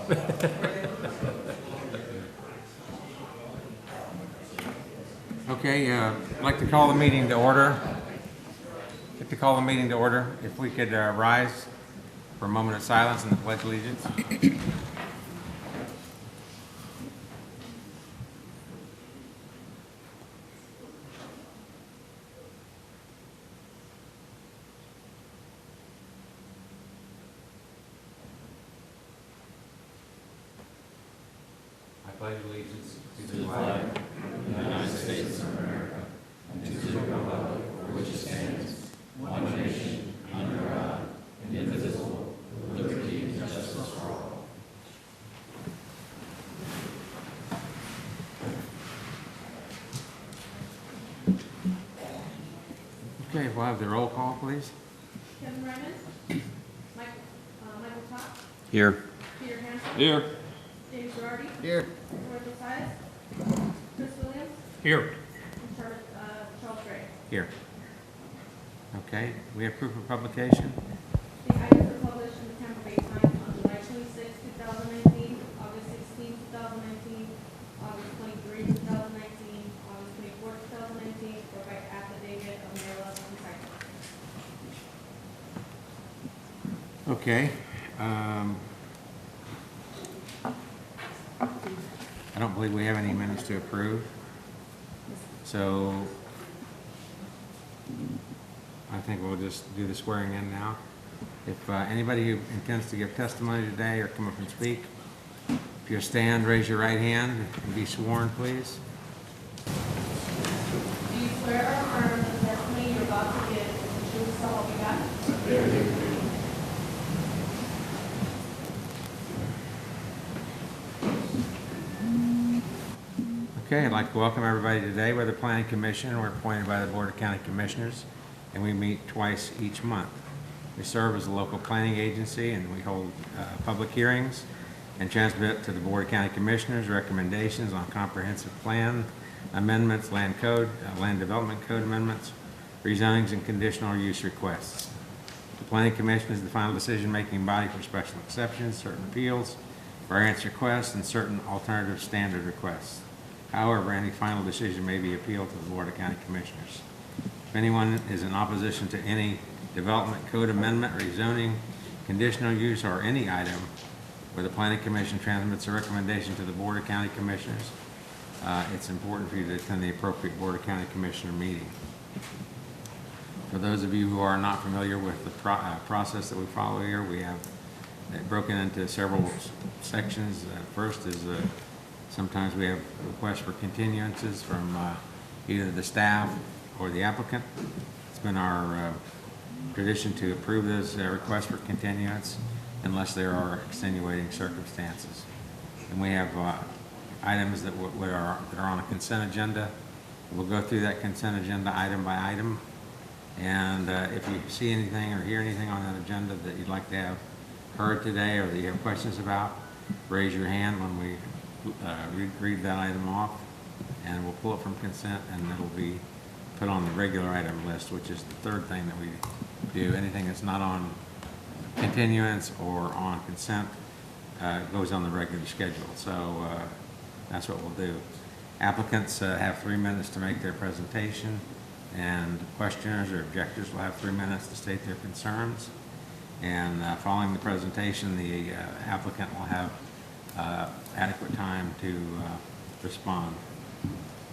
Okay, I'd like to call the meeting to order. If we could rise for a moment of silence and the pledge of allegiance. I pledge allegiance to the flag of the United States of America and to the republic for which it stands, one nation, under God, indivisible, with liberty and justice for all. Okay, we'll have the roll call, please. Kevin Raymond, Michael Top, Here. Peter Hansen, Here. James Girardi, Here. Roy Josias, Chris Williams, Here. and Charles Gray. Here. Okay, we have proof of publication. The items are published in the Tampa Bay Times on July 26, 2019, August 16, 2019, August 23, 2019, August 24, 2019, or by affidavit of mail and recycling. Okay. I don't believe we have any minutes to approve. So I think we'll just do the swearing in now. If anybody who intends to give testimony today or come up and speak, if you stand, raise your right hand and be sworn, please. Do you swear or affirm that the testimony you're about to give is the truth, so help you God? Okay, I'd like to welcome everybody today. We're the Planning Commission. We're appointed by the Board of County Commissioners, and we meet twice each month. We serve as a local planning agency, and we hold public hearings and transmit to the Board of County Commissioners recommendations on comprehensive plan amendments, land development code amendments, rezonings, and conditional use requests. The Planning Commission is the final decision-making body for special exceptions, certain appeals, variance requests, and certain alternative standard requests. However, any final decision may be appealed to the Board of County Commissioners. If anyone is in opposition to any development code amendment, rezoning, conditional use, or any item where the Planning Commission transmits a recommendation to the Board of County Commissioners, it's important for you to attend the appropriate Board of County Commissioner meeting. For those of you who are not familiar with the process that we follow here, we have it broken into several sections. First is sometimes we have requests for continuances from either the staff or the applicant. It's been our tradition to approve those requests for continuance unless there are extenuating circumstances. And we have items that are on a consent agenda. We'll go through that consent agenda item by item. And if you see anything or hear anything on that agenda that you'd like to have heard today or that you have questions about, raise your hand when we read that item off, and we'll pull it from consent, and it'll be put on the regular item list, which is the third thing that we do. Anything that's not on continuance or on consent goes on the regular schedule. So that's what we'll do. Applicants have 3 minutes to make their presentation, and questioners or objectors will have 3 minutes to state their concerns. And following the presentation, the applicant will have adequate time to respond.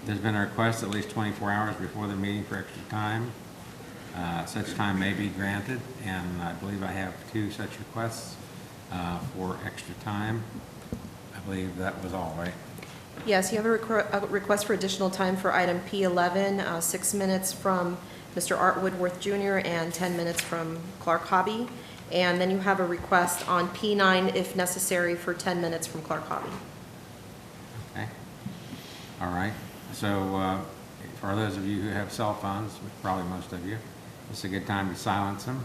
There's been a request at least 24 hours before the meeting for extra time. Such time may be granted, and I believe I have 2 such requests for extra time. I believe that was all, right? Yes, you have a request for additional time for item P11, 6 minutes from Mr. Art Woodworth Jr. and 10 minutes from Clark Hobby. And then you have a request on P9, if necessary, for 10 minutes from Clark Hobby. Okay. All right. So for those of you who have cell phones, probably most of you, it's a good time to silence them,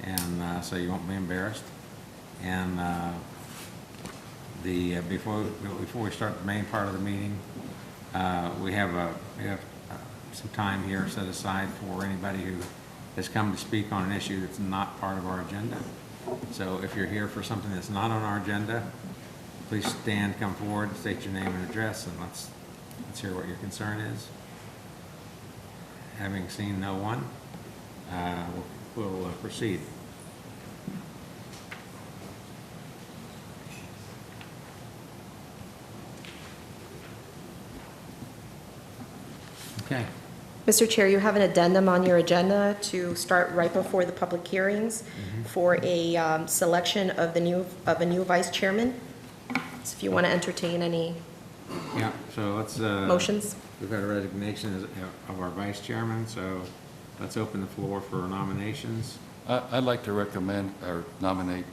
and so you won't be embarrassed. And before we start the main part of the meeting, we have some time here set aside for anybody who has come to speak on an issue that's not part of our agenda. So if you're here for something that's not on our agenda, please stand, come forward, state your name and address, and let's hear what your concern is. Having seen no one, we'll proceed. Okay. Mr. Chair, you have an addendum on your agenda to start right before the public hearings for a selection of a new vice chairman. So if you want to entertain any Yeah, so let's. motions. We've got a resignation of our vice chairman, so let's open the floor for nominations. I'd like to recommend or nominate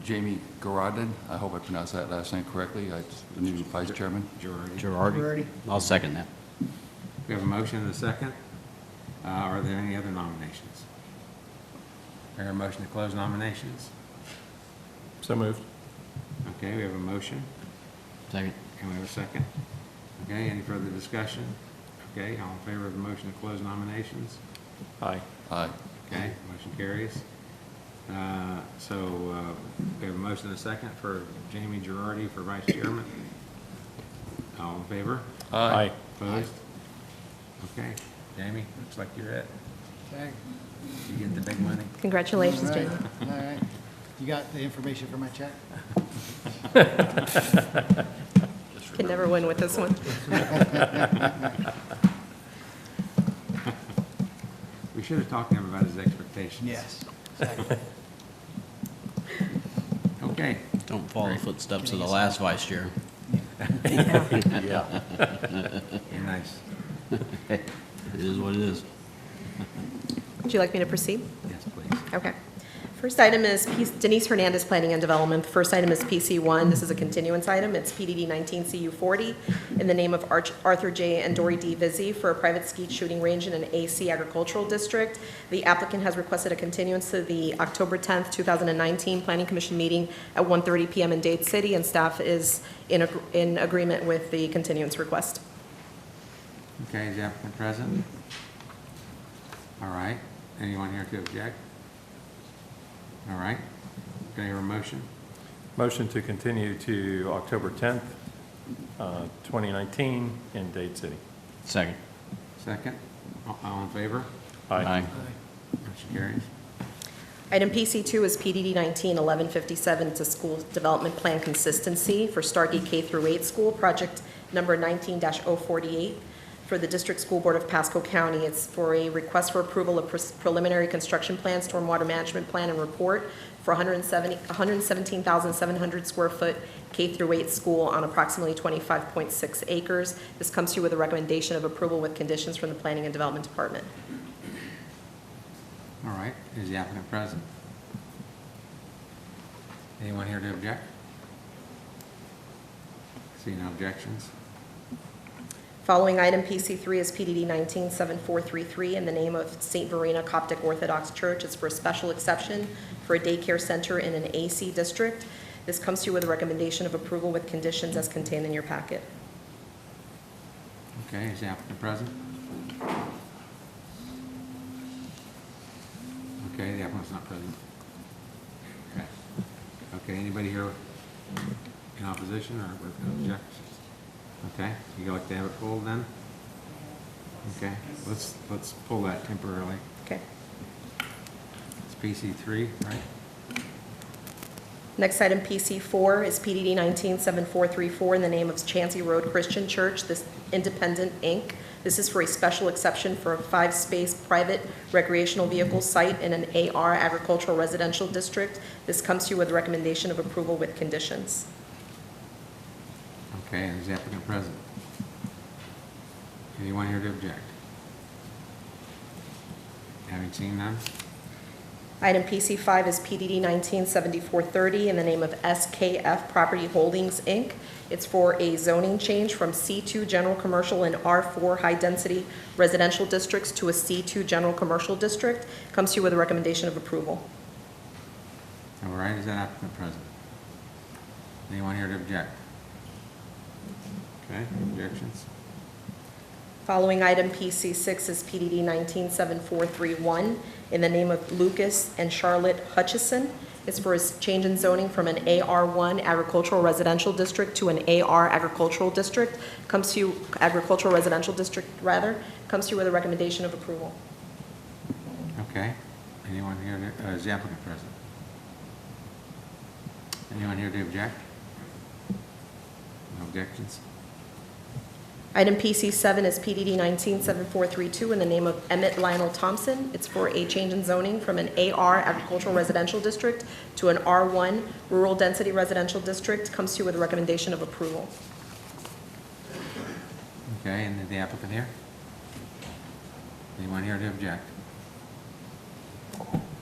Jamie Garodin. I hope I pronounced that last name correctly. It's the new vice chairman. Girardi. I'll second that. We have a motion and a second. Are there any other nominations? Are there a motion to close nominations? So moved. Okay, we have a motion, Second. and we have a second. Okay, any further discussion? Okay, all in favor of the motion to close nominations? Aye. Aye. Okay, motion carries. So we have a motion and a second for Jamie Girardi for vice chairman. All in favor? Aye. Opposed? Okay, Jamie, looks like you're it. Okay. You get the big money. Congratulations, All right. Jamie. All right. You got the information for my check? Can never win with this one. We should have talked to him about his expectations. Yes. Exactly. Okay, Don't follow the footsteps of the last vice chair. Yeah. you're nice. It is what it is. Would you like me to proceed? Yes, please. Okay. First item is Denise Hernandez, Planning and Development. First item is PC1. This is a continuance item. It's PDD 19CU40 in the name of Arthur J. and Dory D. Vizzi for a private skeet shooting range in an AC agricultural district. The applicant has requested a continuance to the October 10th, 2019 Planning Commission meeting at 1:30 p.m. in Dade City, and staff is in agreement with the continuance request. Okay, is the applicant present? All right, anyone here to object? All right, can I hear a motion? Motion to continue to October 10th, 2019 in Dade City. Second. Second, all in favor? Aye. Motion carries. Item PC2 is PDD 191157. It's a school development plan consistency for Starkey K through 8 school, project number 19-048 for the District School Board of Pasco County. It's for a request for approval of preliminary construction plan, stormwater management plan, and report for 117,700 square foot K through 8 school on approximately 25.6 acres. This comes to you with a recommendation of approval with conditions from the Planning and Development Department. All right, is the applicant present? Anyone here to object? See no objections? Following item PC3 is PDD 197433 in the name of St. Verena Coptic Orthodox Church. It's for a special exception for a daycare center in an AC district. This comes to you with a recommendation of approval with conditions as contained in your packet. Okay, is the applicant present? Okay, the applicant's not present. Okay. Okay, anybody here in opposition or with objections? Okay, you like to have it pulled then? Okay, let's pull that temporarily. Okay. It's PC3, right? Next item, PC4, is PDD 197434 in the name of Chancey Road Christian Church, this Independent, Inc. This is for a special exception for a 5-space private recreational vehicle site in an AR agricultural residential district. This comes to you with a recommendation of approval with conditions. Okay, and is the applicant present? Anyone here to object? Having seen none? Item PC5 is PDD 197430 in the name of SKF Property Holdings, Inc. It's for a zoning change from C2 General Commercial and R4 High Density Residential Districts to a C2 General Commercial District. Comes to you with a recommendation of approval. All right, is that applicant present? Anyone here to object? Okay, objections? Following item PC6 is PDD 197431 in the name of Lucas and Charlotte Hutchison. It's for a change in zoning from an AR1 agricultural residential district to an AR agricultural district. Comes to you, agricultural residential district rather, comes to you with a recommendation of approval. Okay. Anyone here, is the applicant present? Anyone here to object? No objections? Item PC7 is PDD 197432 in the name of Emmett Lionel Thompson. It's for a change in zoning from an AR agricultural residential district to an R1 rural density residential district. Comes to you with a recommendation of approval. Okay, and the applicant here? Anyone here to object?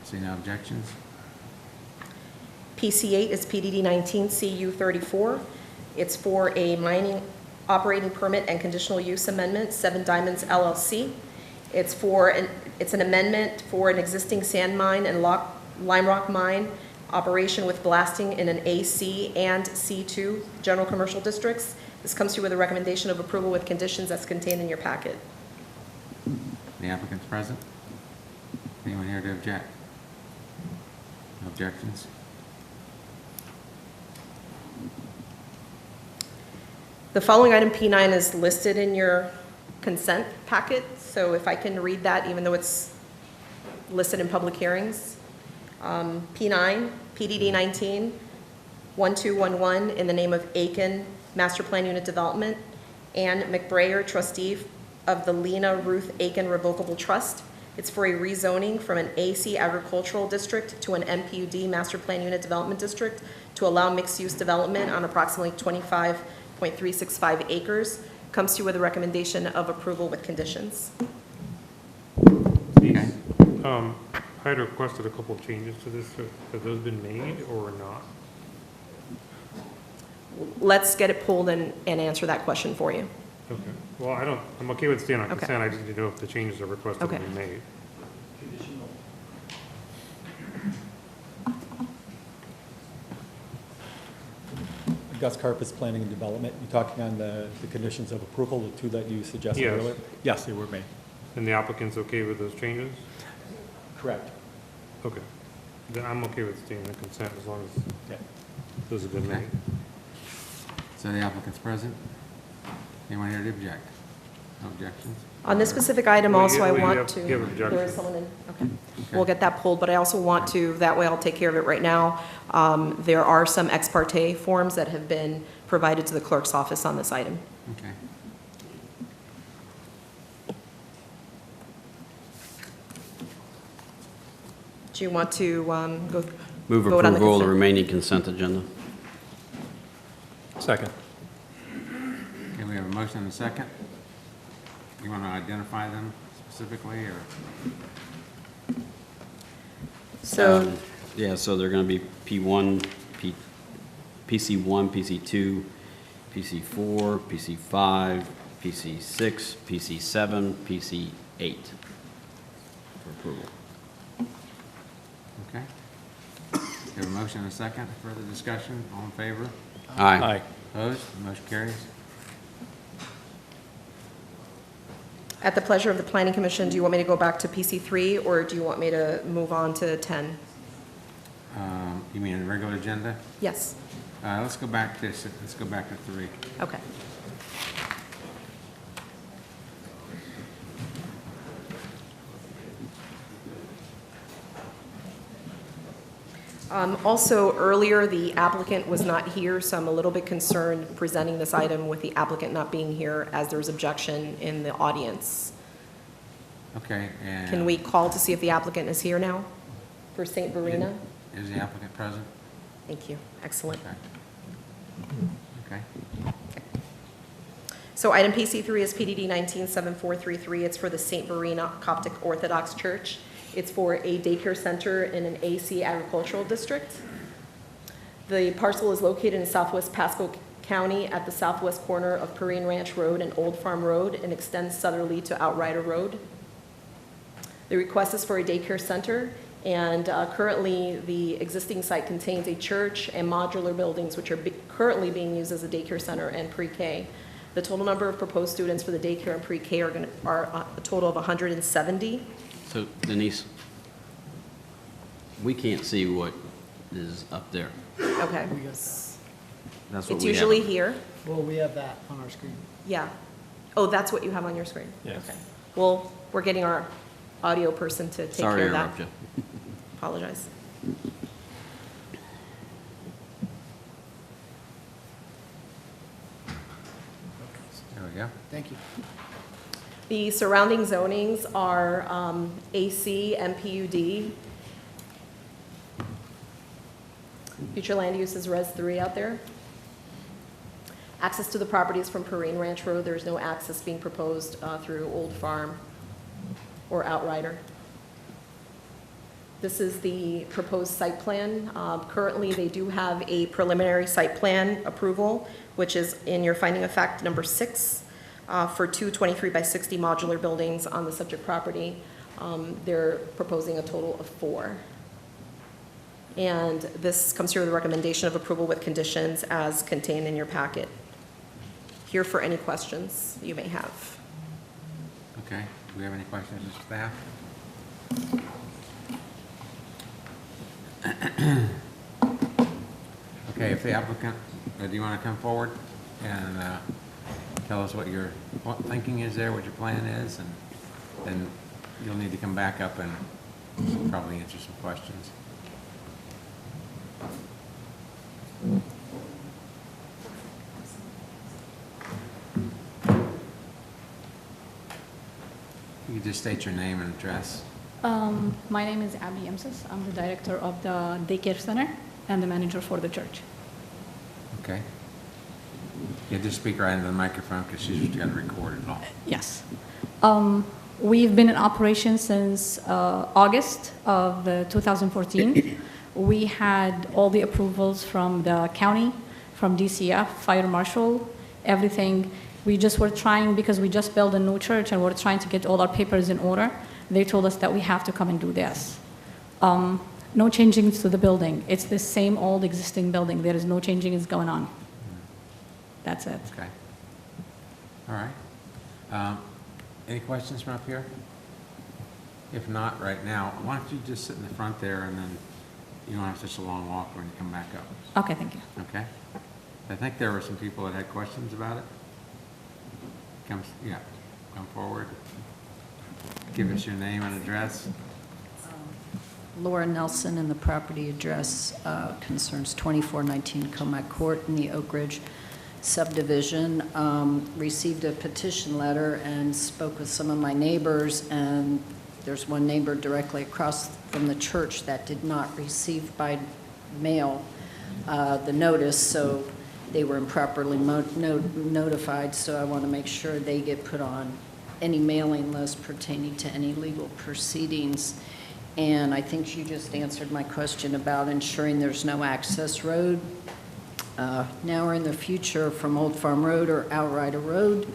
See no objections? PC8 is PDD 19CU34. It's for a mining operating permit and conditional use amendment, 7 Diamonds LLC. It's an amendment for an existing sand mine and lime rock mine operation with blasting in an AC and C2 general commercial districts. This comes to you with a recommendation of approval with conditions that's contained in your packet. The applicant's present? Anyone here to object? No objections? The following item, P9, is listed in your consent packet, so if I can read that, even though it's listed in public hearings. P9, PDD 19-1211, in the name of Aiken Master Plan Unit Development, Ann McBrayer, trustee of the Lena Ruth Aiken Revocable Trust. It's for a rezoning from an AC agricultural district to an MPUD Master Plan Unit Development District to allow mixed-use development on approximately 25.365 acres. Comes to you with a recommendation of approval with conditions. Okay. I had requested a couple of changes to this. Have those been made or not? Let's get it pulled and answer that question for you. Okay. Well, I'm okay with staying on Okay. consent. I just need to know if the changes are requested to Okay. be made. Gus Carpus, Planning and Development. You talking on the conditions of approval, the two that you suggested Yes. earlier? Yes, they were made. And the applicant's okay with those changes? Correct. Okay. Then I'm okay with staying on consent as long as Yeah. those have been Okay. made. So the applicant's present? Anyone here to object? No objections? On this specific item Well, also, you- I well, you want have- to, you have there is objections. someone in, okay. We'll get that pulled, but I also want to, that way I'll take care of it right now. There are some ex parte forms that have been provided to the clerk's office on this item. Okay. Do you want to go? Move vote on the approval of the consent? remaining consent agenda. Second. Okay, we have a motion and a second. You want to identify them specifically, or? So, Yeah, so they're going to be P1, PC1, PC2, PC4, PC5, PC6, PC7, PC8 for approval. Okay. We have a motion and a second. Further discussion? All in favor? Aye. Opposed? Motion carries. at the pleasure of the Planning Commission, do you want me to go back to PC3, or do you want me to move on to 10? You mean the regular agenda? Yes, Let's go back to 3. okay. Also, earlier, the applicant was not here, so I'm a little bit concerned presenting this item with the applicant not being here, as there's objection in the audience. Okay, and... Can we call to see if the applicant is here now for St. Verena? Is the applicant present? Thank you, excellent. Okay. So item PC3 is PDD 197433. It's for the St. Verena Coptic Orthodox Church. It's for a daycare center in an AC agricultural district. The parcel is located in southwest Pasco County at the southwest corner of Perrine Ranch Road and Old Farm Road, and extends southerly to Outrider Road. The request is for a daycare center, and currently the existing site contains a church and modular buildings which are currently being used as a daycare center and pre-K. The total number of proposed students for the daycare and pre-K are a total of 170. So Denise, we can't see what is up there. Okay. That's what It's we have. usually here. Well, we have that on our screen. Yeah. Oh, that's what you have on your screen? Yes. Okay. Well, we're getting our audio person to take Sorry care to of that. interrupt you. Apologize. There we go. Thank you. The surrounding zonings are AC, MPUD. Future land use is Res 3 out there. Access to the properties from Perrine Ranch Road, there's no access being proposed through Old Farm or Outrider. This is the proposed site plan. Currently, they do have a preliminary site plan approval, which is in your finding of fact number 6, for two 23 by 60 modular buildings on the subject property. They're proposing a total of 4. And this comes here with a recommendation of approval with conditions as contained in your packet. Here for any questions you may have. Okay, do we have any questions, Mr. Staff? Okay, if the applicant, do you want to come forward and tell us what your thinking is there, what your plan is, and then you'll need to come back up and probably answer some questions. You could just state your name and address. My name is Abby Emsis. I'm the director of the daycare center and the manager for the church. Okay. Yeah, just speak right into the microphone because she's got to record it all. Yes. We've been in operation since August of 2014. We had all the approvals from the county, from DCF, fire marshal, everything. We just were trying, because we just built a new church and we're trying to get all our papers in order. They told us that we have to come and do this. No changing to the building. It's the same old existing building. There is no changing is going on. That's it. Okay. All right. Any questions from up here? If not, right now, why don't you just sit in the front there and then you don't have such a long walk when you come back up, Okay, thank you. okay? I think there were some people that had questions about it. Come forward. Give us your name and address. Laura Nelson, and the property address concerns 2419 Comac Court in the Oak Ridge subdivision. Received a petition letter and spoke with some of my neighbors, and there's one neighbor directly across from the church that did not receive by mail the notice, so they were improperly notified, so I want to make sure they get put on any mailing list pertaining to any legal proceedings. And I think you just answered my question about ensuring there's no access road. Now or in the future from Old Farm Road or Outrider Road.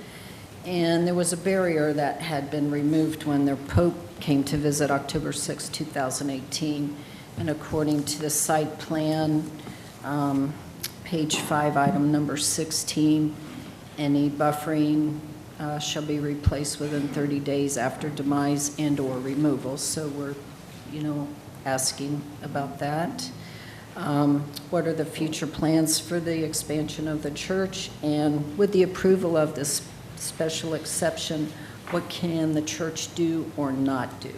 And there was a barrier that had been removed when their Pope came to visit October 6, 2018. And according to the site plan, page 5, item number 16, any buffering shall be replaced within 30 days after demise and/or removal. So we're, asking about that. What are the future plans for the expansion of the church? And with the approval of this special exception, what can the church do or not do?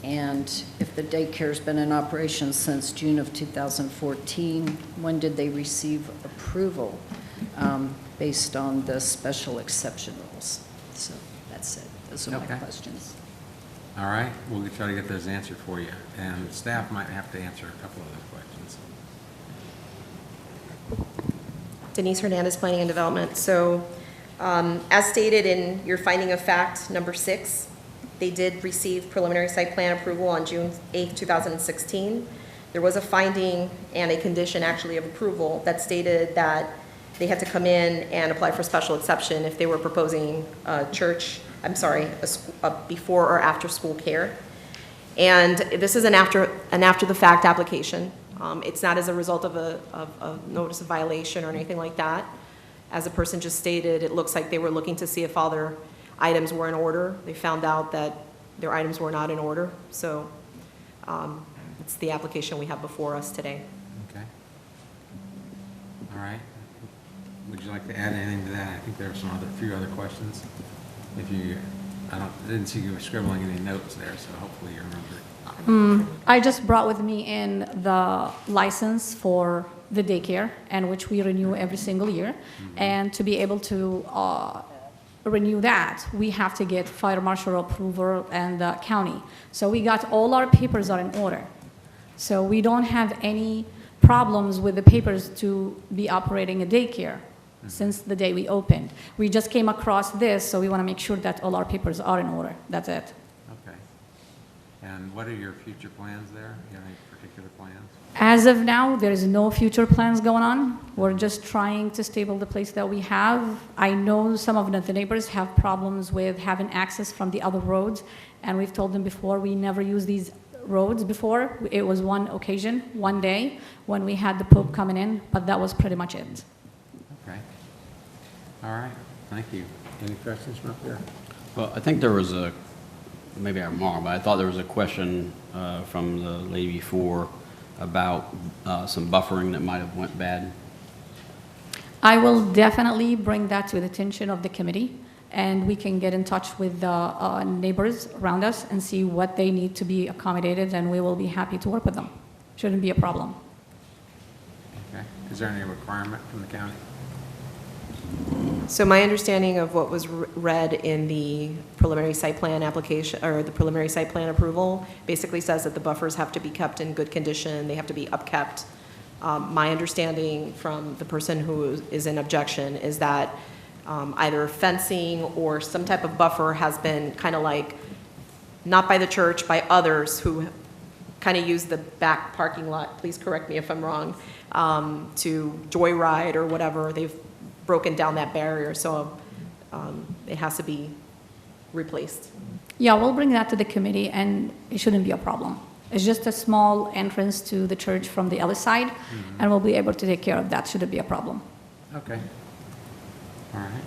And if the daycare's been in operation since June of 2014, when did they receive approval based on the special exception rules? So that's it. Those are my Okay. questions. All right, we'll try to get those answered for you. And staff might have to answer a couple of those questions. Denise Hernandez, Planning and Development. So as stated in your finding of fact number 6, they did receive preliminary site plan approval on June 8, 2016. There was a finding and a condition actually of approval that stated that they had to come in and apply for special exception if they were proposing a before or after school care. And this is an after the fact application. It's not as a result of a notice of violation or anything like that. as the person just stated, it looks like they were looking to see if all their items were in order. They found out that their items were not in order, so it's the application we have before us today. Okay. All right. Would you like to add anything to that? I think there were few other questions. If you, I didn't see you were scribbling any notes there, so hopefully you remember. I just brought with me in the license for the daycare, and which we renew every single year. And to be able to renew that, we have to get fire marshal approval and the county. So we got all our papers are in order. So we don't have any problems with the papers to be operating a daycare since the day we opened. We just came across this, so we want to make sure that all our papers are in order. That's it. Okay. And what are your future plans there? You have any particular plans? As of now, there is no future plans going on. We're just trying to stable the place that we have. I know some of the neighbors have problems with having access from the other roads, and we've told them before, we never use these roads before. It was one occasion, one day, when we had the Pope coming in, but that was pretty much it. Okay. All right. Thank you. Any questions from up there? Well, I think there was maybe I'm wrong, but I thought there was a question from the lady before about some buffering that might have went bad. I will definitely bring that to the attention of the committee, and we can get in touch with the neighbors around us and see what they need to be accommodated, and we will be happy to work with them. Shouldn't be a problem. Okay. Is there any requirement from the county? So my understanding of what was read in the preliminary site plan application, or the preliminary site plan approval, basically says that the buffers have to be kept in good condition, they have to be upkept. My understanding from the person who is in objection is that either fencing or some type of buffer has been kind of like, not by the church, by others who kind of use the back parking lot, please correct me if I'm wrong, to joyride or whatever. They've broken down that barrier, so it has to be replaced. Yeah, we'll bring that to the committee, and it shouldn't be a problem. It's just a small entrance to the church from the other side, and we'll be able to take care of that. Shouldn't be a problem. Okay. All right.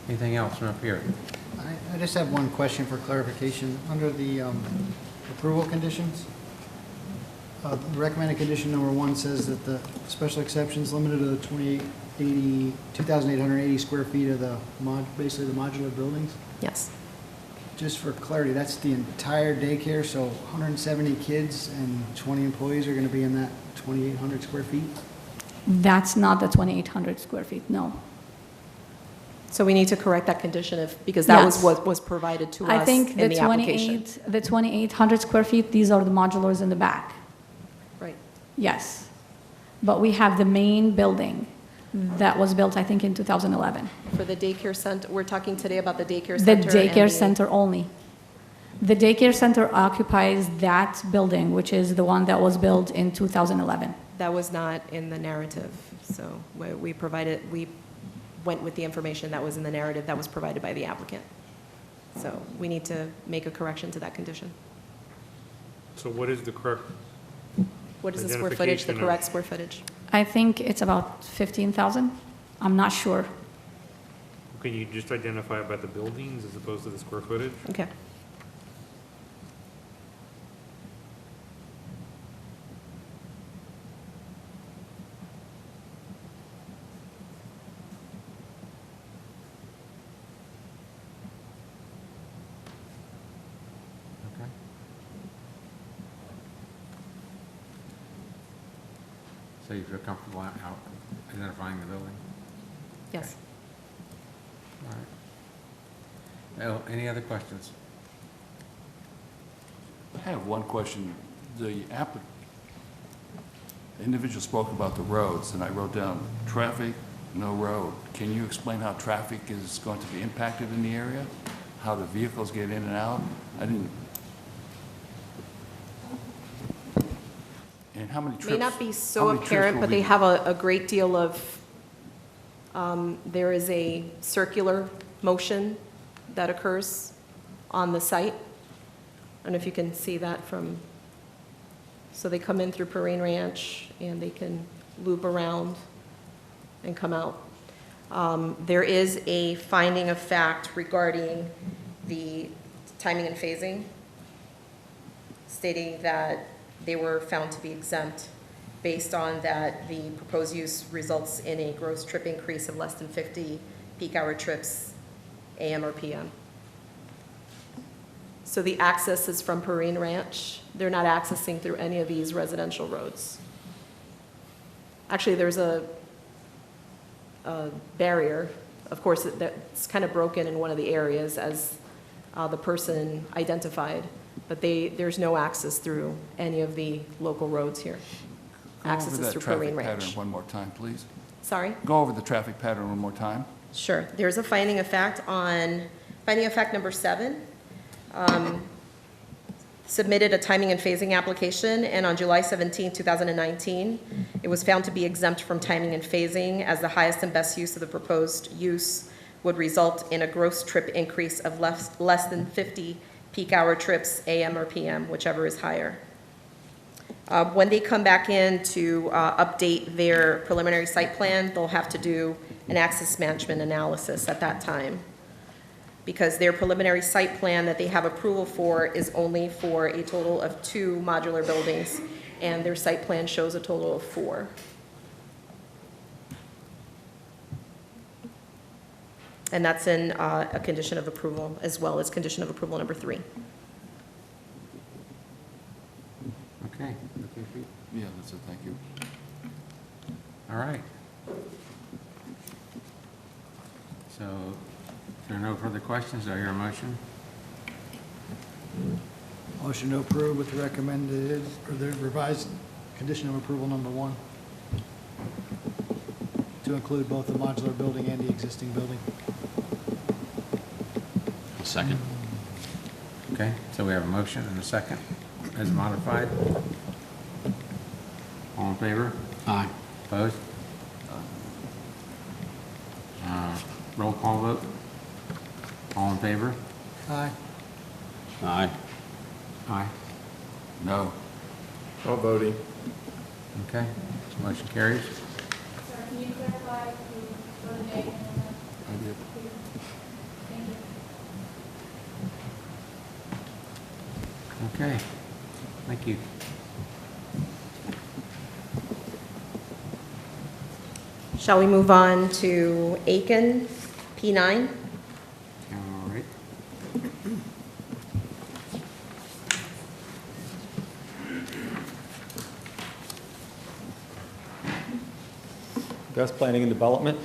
Anything else from up here? I just have one question for clarification. Under the approval conditions, the recommended condition number 1 says that the special exceptions limited to the 2,880 square feet of the basically the modular buildings. Yes. Just for clarity, that's the entire daycare, so 170 kids and 20 employees are going to be in that 2,800 square feet? That's not the 2,800 square feet, no. So we need to correct that condition because that Yes. was what was provided to I us think in the the application. 2,800 square feet, these are the modulars in the back. Right. Yes. But we have the main building that was built, I think, in 2011. For the daycare center, we're talking today about the daycare The center. daycare and center only. The daycare center occupies that building, which is the one that was built in 2011. That was not in the narrative, so we went with the information that was in the narrative that was provided by the applicant. So we need to make a correction to that condition. So what is the correct, What is the square footage, the Identification of- correct square footage? I think it's about 15,000. I'm not sure. can you just identify it by the buildings as opposed to the square footage? Okay. Okay. So you feel comfortable out identifying the building? Yes. All right. Well, any other questions? I have one question. The individual spoke about the roads, and I wrote down traffic, no road. Can you explain how traffic is going to be impacted in the area? How the vehicles get in and out? I didn't. And how many trips? May not be how so many trips apparent, will but we- they have a great deal of, there is a circular motion that occurs on the site. I don't know if you can see that from, so they come in through Perrine Ranch and they can loop around and come out. There is a finding of fact regarding the timing and phasing, stating that they were found to be exempt based on that the proposed use results in a gross trip increase of less than 50 peak hour trips AM or PM. So the access is from Perrine Ranch. They're not accessing through any of these residential roads. Actually, there's a barrier. Of course, that's kind of broken in one of the areas as the person identified, but there's no access through any of the local roads here. Access is through Perrine Go over that traffic Ranch. pattern one more time, please. Sorry? Go over the traffic pattern one more time. Sure. There's a finding of fact number 7. Submitted a timing and phasing application, and on July 17, 2019, it was found to be exempt from timing and phasing as the highest and best use of the proposed use would result in a gross trip increase of less than 50 peak hour trips, AM or PM, whichever is higher. When they come back in to update their preliminary site plan, they'll have to do an access management analysis at that time, because their preliminary site plan that they have approval for is only for a total of 2 modular buildings, and their site plan shows a total of 4. And that's in a condition of approval, as well as condition of approval number 3. Okay. Okay, Pete. Yeah, that's it, thank you. All right. So, if there are no further questions, do I hear a motion? Motion to approve with the recommended, or the revised condition of approval number 1, to include both the modular building and the existing building. Second. Okay, so we have a motion and a second as modified. All in favor? Aye. Opposed? Roll call vote. All in favor? Aye. Aye. Aye. No. All voting. Okay, motion carries. Sir, can you clarify who voted nay? I did. Thank you. Okay, thank you. Shall we move on to Aiken, P9? All right. Best planning and development.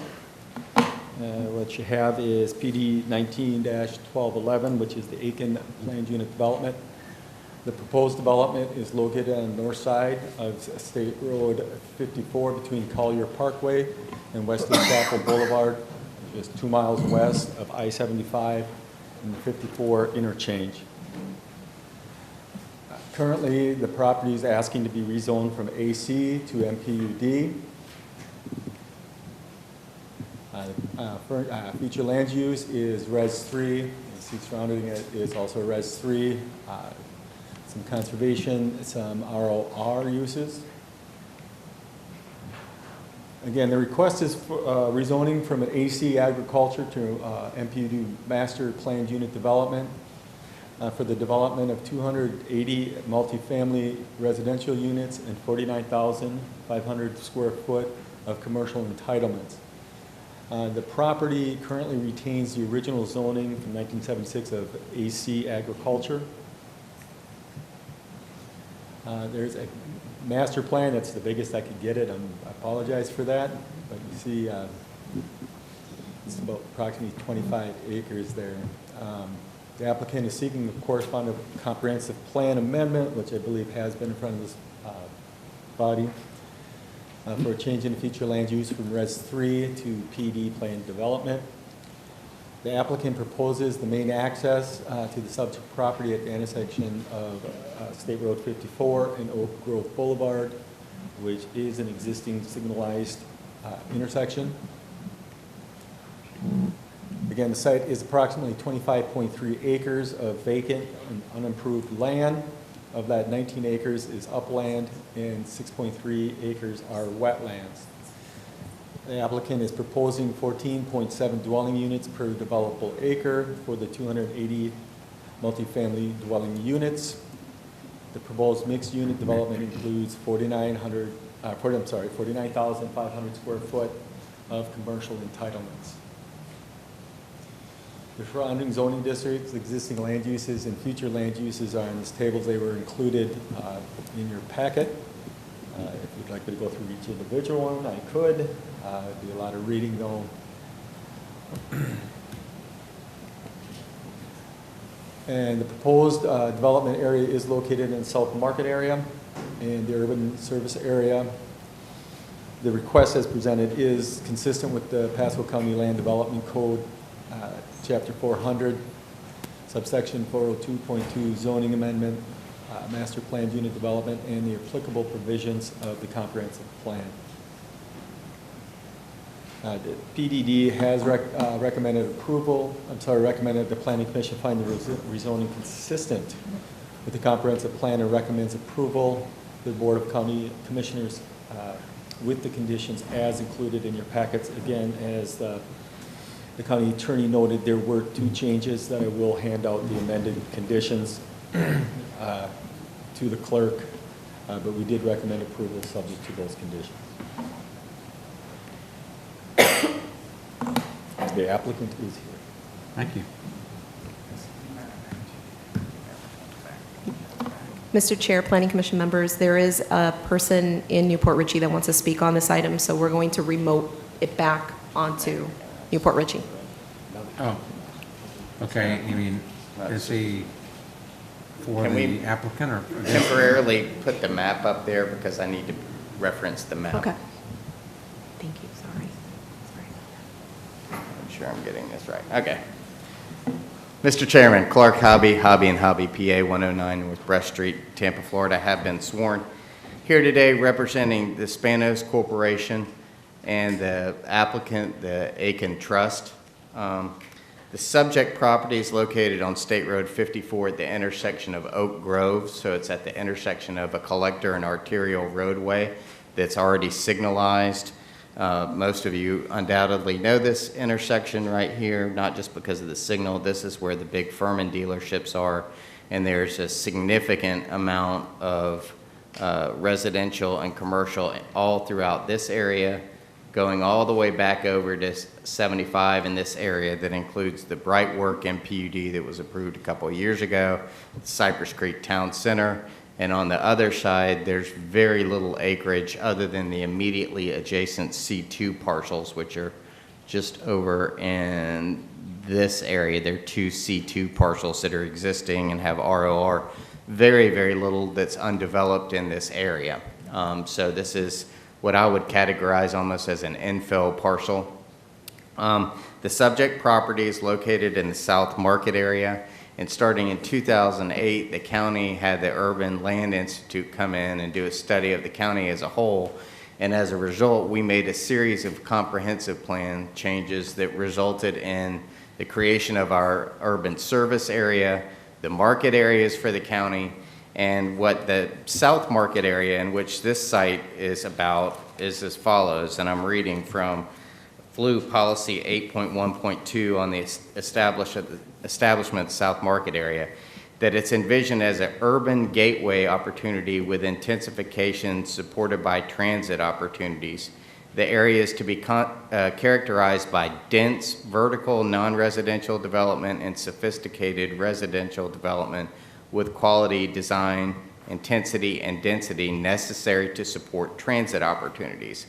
What you have is PD 19-1211, which is the Aiken Planned Unit Development. The proposed development is located on the north side of State Road 54 between Collier Parkway and Weston Chapel Boulevard, just 2 miles west of I-75 and the 54 interchange. Currently, the property is asking to be rezoned from AC to MPUD. Future land use is Res 3. You see surrounding it is also Res 3. Some conservation, some ROR uses. Again, the request is for rezoning from an AC agriculture to MPUD master planned unit development for the development of 280 multifamily residential units and 49,500 square foot of commercial entitlements. The property currently retains the original zoning from 1976 of AC agriculture. There's a master plan, that's the biggest I could get it, I apologize for that, but you see it's about approximately 25 acres there. The applicant is seeking a corresponding comprehensive plan amendment, which I believe has been in front of this body, for a change in future land use from Res 3 to PD planned development. The applicant proposes the main access to the subject property at the intersection of State Road 54 and Oak Grove Boulevard, which is an existing signalized intersection. Again, the site is approximately 25.3 acres of vacant and unimproved land. Of that, 19 acres is upland and 6.3 acres are wetlands. The applicant is proposing 14.7 dwelling units per developable acre for the 280 multifamily dwelling units. The proposed mixed unit development includes 49,500 square foot of commercial entitlements. The surrounding zoning districts, existing land uses, and future land uses are in this table. They were included in your packet. If you'd like me to go through each individual one, I could. It'd be a lot of reading, though. And the proposed development area is located in the South Market area and the urban service area. The request as presented is consistent with the Pasco County Land Development Code, Chapter 400, subsection 402.2 zoning amendment, master planned unit development, and the applicable provisions of the comprehensive plan. The PDD has recommended the Planning Commission find the rezoning consistent with the comprehensive plan and recommends approval. The Board of County Commissioners with the conditions as included in your packets. Again, as the county attorney noted, there were 2 changes that I will hand out the amended conditions to the clerk, but we did recommend approval subject to those conditions. The applicant is here. Thank you. Mr. Chair, Planning Commission members, there is a person in Newport Richey that wants to speak on this item, so we're going to remote it back onto Newport Richey. Oh, okay, you mean, is he for Can we the applicant or? temporarily put the map up there because I need to reference the map. Okay. Thank you, sorry. I'm sure I'm getting this right. Okay. Mr. Chairman, Clark Hobby, Hobby and Hobby, PA 109 North Breast Street, Tampa, Florida, have been sworn here today representing the Spanos Corporation and the applicant, the Aiken Trust. The subject property is located on State Road 54 at the intersection of Oak Grove, so it's at the intersection of a collector and arterial roadway that's already signalized. Most of you undoubtedly know this intersection right here, not just because of the signal. This is where the big Furman dealerships are, and there's a significant amount of residential and commercial all throughout this area, going all the way back over to 75 in this area that includes the Brightwork MPUD that was approved a couple of years ago, Cypress Creek Town Center, and on the other side, there's very little acreage other than the immediately adjacent C2 parcels, which are just over in this area. There are 2 C2 parcels that are existing and have ROR. Very, very little that's undeveloped in this area. So this is what I would categorize almost as an infill parcel. The subject property is located in the South Market area, and starting in 2008, the county had the Urban Land Institute come in and do a study of the county as a whole, and as a result, we made a series of comprehensive plan changes that resulted in the creation of our urban service area, the market areas for the county, and what the South Market area in which this site is about is as follows, and I'm reading from Flu Policy 8.1.2 on the establishment South Market area, that it's envisioned as an urban gateway opportunity with intensification supported by transit opportunities. The area is to be characterized by dense, vertical, non-residential development and sophisticated residential development with quality design, intensity, and density necessary to support transit opportunities.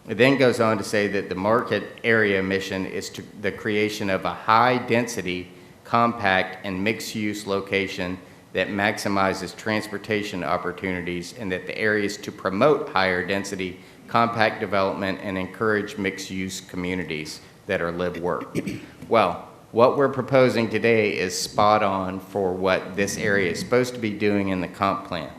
It then goes on to say that the market area mission is to the creation of a high-density, compact, and mixed-use location that maximizes transportation opportunities, and that the area is to promote higher density, compact development, and encourage mixed-use communities that are live-work. Well, what we're proposing today is spot on for what this area is supposed to be doing in the comp plan.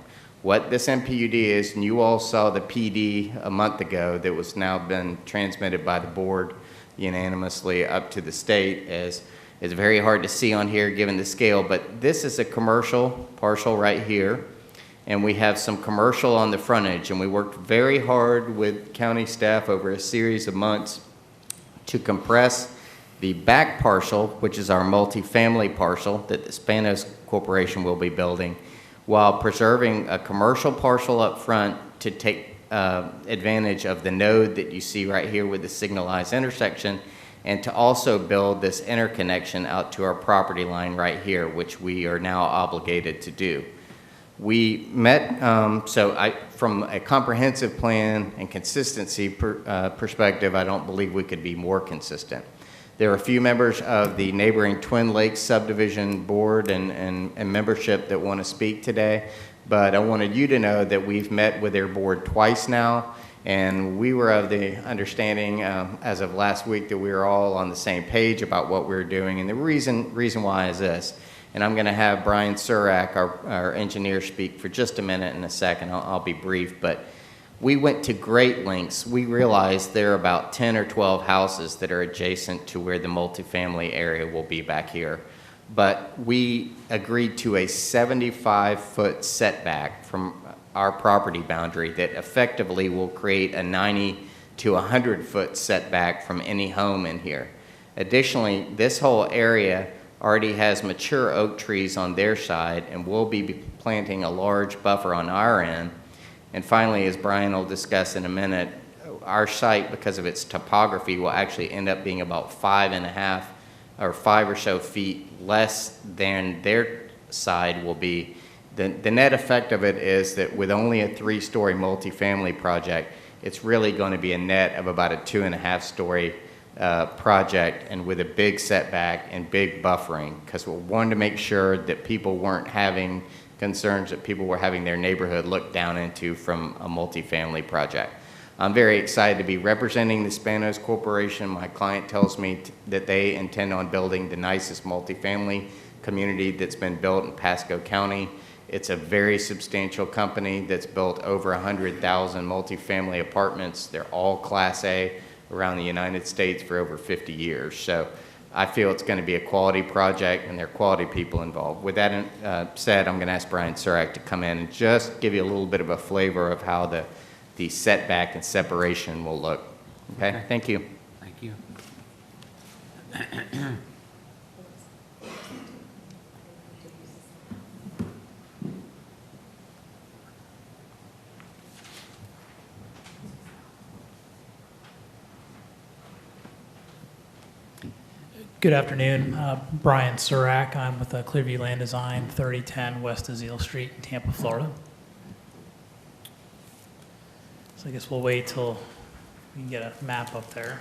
What this MPUD is, and you all saw the PD a month ago that was now been transmitted by the board unanimously up to the state, as it's very hard to see on here given the scale, but this is a commercial parcel right here. and we have some commercial on the frontage, and we worked very hard with county staff over a series of months to compress the back parcel, which is our multifamily parcel that the Spanos Corporation will be building, while preserving a commercial parcel up front to take advantage of the node that you see right here with the signalized intersection, and to also build this interconnection out to our property line right here, which we are now obligated to do. We met, from a comprehensive plan and consistency perspective, I don't believe we could be more consistent. There are a few members of the neighboring Twin Lakes subdivision board and membership that want to speak today, but I wanted you to know that we've met with their board twice now, and we were of the understanding as of last week that we were all on the same page about what we were doing, and the reason why is this. And I'm going to have Brian Surak, our engineer, speak for just a minute in a second. I'll be brief, but we went to great lengths. We realized there are about 10 or 12 houses that are adjacent to where the multifamily area will be back here. But we agreed to a 75-foot setback from our property boundary that effectively will create a 90 to 100-foot setback from any home in here. Additionally, this whole area already has mature oak trees on their side, and we'll be planting a large buffer on our end. And finally, as Brian will discuss in a minute, our site, because of its topography, will actually end up being about 5.5 or 5 or so feet less than their side will be. The net effect of it is that with only a 3-story multifamily project, it's really going to be a net of about a 2.5-story project, and with a big setback and big buffering, because we wanted to make sure that people weren't having concerns that people were having their neighborhood looked down into from a multifamily project. I'm very excited to be representing the Spanos Corporation. My client tells me that they intend on building the nicest multifamily community that's been built in Pasco County. It's a very substantial company that's built over 100,000 multifamily apartments. They're all Class A around the United States for over 50 years. So I feel it's going to be a quality project, and there are quality people involved. With that said, I'm going to ask Brian Surak to come in and just give you a little bit of a flavor of how the setback and separation will look. Okay? Thank you. Thank you. Good afternoon. Brian Surak. I'm with Clearview Land Design, 3010 West Azile Street in Tampa, Florida. So I guess we'll wait till we can get a map up there.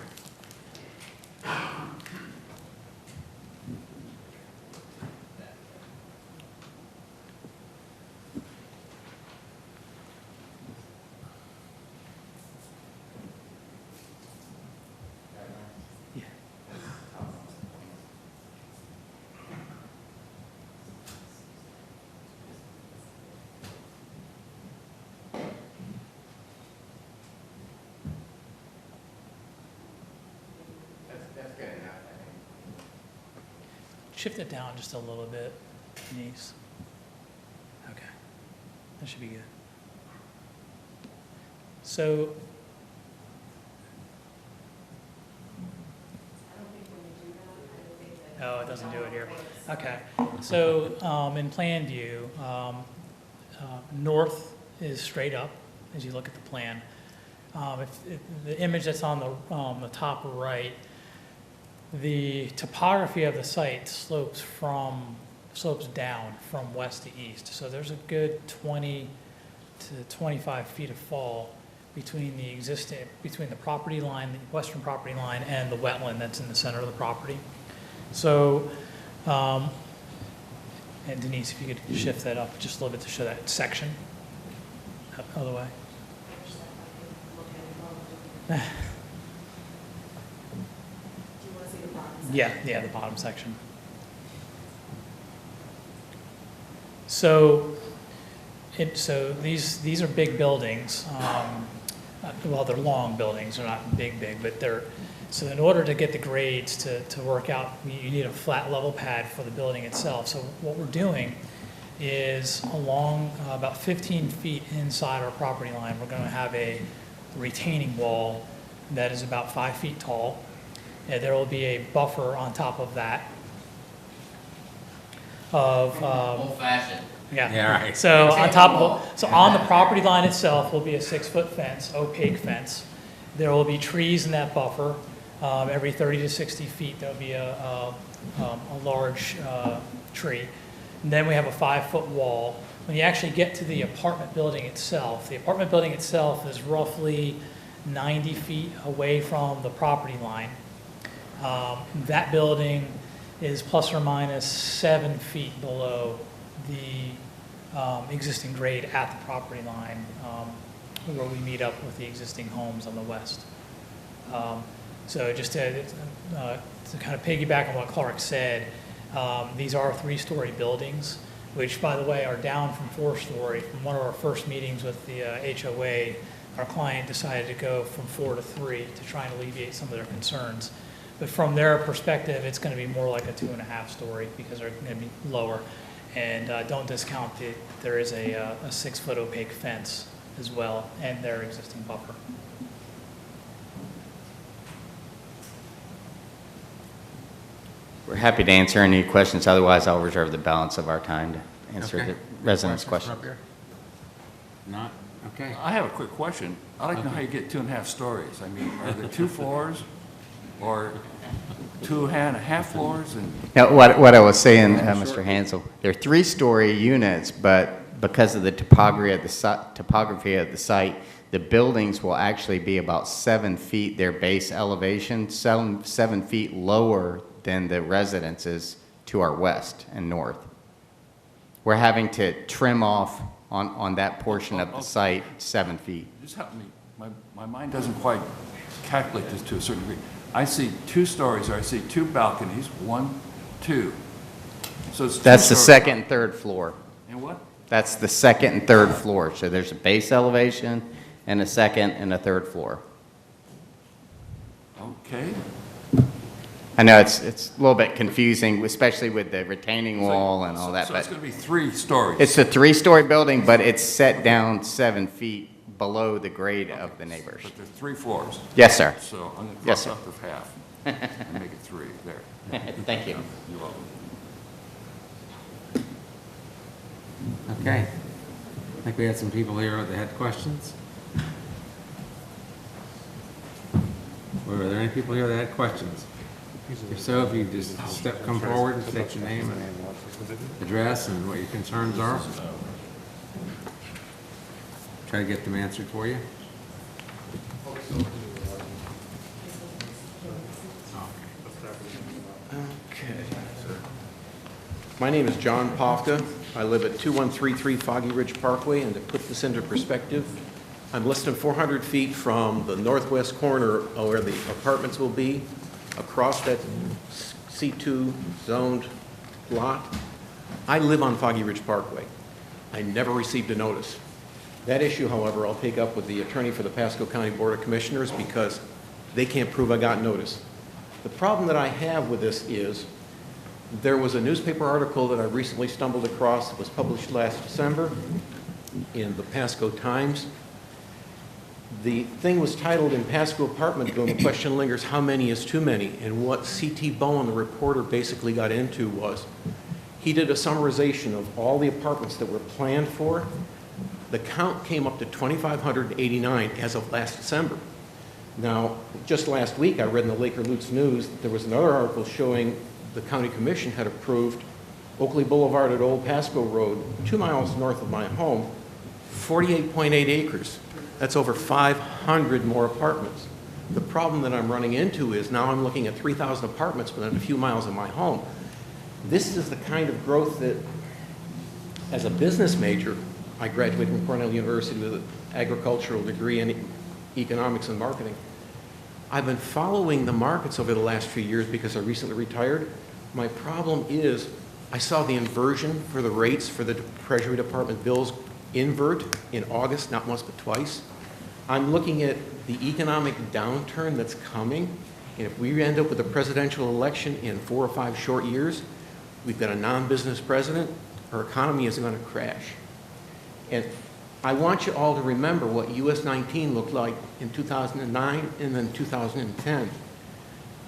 Shift it down just a little bit, Denise. Okay, that should be good. So, oh, it doesn't do it here. Okay, so in plan view, north is straight up as you look at the plan. If the image that's on the top right, the topography of the site slopes down from west to east. So there's a good 20 to 25 feet of fall between the property line, the western property line, and the wetland that's in the center of the property. So, and Denise, if you could shift that up just a little bit to show that section. Other way. Yeah, the bottom section. So these are big buildings. Well, they're long buildings. They're not big, but they're. So in order to get the grades to work out, you need a flat level pad for the building itself. So what we're doing is along about 15 feet inside our property line. We're going to have a retaining wall that is about 5 feet tall. There will be a buffer on top of that of Old-fashioned. Yeah, right. So on top of, so on the property line itself will be a 6-foot fence, opaque fence. There will be trees in that buffer. Every 30 to 60 feet, there'll be a large tree. And then we have a 5-foot wall. When you actually get to the apartment building itself, the apartment building itself is roughly 90 feet away from the property line. That building is plus or minus 7 feet below the existing grade at the property line, where we meet up with the existing homes on the west. So just to kind of piggyback on what Clark said, these are 3-story buildings, which, by the way, are down from 4-story. From one of our first meetings with the HOA, our client decided to go from 4 to 3 to try and alleviate some of their concerns. But from their perspective, it's going to be more like a 2.5-story because they're going to be lower. And don't discount that there is a 6-foot opaque fence as well, and their existing buffer. We're happy to answer any questions. Otherwise, I'll reserve the balance of our time to answer Okay. the residents' Questions questions. from up here? Not? Okay. I have a quick question. I'd like to know how you get 2.5 stories. I mean, are there 2 floors or 2.5 floors? And Now, what I was saying, Mr. Hansel, they're 3-story units, but because of the topography of the site, the buildings will actually be about 7 feet, their base elevation, 7 feet lower than the residences to our west and north. We're having to trim off on that portion of the site 7 feet. just help me. My mind doesn't quite calculate this to a certain degree. I see 2 stories, or I see 2 balconies, 1, 2. So it's 2 That's the stories. second and third floor. And what? That's the second and third floor. So there's a base elevation and a second and a third floor. Okay. I know it's a little bit confusing, especially with the retaining wall and all that, So it's but going to be 3 stories. it's a 3-story building, but it's set down 7 feet below the grade of the neighbors. But there's 3 floors. Yes, sir. So I'm going to Yes, cross sir. off the half and make it 3 there. Thank you. You're welcome. Okay. I think we had some people here that had questions. Were there any people here that had questions? If so, if you just come forward and state your name and address and what your concerns are. Try to get them answered for you. Okay. My name is John Pofka. I live at 2133 Foggy Ridge Parkway, and to put this into perspective, I'm less than 400 feet from the northwest corner of where the apartments will be, across that C2 zoned lot. I live on Foggy Ridge Parkway. I never received a notice. That issue, however, I'll take up with the attorney for the Pasco County Board of Commissioners because they can't prove I got notice. The problem that I have with this is there was a newspaper article that I recently stumbled across. It was published last December in the Pasco Times. The thing was titled, "In Pasco Apartment Boom, Question Lingers, How Many is Too Many?" And what C.T. Bowen, the reporter, basically got into was he did a summarization of all the apartments that were planned for. The count came up to 2,589 as of last December. Now, just last week, I read in the Laker Lutz News that there was another article showing the county commission had approved Oakley Boulevard at Old Pasco Road, 2 miles north of my home, 48.8 acres. That's over 500 more apartments. The problem that I'm running into is now I'm looking at 3,000 apartments within a few miles of my home. This is the kind of growth that, as a business major, I graduated from Cornell University with an agricultural degree in economics and marketing. I've been following the markets over the last few years because I recently retired. My problem is I saw the inversion for the rates for the Treasury Department bills invert in August, not once but twice. I'm looking at the economic downturn that's coming, and if we end up with a presidential election in 4 or 5 short years, we've got a non-business president, our economy is going to crash. And I want you all to remember what US 19 looked like in 2009 and then 2010.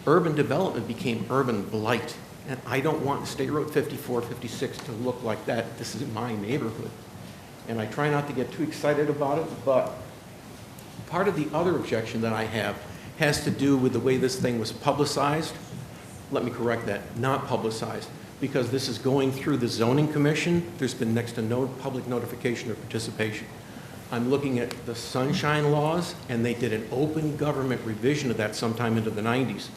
Urban development became urban blight. And I don't want State Road 54, 56 to look like that. This is my neighborhood. And I try not to get too excited about it, but part of the other objection that I have has to do with the way this thing was publicized. Let me correct that, not publicized, because this is going through the zoning commission. There's been next to no public notification or participation. I'm looking at the sunshine laws, and they did an open government revision of that sometime into the 90s.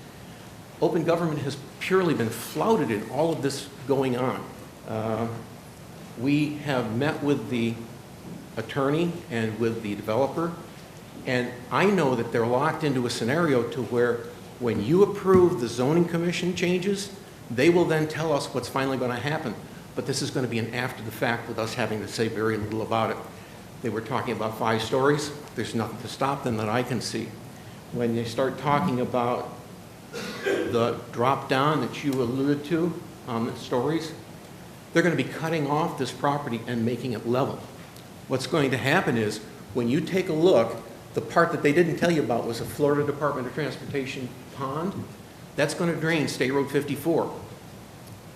Open government has purely been flouted in all of this going on. We have met with the attorney and with the developer, and I know that they're locked into a scenario to where when you approve the zoning commission changes, they will then tell us what's finally going to happen. But this is going to be an after the fact with us having to say very little about it. They were talking about 5 stories. There's nothing to stop them that I can see. When they start talking about the drop down that you alluded to on the stories, they're going to be cutting off this property and making it level. What's going to happen is when you take a look, the part that they didn't tell you about was a Florida Department of Transportation pond. That's going to drain State Road 54.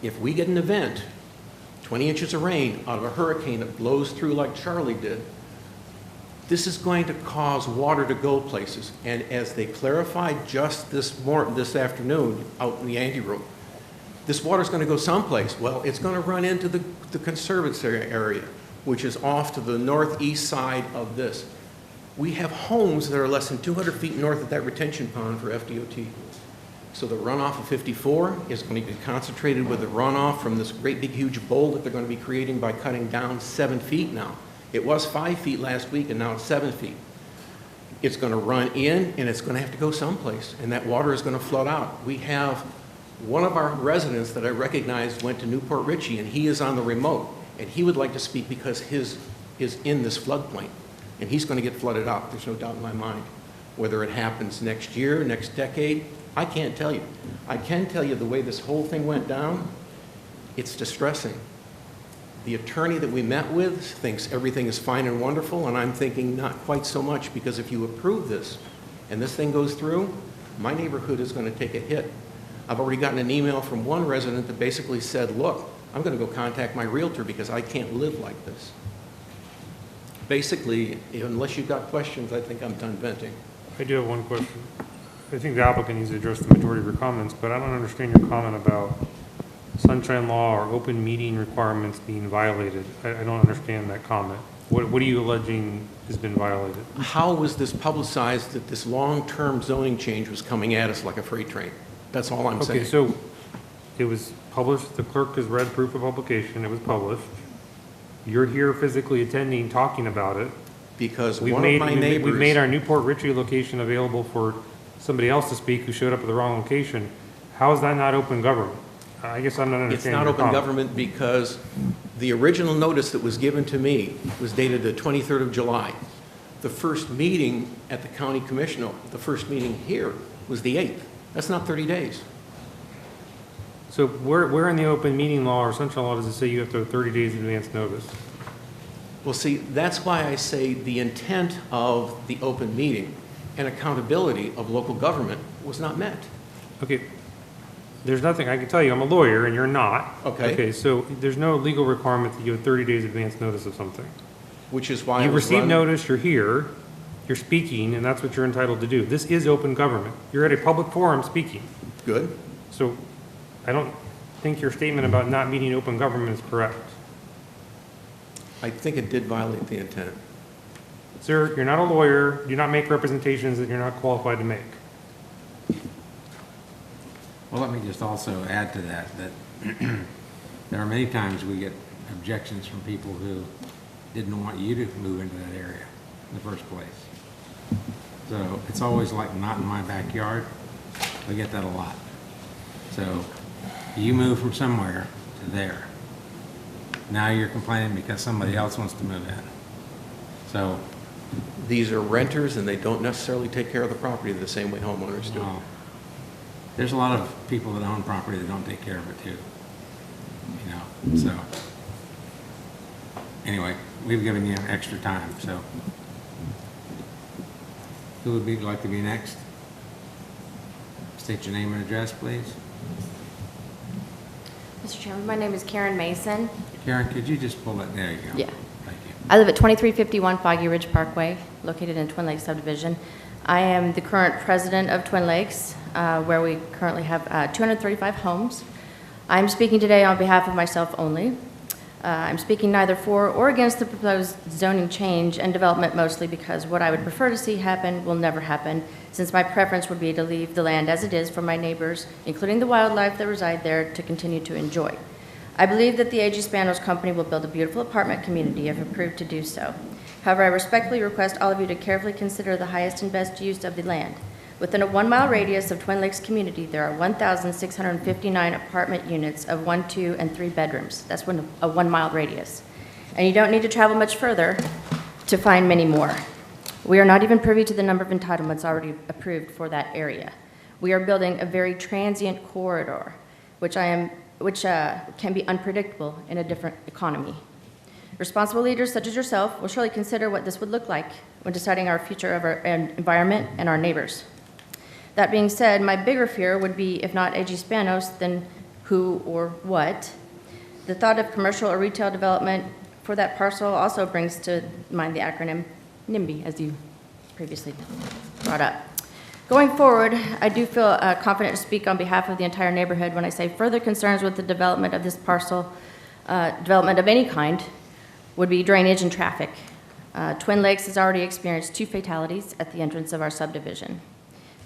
If we get an event, 20 inches of rain out of a hurricane that blows through like Charlie did, this is going to cause water to go places. And as they clarified just this afternoon out in the Andy Road, this water is going to go someplace. Well, it's going to run into the conservatory area, which is off to the northeast side of this. We have homes that are less than 200 feet north of that retention pond for FDOT. So the runoff of 54 is going to be concentrated with the runoff from this great big huge bowl that they're going to be creating by cutting down 7 feet now. It was 5 feet last week and now it's 7 feet. It's going to run in and it's going to have to go someplace, and that water is going to flood out. We have one of our residents that I recognized went to Newport Richey, and he is on the remote, and he would like to speak because his is in this floodplain, and he's going to get flooded out. There's no doubt in my mind. Whether it happens next year, next decade, I can't tell you. I can tell you the way this whole thing went down, it's distressing. The attorney that we met with thinks everything is fine and wonderful, and I'm thinking not quite so much, because if you approve this and this thing goes through, my neighborhood is going to take a hit. I've already gotten an email from one resident that basically said, look, I'm going to go contact my realtor because I can't live like this. Basically, unless you've got questions, I think I'm done venting. I do have one question. I think the applicant needs to address the majority of your comments, but I don't understand your comment about sunshine law or open meeting requirements being violated. I don't understand that comment. What are you alleging has been violated? How was this publicized that this long-term zoning change was coming at us like a freight train? That's all I'm saying. Okay, so it was published, the clerk has read proof of publication, it was published. You're here physically attending, talking about it. Because one of my neighbors... We've made our Newport Richey location available for somebody else to speak who showed up at the wrong location. How is that not open government? I guess I'm not understanding It's not open government because the original notice that was given to me was dated the 23rd of July. The first meeting at the county commission, the first meeting here, was the 8th. That's not 30 days. So where in the open meeting law or sunshine law does it say you have to have 30 days advance notice? Well, see, that's why I say the intent of the open meeting and accountability of local government was not met. Okay, there's nothing, I can tell you, I'm a lawyer and you're not. Okay. Okay, so there's no legal requirement that you have 30 days advance notice of something. Which is why You received notice, you're here, you're speaking, and that's what you're entitled to do. This is open government. You're at a public forum speaking. Good. So I don't think your statement about not meeting open government is correct. I think it did violate the intent. Sir, you're not a lawyer. Do not make representations that you're not qualified to make. Well, let me just also add to that, that there are many times we get objections from people who didn't want you to move into that area in the first place. So it's always like not in my backyard. We get that a lot. So you move from somewhere to there. Now you're complaining because somebody else wants to move in. So These are renters and they don't necessarily take care of the property the same way homeowners do. well, there's a lot of people that own property that don't take care of it too. You know, so anyway, we've given you extra time, so. Who would like to be next? State your name and address, please. Mr. Chairman, my name is Karen Mason. Karen, could you just pull it? There you go. Yeah. Thank you. I live at 2351 Foggy Ridge Parkway, located in Twin Lakes subdivision. I am the current president of Twin Lakes, where we currently have 235 homes. I'm speaking today on behalf of myself only. I'm speaking neither for or against the proposed zoning change and development, mostly because what I would prefer to see happen will never happen, since my preference would be to leave the land as it is for my neighbors, including the wildlife that reside there, to continue to enjoy. I believe that the A.G. Spanos Company will build a beautiful apartment community if approved to do so. However, I respectfully request all of you to carefully consider the highest and best use of the land. Within a 1-mile radius of Twin Lakes community, there are 1,659 apartment units of 1, 2, and 3 bedrooms. That's a 1-mile radius. And you don't need to travel much further to find many more. We are not even privy to the number of entitlements already approved for that area. We are building a very transient corridor, which can be unpredictable in a different economy. Responsible leaders such as yourself will surely consider what this would look like when deciding our future of our environment and our neighbors. That being said, my bigger fear would be, if not A.G. Spanos, then who or what. The thought of commercial or retail development for that parcel also brings to mind the acronym NIMBY, as you previously brought up. Going forward, I do feel confident to speak on behalf of the entire neighborhood when I say further concerns with the development of this parcel, development of any kind, would be drainage and traffic. Twin Lakes has already experienced 2 fatalities at the entrance of our subdivision.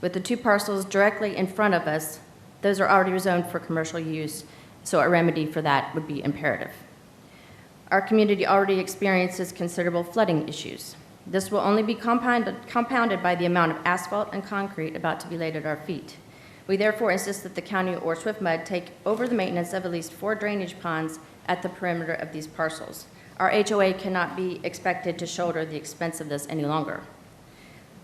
With the 2 parcels directly in front of us, those are already zoned for commercial use, so a remedy for that would be imperative. Our community already experiences considerable flooding issues. This will only be compounded by the amount of asphalt and concrete about to be laid at our feet. We therefore insist that the county or Swift Mud take over the maintenance of at least 4 drainage ponds at the perimeter of these parcels. Our HOA cannot be expected to shoulder the expense of this any longer.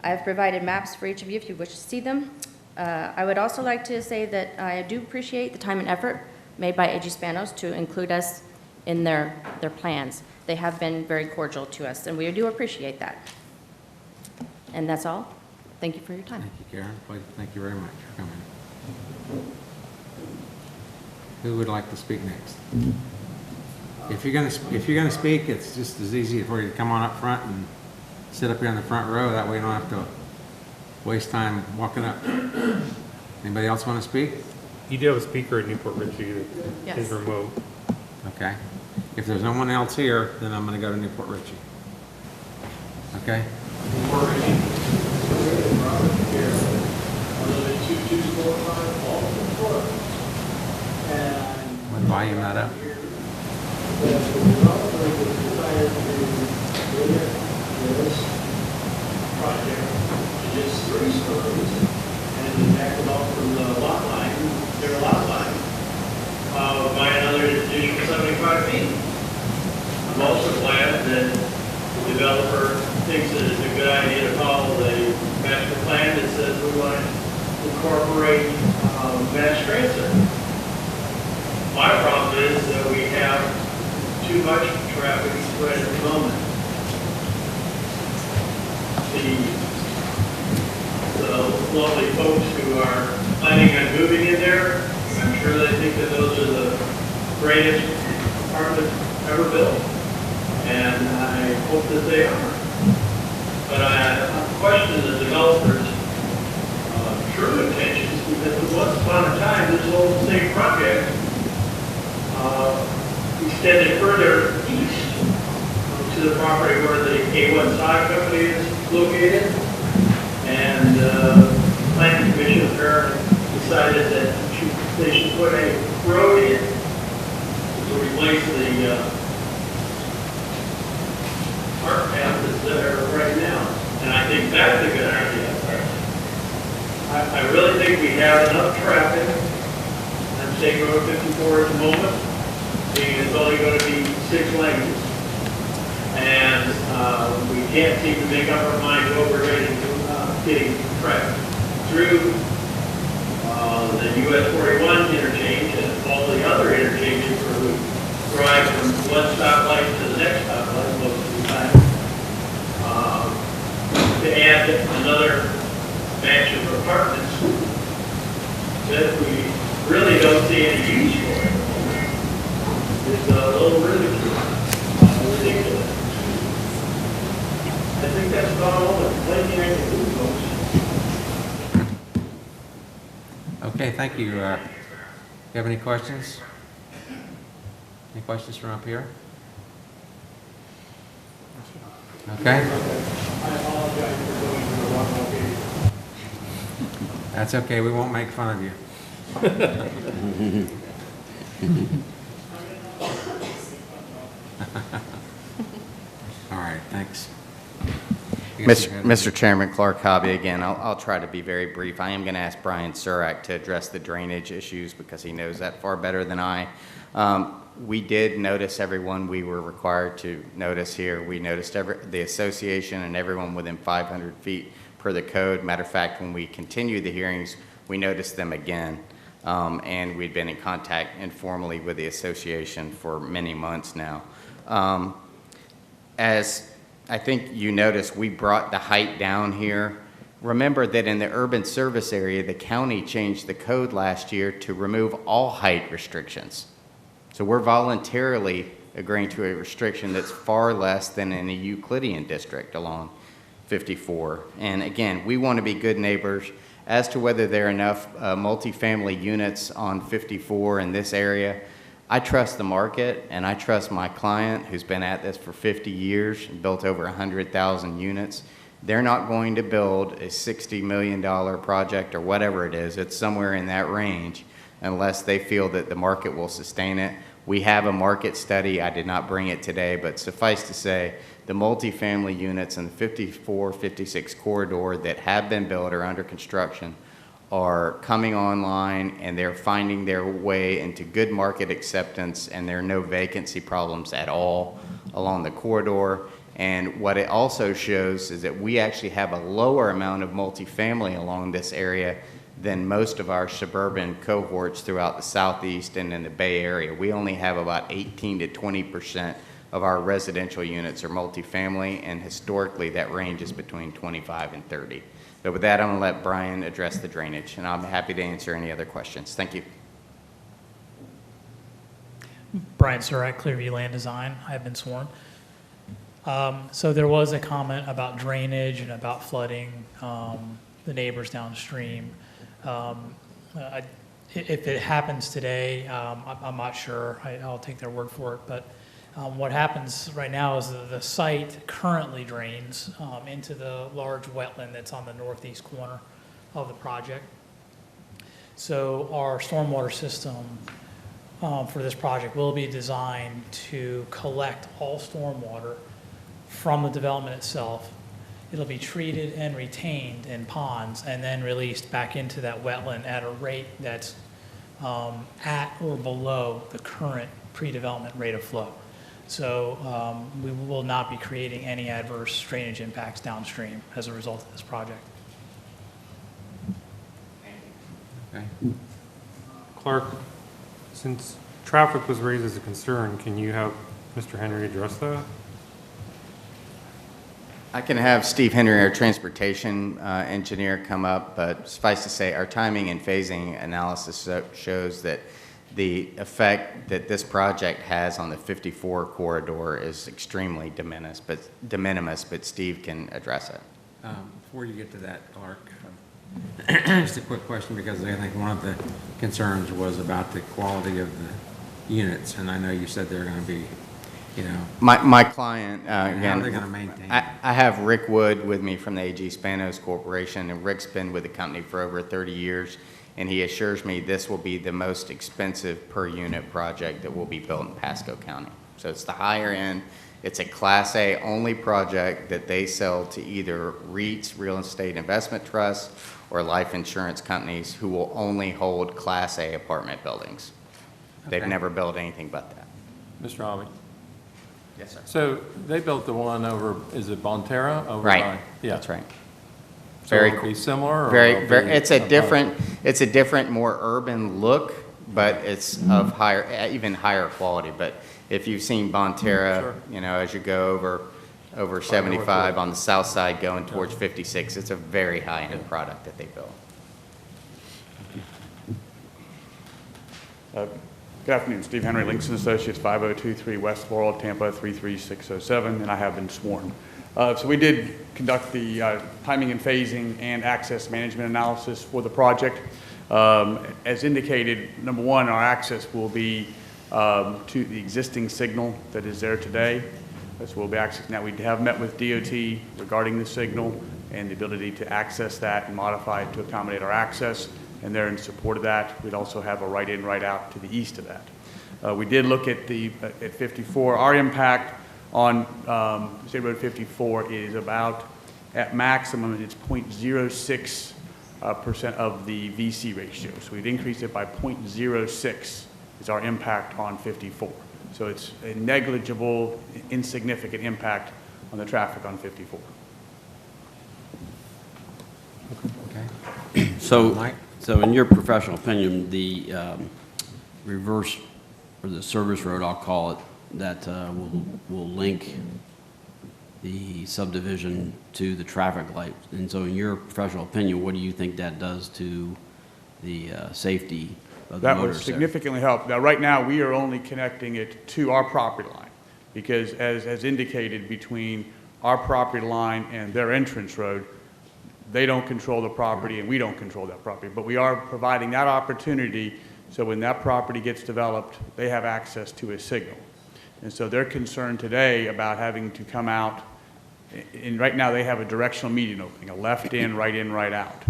I have provided maps for each of you if you wish to see them. I would also like to say that I do appreciate the time and effort made by A.G. Spanos to include us in their plans. They have been very cordial to us, and we do appreciate that. And that's all. Thank you for your time. Thank you, Karen. Thank you very much for coming. Who would like to speak next? If you're gonna speak, it's just as easy for you to come on up front and sit up here in the front row. That way you don't have to waste time walking up. Anybody else want to speak? You do have a speaker at Newport Richie that Yes. is remote. Okay. If there's no one else here, then I'm going to go to Newport Richie. Okay? What volume that up? Project to just 3 stories and back it off from the lot line, their lot line, by another additional 75 feet. I'm also glad that the developer thinks that it's a good idea to follow the master plan that says we want to incorporate mass transit. My problem is that we have too much traffic spread at the moment. The lovely folks who are planning on moving in there, I'm sure they think that those are the greatest apartments ever built. And I hope that they are. But I question the developers' true intentions, because once upon a time, this whole same project extended further east to the property where the A1 Side Company is located, and the Planning Commission apparently decided that they should put a road in to replace the art path that's there right now. And I think that's a good idea. I really think we have enough traffic on State Road 54 at the moment, being it's only going to be 6 lanes. And we can't seem to make up our mind what we're getting traffic through the US 41 interchange and all the other interchanges where we drive from one stoplight to the next stoplight. to add another batch of apartments that we really don't see any use for it. It's a little ridiculous. I think that's about all the complaining I can do, folks. Okay, thank you. You have any questions? Any questions from up here? Okay. I apologize for going to the wrong location. That's okay, we won't make fun of you. All right, thanks. Mr. Chairman, Clark Hobby again. I'll try to be very brief. I am going to ask Brian Surak to address the drainage issues because he knows that far better than I. We did notice everyone we were required to notice here. We noticed the association and everyone within 500 feet per the code. Matter of fact, when we continued the hearings, we noticed them again. And we'd been in contact informally with the association for many months now. As I think you noticed, we brought the height down here. Remember that in the urban service area, the county changed the code last year to remove all height restrictions. So we're voluntarily agreeing to a restriction that's far less than in a Euclidean district along 54. And again, we want to be good neighbors. As to whether there are enough multifamily units on 54 in this area, I trust the market and I trust my client who's been at this for 50 years and built over 100,000 units. They're not going to build a $60 million project or whatever it is. It's somewhere in that range unless they feel that the market will sustain it. We have a market study. I did not bring it today, but suffice to say, the multifamily units in the 54-56 corridor that have been built or under construction are coming online and they're finding their way into good market acceptance, and there are no vacancy problems at all along the corridor. And what it also shows is that we actually have a lower amount of multifamily along this area than most of our suburban cohorts throughout the Southeast and in the Bay Area. We only have about 18 to 20% of our residential units are multifamily, and historically that range is between 25 and 30. So with that, I'm going to let Brian address the drainage, and I'm happy to answer any other questions. Thank you. Brian Surak, Clearview Land Design. I have been sworn. So there was a comment about drainage and about flooding the neighbors downstream. If it happens today, I'm not sure. I'll take their word for it. But what happens right now is the site currently drains into the large wetland that's on the northeast corner of the project. So our stormwater system for this project will be designed to collect all stormwater from the development itself. It'll be treated and retained in ponds and then released back into that wetland at a rate that's at or below the current pre-development rate of flow. So we will not be creating any adverse drainage impacts downstream as a result of this project. Okay. Clark, since traffic was raised as a concern, can you have Mr. Henry address that? I can have Steve Henry, our transportation engineer, come up, but suffice to say, our timing and phasing analysis shows that the effect that this project has on the 54 corridor is extremely de minimis, but Steve can address it. Before you get to that, Clark, just a quick question, because I think one of the concerns was about the quality of the units, and I know you said they're going to be, you know. My client, again, how are they going to maintain it? I have Rick Wood with me from the AG Spanos Corporation, and Rick's been with the company for over 30 years, and he assures me this will be the most expensive per unit project that will be built in Pasco County. So it's the higher end. It's a Class A only project that they sell to either REITs, real estate investment trusts, or life insurance companies who will only hold Class A apartment buildings. They've never built anything but that. Mr. Hobby? Yes, sir. So they built the one over, is it Bonterra? Over Right. by- Yeah. That's right. So Very it'll cool. be similar? Or Very, it'll very, be it's a above? different, more urban look, but it's of higher, even higher quality. But if you've seen Bonterra, Sure. you know, as you go over over 75 on the south side going towards 56. It's a very high-end product that they build. Good afternoon, Steve Henry, Links and Associates, 5023 West Laurel, Tampa 33607, and I have been sworn. So we did conduct the timing and phasing and access management analysis for the project. As indicated, number one, our access will be to the existing signal that is there today. So we'll be accessing that. We have met with DOT regarding the signal and the ability to access that and modify it to accommodate our access, and they're in support of that. We'd also have a right-in, right-out to the east of that. We did look at at 54. Our impact on State Road 54 is about, at maximum, it's 0.06% of the VC ratio. So we'd increase it by 0.06 is our impact on 54. So it's a negligible, insignificant impact on the traffic on 54. Okay. So in your professional opinion, the reverse, or the service road, I'll call it, that will link the subdivision to the traffic light. And so in your professional opinion, what do you think that does to the safety of the That would motorists there? significantly help. Now, right now, we are only connecting it to our property line because as indicated, between our property line and their entrance road, they don't control the property and we don't control that property. But we are providing that opportunity so when that property gets developed, they have access to a signal. And so they're concerned today about having to come out, and right now they have a directional median opening, a left in, right out.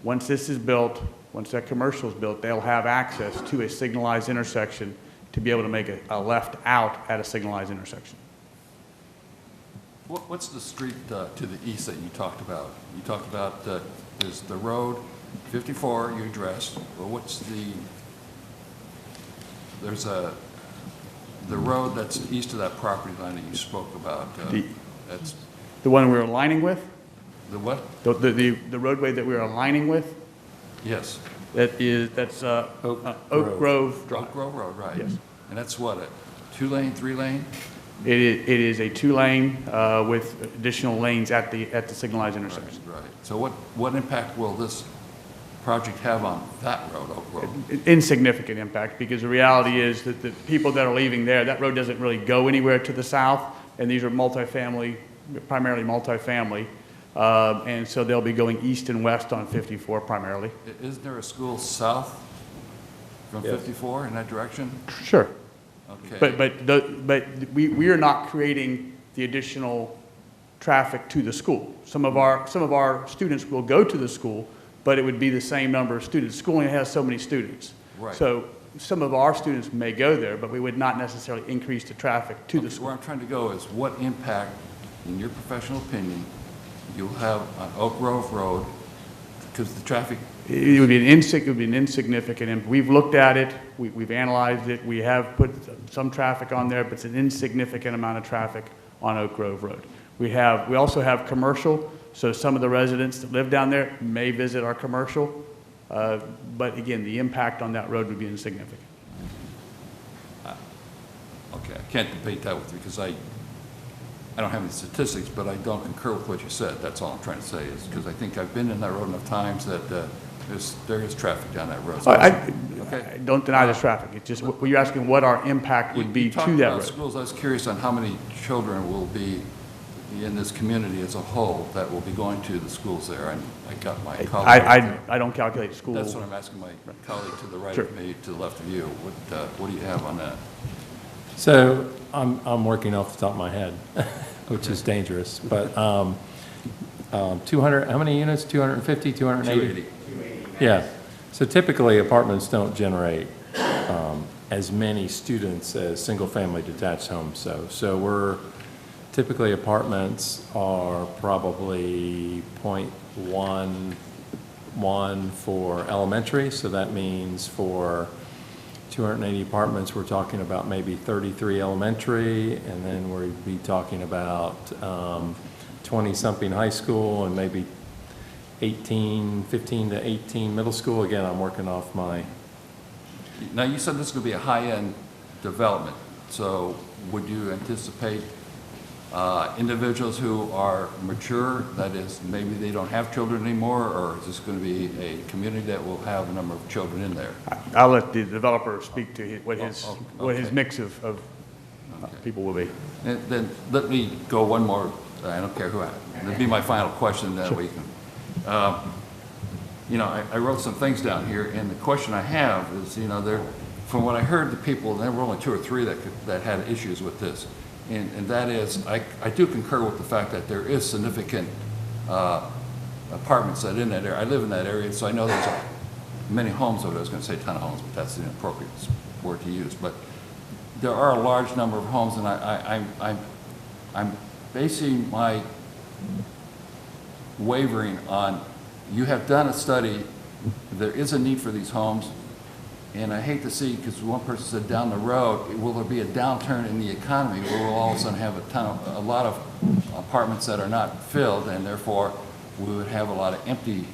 Once this is built, once that commercial is built, they'll have access to a signalized intersection to be able to make a left out at a signalized intersection. What's the street to the east that you talked about? You talked about there's the road 54 you addressed. Well, what's the road that's east of that property line that you spoke about? That's the one we're aligning with? the what? The roadway that we're aligning with? Yes. That's Oak Grove Drive. Oak Grove Road, right. Yes. And that's what, a 2-lane, 3-lane? It is a 2-lane with additional lanes at the signalized intersection. Right. So what impact will this project have on that road, Oak Grove? Insignificant impact, because the reality is that the people that are leaving there, that road doesn't really go anywhere to the south, and these are multifamily, primarily multifamily, and so they'll be going east and west on 54 primarily. Isn't there a school south from 54 in that direction? Sure. Okay. But we are not creating the additional traffic to the school. Some of our students will go to the school, but it would be the same number of students. School only has so many students. Right. So some of our students may go there, but we would not necessarily increase the traffic to the school. Where I'm trying to go is what impact, in your professional opinion, you'll have on Oak Grove Road, because the traffic... It would be an insignificant. We've looked at it. We've analyzed it. We have put some traffic on there, but it's an insignificant amount of traffic on Oak Grove Road. We also have commercial, so some of the residents that live down there may visit our commercial, but again, the impact on that road would be insignificant. Okay, I can't debate that with you because I don't have any statistics, but I don't concur with what you said. That's all I'm trying to say is because I think I've been in that road enough times that there is traffic down that road. So I don't deny there's traffic. It's just, you're asking what our impact would be to that road. Schools. I was curious on how many children will be in this community as a whole that will be going to the schools there. And I got my colleague. I don't calculate school. That's what I'm asking my colleague to the right Sure. of me, to the left of you. What do you have on that? So I'm working off the top of my head, which is dangerous, but 200, how many units? 250, 280? 280. Yeah. So typically apartments don't generate as many students as single-family detached homes. So typically apartments are probably 0.11 for elementary. So that means for 280 apartments, we're talking about maybe 33 elementary, and then we'd be talking about 20-something high school and maybe 15 to 18 middle school. Again, I'm working off my... Now, you said this is going to be a high-end development, so would you anticipate individuals who are mature, that is, maybe they don't have children anymore, or is this going to be a community that will have a number of children in there? I'll let the developer speak to what his okay. mix of people will be. And then let me go one more, I don't care who, that'd be my final question, that we can. You know, I wrote some things down here, and the question I have is, you know, from what I heard, the people, and there were only 2 or 3 that had issues with this, and that is, I do concur with the fact that there is significant apartments that in that area. I live in that area, so I know there's many homes over there. I was going to say a ton of homes, but that's the inappropriate word to use. But there are a large number of homes, and I'm basing my wavering on, you have done a study, there is a need for these homes, and I hate to see, because one person said down the road, will there be a downturn in the economy where we'll all of a sudden have a lot of apartments that are not filled, and therefore we would have a lot of empty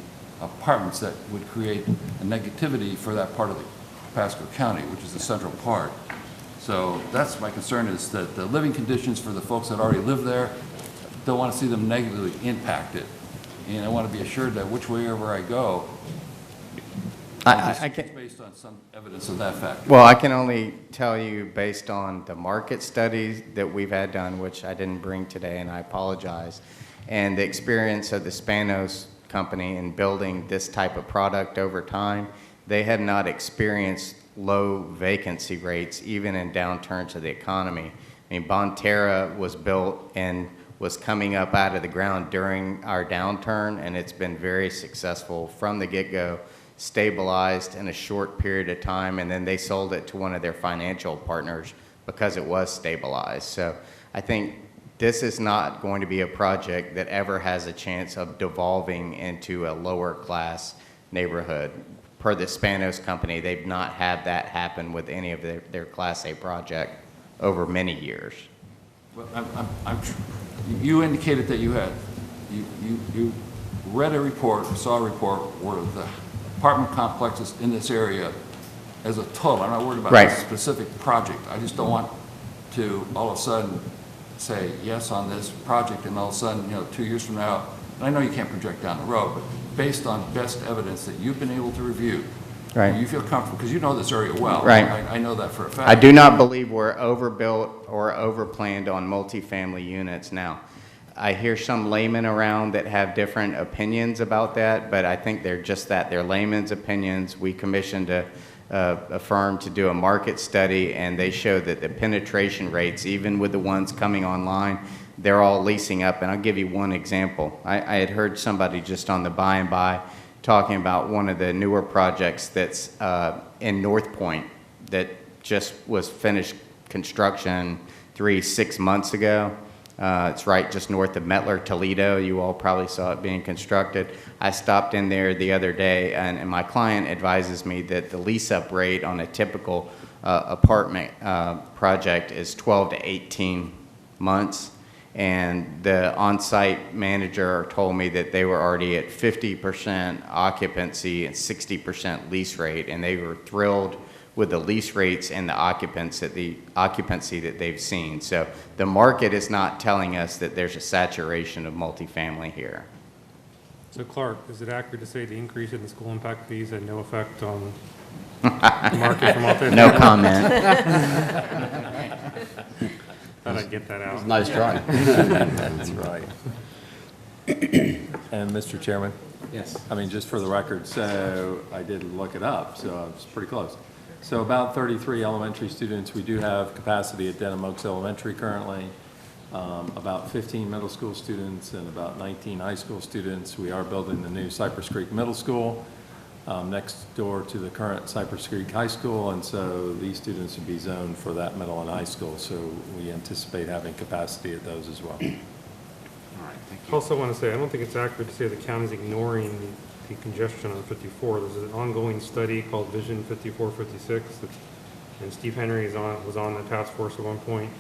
apartments that would create a negativity for that part of the Pasco County, which is the central part. So that's my concern, is that the living conditions for the folks that already live there, don't want to see them negatively impacted. And I want to be assured that whichever I go, I can, based on some evidence of that fact. well, I can only tell you based on the market studies that we've had done, which I didn't bring today, and I apologize, and the experience of the Spanos company in building this type of product over time. They have not experienced low vacancy rates, even in downturns of the economy. I mean, Bonterra was built and was coming up out of the ground during our downturn, and it's been very successful from the get-go, stabilized in a short period of time, and then they sold it to one of their financial partners because it was stabilized. So I think this is not going to be a project that ever has a chance of devolving into a lower class neighborhood. Per the Spanos company, they've not had that happen with any of their Class A project over many years. Well, you indicated that you read a report, saw a report where the apartment complexes in this area as a total, I'm not worried about Right. a specific project. I just don't want to all of a sudden say yes on this project, and all of a sudden, 2 years from now, and I know you can't project down the road, but based on best evidence that you've been able to review, Right. you feel comfortable, because you know this area well. Right. I know that for a fact. I do not believe we're overbuilt or overplanned on multifamily units now. I hear some laymen around that have different opinions about that, but I think they're just that. They're laymen's opinions. We commissioned a firm to do a market study, and they showed that the penetration rates, even with the ones coming online, they're all leasing up. And I'll give you one example. I had heard somebody just on the by and by talking about one of the newer projects that's in North Point that just was finished construction 6 months ago. It's right just north of Mettler, Toledo. You all probably saw it being constructed. I stopped in there the other day, and my client advises me that the lease-up rate on a typical apartment project is 12 to 18 months. And the on-site manager told me that they were already at 50% occupancy and 60% lease rate, and they were thrilled with the lease rates and the occupancy that they've seen. So the market is not telling us that there's a saturation of multifamily here. So Clark, is it accurate to say the increase in the school impact fees had no effect on the market for multifamily? No comment. Thought I'd get that out. Nice try. That's right. And Mr. Chairman? Yes. I mean, just for the record, so I did look it up, so I was pretty close. So about 33 elementary students. We do have capacity at Denham Oaks Elementary currently, about 15 middle school students and about 19 high school students. We are building the new Cypress Creek Middle School next door to the current Cypress Creek High School, and so these students would be zoned for that middle and high school, so we anticipate having capacity at those as well. All right, thank I you. also want to say, I don't think it's accurate to say the county's ignoring the congestion on 54. There's an ongoing study called Vision 5456, and Steve Henry was on the task force at one point.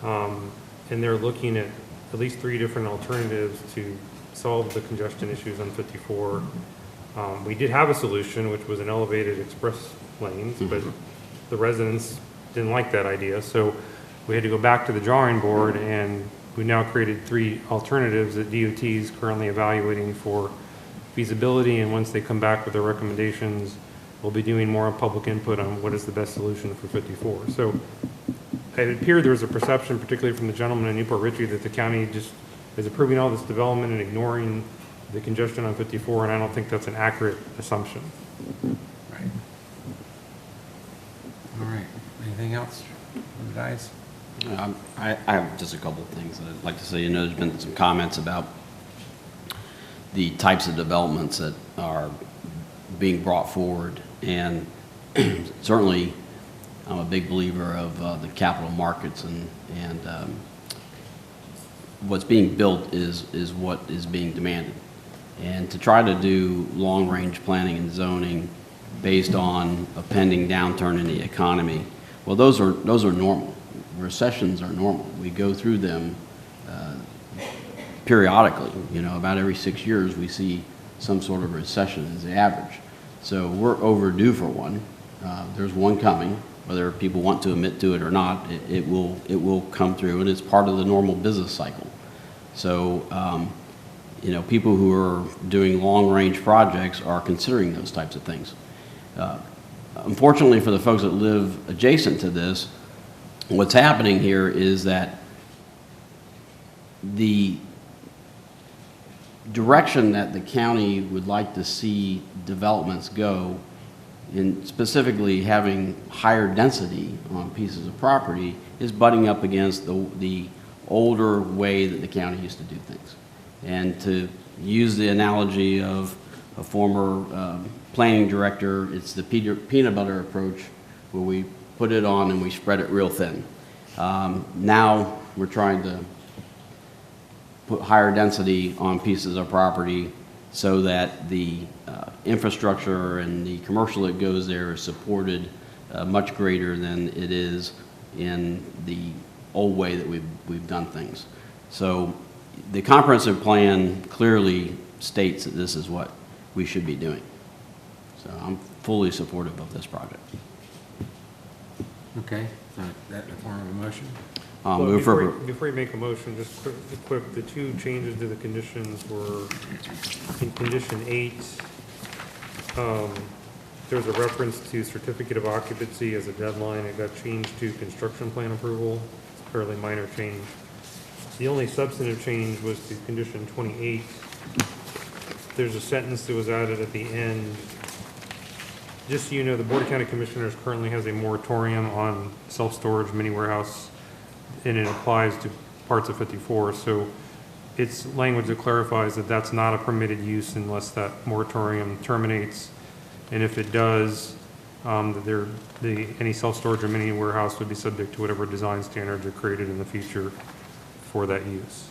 And they're looking at least 3 different alternatives to solve the congestion issues on 54. We did have a solution, which was an elevated express lanes, but the residents didn't like that idea. So we had to go back to the drawing board and we've now created 3 alternatives that DOT is currently evaluating for feasibility, and once they come back with their recommendations, we'll be doing more public input on what is the best solution for 54. So it appeared there was a perception, particularly from the gentleman in Newport Richey, that the county just is approving all this development and ignoring the congestion on 54, and I don't think that's an accurate assumption. Right. All right. Anything else from the guys? I have just a couple of things that I'd like to say. You know, there's been some comments about the types of developments that are being brought forward, and certainly I'm a big believer of the capital markets, and what's being built is what is being demanded. And to try to do long-range planning and zoning based on a pending downturn in the economy, well, those are normal. Recessions are normal. We go through them periodically. You know, about every 6 years we see some sort of recession as the average. So we're overdue for one. There's one coming, whether people want to admit to it or not. It will come through, and it's part of the normal business cycle. So you know, people who are doing long-range projects are considering those types of things. Unfortunately for the folks that live adjacent to this, what's happening here is that the direction that the county would like to see developments go, in specifically having higher density on pieces of property, is butting up against the older way that the county used to do things. And to use the analogy of a former planning director, it's the peanut butter approach, where we put it on and we spread it real thin. Now we're trying to put higher density on pieces of property so that the infrastructure and the commercial that goes there is supported much greater than it is in the old way that we've done things. So the comprehensive plan clearly states that this is what we should be doing. So I'm fully supportive of this project. Okay, so that in the form of a motion? Well, before you make a motion, just quick, the 2 changes to the conditions were in condition 8. There's a reference to certificate of occupancy as a deadline. It got changed to construction plan approval. It's a fairly minor change. The only substantive change was to condition 28. There's a sentence that was added at the end. Just so you know, the Board of County Commissioners currently has a moratorium on self-storage mini warehouse, and it applies to parts of 54. So it's language that clarifies that that's not a permitted use unless that moratorium terminates. And if it does, any self-storage or mini warehouse would be subject to whatever design standards are created in the future for that use.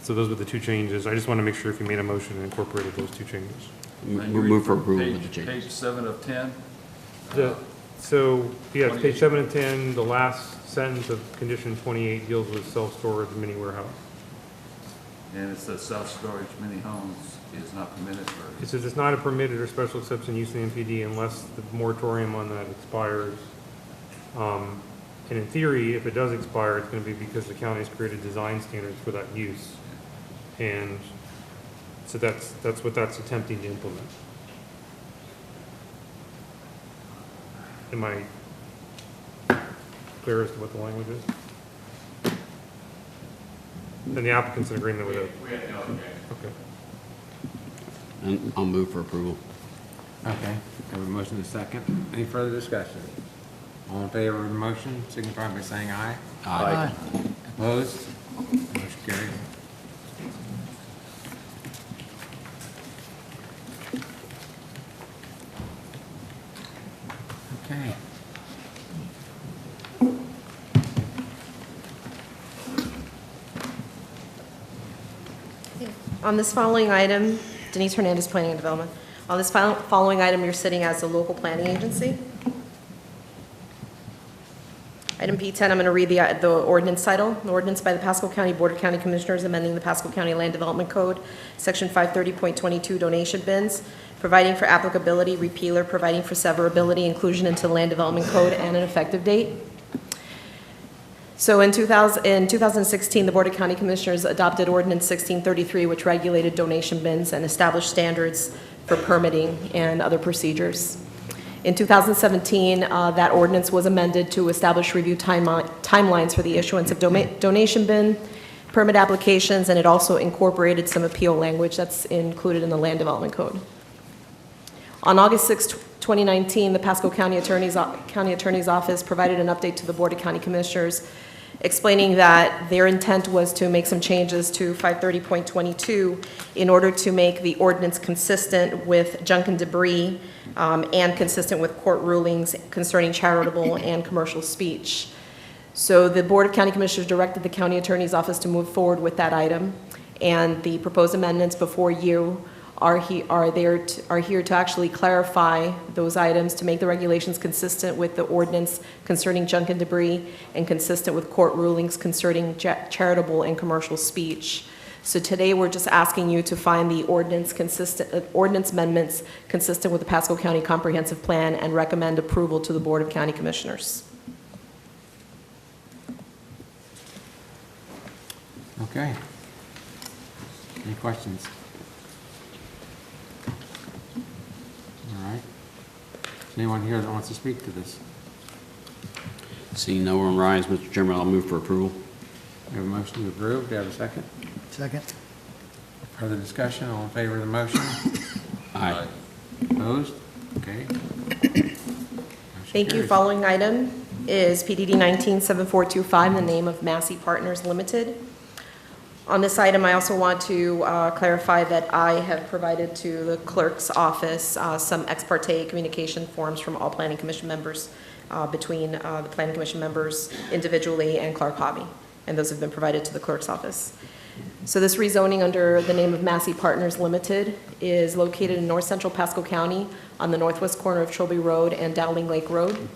So those were the 2 changes. I just want to make sure if you made a motion and incorporated those 2 changes. Move for approval with the changes. Page 7 of 10? So, yeah, it's page 7 and 10, the last sentence of condition 28 deals with self-storage mini warehouse. And it says self-storage mini homes is not permitted for... It says it's not a permitted or special exception use in the MPD unless the moratorium on that expires. And in theory, if it does expire, it's going to be because the county has created design standards for that use. And so that's what that's attempting to implement. Am I clear as to what the language is? And the applicant's in agreement with it? Okay. And I'll move for approval. Okay, have a motion and a second. Any further discussion? All in favor of the motion, signify by saying aye. Aye. Opposed? Motion carries. Okay. On this following item, Denise Hernandez, Planning and Development. On this following item, you're sitting as a local planning agency. Item P10, I'm going to read the ordinance title. An ordinance by the Pasco County Board of County Commissioners amending the Pasco County Land Development Code, Section 530.22, donation bins, providing for applicability, repealer, providing for severability, inclusion into the Land Development Code, and an effective date. So in 2016, the Board of County Commissioners adopted Ordinance 1633, which regulated donation bins and established standards for permitting and other procedures. In 2017, that ordinance was amended to establish review timelines for the issuance of donation bin permit applications, and it also incorporated some appeal language that's included in the Land Development Code. On August 6, 2019, the Pasco County Attorney's Office provided an update to the Board of County Commissioners explaining that their intent was to make some changes to 530.22 in order to make the ordinance consistent with junk and debris and consistent with court rulings concerning charitable and commercial speech. So the Board of County Commissioners directed the County Attorney's Office to move forward with that item, and the proposed amendments before you are here to actually clarify those items to make the regulations consistent with the ordinance concerning junk and debris and consistent with court rulings concerning charitable and commercial speech. So today we're just asking you to find the ordinance amendments consistent with the Pasco County Comprehensive Plan and recommend approval to the Board of County Commissioners. Okay. Any questions? All right. Is anyone here that wants to speak to this? Seeing no one rise, Mr. Chairman, I'll move for approval. We have a motion to approve. Do you have a second? Second. Further discussion? All in favor of the motion? Aye. Opposed? Okay. Thank you. Following item is PDD 197425 in the name of Massey Partners Limited. On this item, I also want to clarify that I have provided to the clerk's office some ex parte communication forms from all planning commission members between the planning commission members individually and Clark Hobby, and those have been provided to the clerk's office. So this rezoning under the name of Massey Partners Limited is located in north central Pasco County on the northwest corner of Trilby Road and Dowling Lake Road.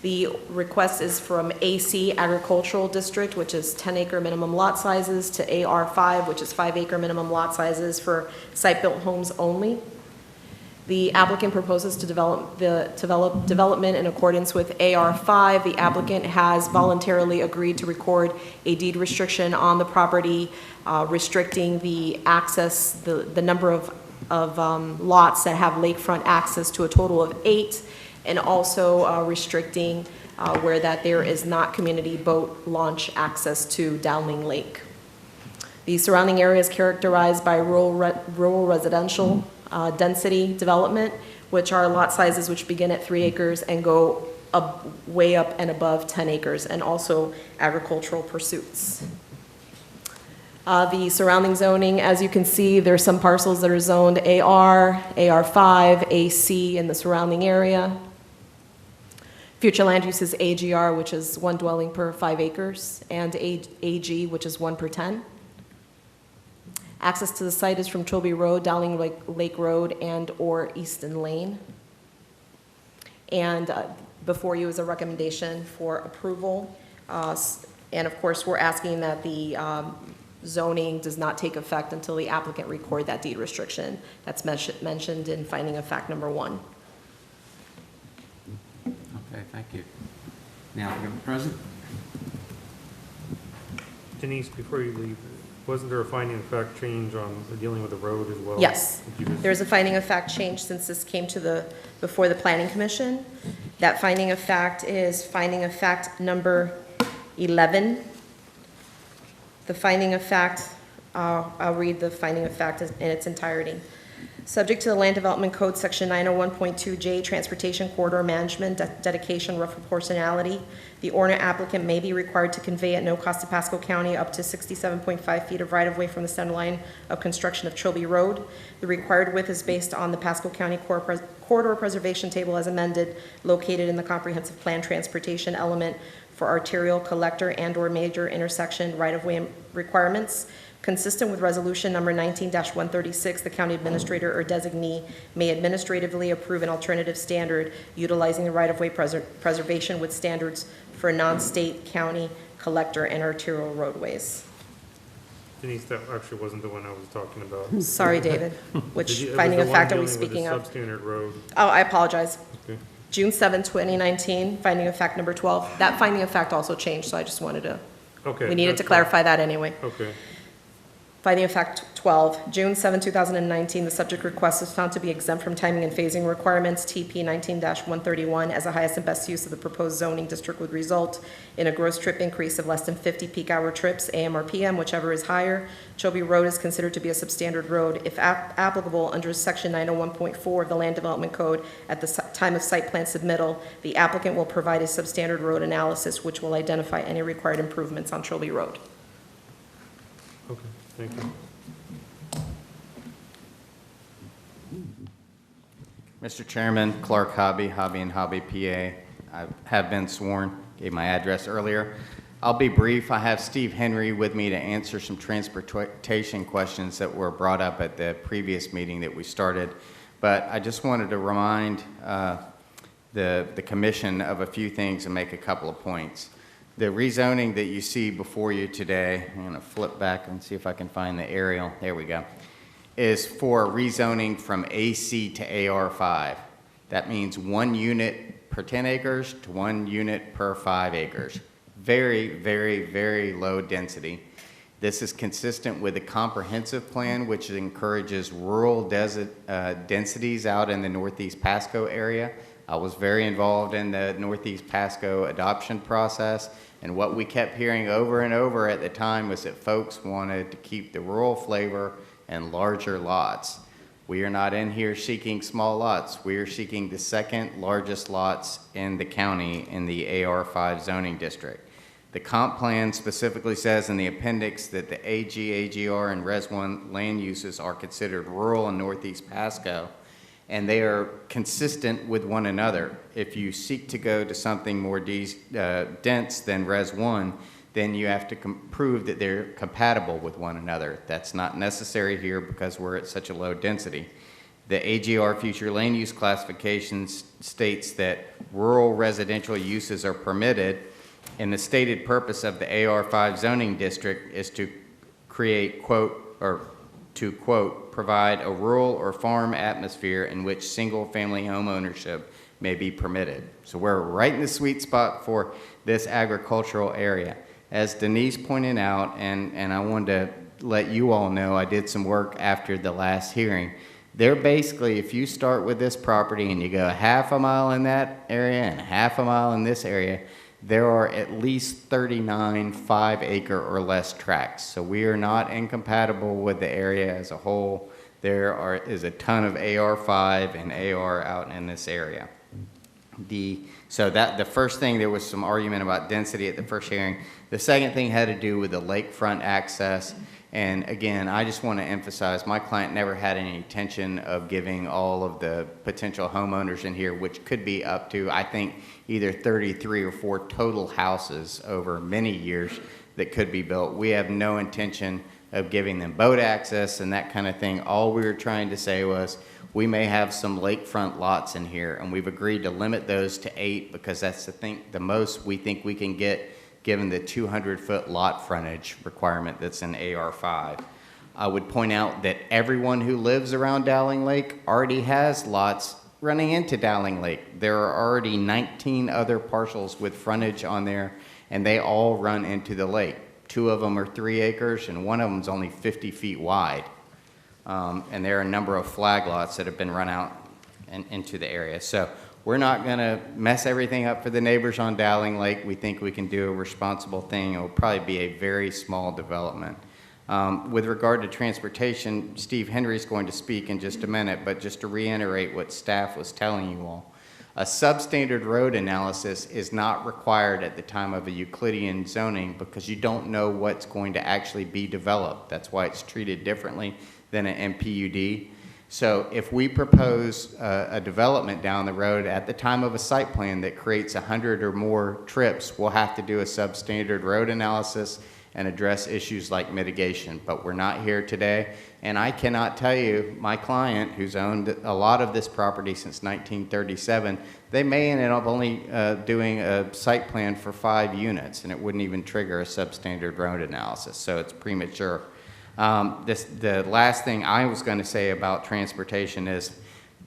The request is from AC Agricultural District, which is 10-acre minimum lot sizes, to AR5, which is 5-acre minimum lot sizes for site-built homes only. The applicant proposes to develop development in accordance with AR5. The applicant has voluntarily agreed to record a deed restriction on the property, restricting the access, the number of lots that have lakefront access to a total of 8, and also restricting where that there is not community boat launch access to Dowling Lake. The surrounding area is characterized by rural residential density development, which are lot sizes which begin at 3 acres and go way up and above 10 acres, and also agricultural pursuits. The surrounding zoning, as you can see, there are some parcels that are zoned AR, AR5, AC in the surrounding area. Future land use is AGR, which is 1 dwelling per 5 acres, and AG, which is 1 per 10. Access to the site is from Trilby Road, Dowling Lake Road, and or Easton Lane. And before you is a recommendation for approval. And of course, we're asking that the zoning does not take effect until the applicant record that deed restriction that's mentioned in finding of fact number 1. Okay, thank you. Now, applicant present? Denise, before you leave, wasn't there a finding of fact change on dealing with the road as well? Yes, there's a finding of fact change since this came to before the Planning Commission. That finding of fact is finding of fact number 11. The finding of fact, I'll read the finding of fact in its entirety. Subject to the Land Development Code, Section 901.2J, Transportation Corridor Management, Dedication, Rough Proportionality, the owner applicant may be required to convey at no cost to Pasco County up to 67.5 feet of right-of-way from the center line of construction of Trilby Road. The required width is based on the Pasco County Corridor Preservation Table as amended, located in the Comprehensive Plan Transportation element for arterial, collector, and/or major intersection right-of-way requirements. Consistent with Resolution Number 19-136, the county administrator or designee may administratively approve an alternative standard utilizing the right-of-way preservation with standards for non-state, county, collector, and arterial roadways. Denise, that actually wasn't the one I was talking about. Sorry, David. Which finding of fact are we speaking of? Substandard road. Oh, I apologize. Okay. June 7, 2019, finding of fact number 12. That finding of fact also changed, so I just wanted to, Okay. we needed to that's clarify that anyway. fine. Okay. Finding of fact 12, June 7, 2019, the subject request is found to be exempt from timing and phasing requirements, TP 19-131, as the highest and best use of the proposed zoning district would result in a gross trip increase of less than 50 peak hour trips, AM or PM, whichever is higher. Chobe Road is considered to be a substandard road. If applicable, under section 901.4 of the Land Development Code, at the time of site plan submittal, the applicant will provide a substandard road analysis, which will identify any required improvements on Chobe Road. Okay, thank you. Mr. Chairman, Clark Hobby, Hobby and Hobby PA. I have been sworn, gave my address earlier. I'll be brief. I have Steve Henry with me to answer some transportation questions that were brought up at the previous meeting that we started. But I just wanted to remind the commission of a few things and make a couple of points. The rezoning that you see before you today, I'm going to flip back and see if I can find the aerial. There we go. Is for rezoning from AC to AR5. That means 1 unit per 10 acres to 1 unit per 5 acres. Very, very, very low density. This is consistent with the comprehensive plan, which encourages rural densities out in the Northeast Pasco area. I was very involved in the Northeast Pasco adoption process, and what we kept hearing over and over at the time was that folks wanted to keep the rural flavor and larger lots. We are not in here seeking small lots. We are seeking the second largest lots in the county in the AR5 zoning district. The comp plan specifically says in the appendix that the AG, AGR, and Res 1 land uses are considered rural in Northeast Pasco, and they are consistent with one another. If you seek to go to something more dense than Res 1, then you have to prove that they're compatible with one another. That's not necessary here because we're at such a low density. The AGR future land use classification states that rural residential uses are permitted, and the stated purpose of the AR5 zoning district is to create, quote, or to, quote, provide a rural or farm atmosphere in which single-family home ownership may be permitted. So we're right in the sweet spot for this agricultural area. As Denise pointed out, and I wanted to let you all know, I did some work after the last hearing. They're basically, if you start with this property and you go half a mile in that area and half a mile in this area, there are at least 39 5-acre or less tracts. So we are not incompatible with the area as a whole. There is a ton of AR5 and AR out in this area. So the first thing, there was some argument about density at the first hearing. The second thing had to do with the lakefront access. And again, I just want to emphasize, my client never had any intention of giving all of the potential homeowners in here, which could be up to, I think, either 33 or 4 total houses over many years that could be built. We have no intention of giving them boat access and that kind of thing. All we were trying to say was, we may have some lakefront lots in here, and we've agreed to limit those to 8 because that's the most we think we can get given the 200-foot lot frontage requirement that's in AR5. I would point out that everyone who lives around Dowling Lake already has lots running into Dowling Lake. There are already 19 other parcels with frontage on there, and they all run into the lake. 2 of them are 3 acres, and 1 of them is only 50 feet wide. And there are a number of flag lots that have been run out into the area. So we're not going to mess everything up for the neighbors on Dowling Lake. We think we can do a responsible thing. It will probably be a very small development. With regard to transportation, Steve Henry's going to speak in just a minute, but just to reiterate what staff was telling you all, a substandard road analysis is not required at the time of a Euclidean zoning because you don't know what's going to actually be developed. That's why it's treated differently than an MPUD. So if we propose a development down the road at the time of a site plan that creates 100 or more trips, we'll have to do a substandard road analysis and address issues like mitigation. But we're not here today. And I cannot tell you, my client, who's owned a lot of this property since 1937, they may end up only doing a site plan for 5 units, and it wouldn't even trigger a substandard road analysis. So it's premature. The last thing I was going to say about transportation is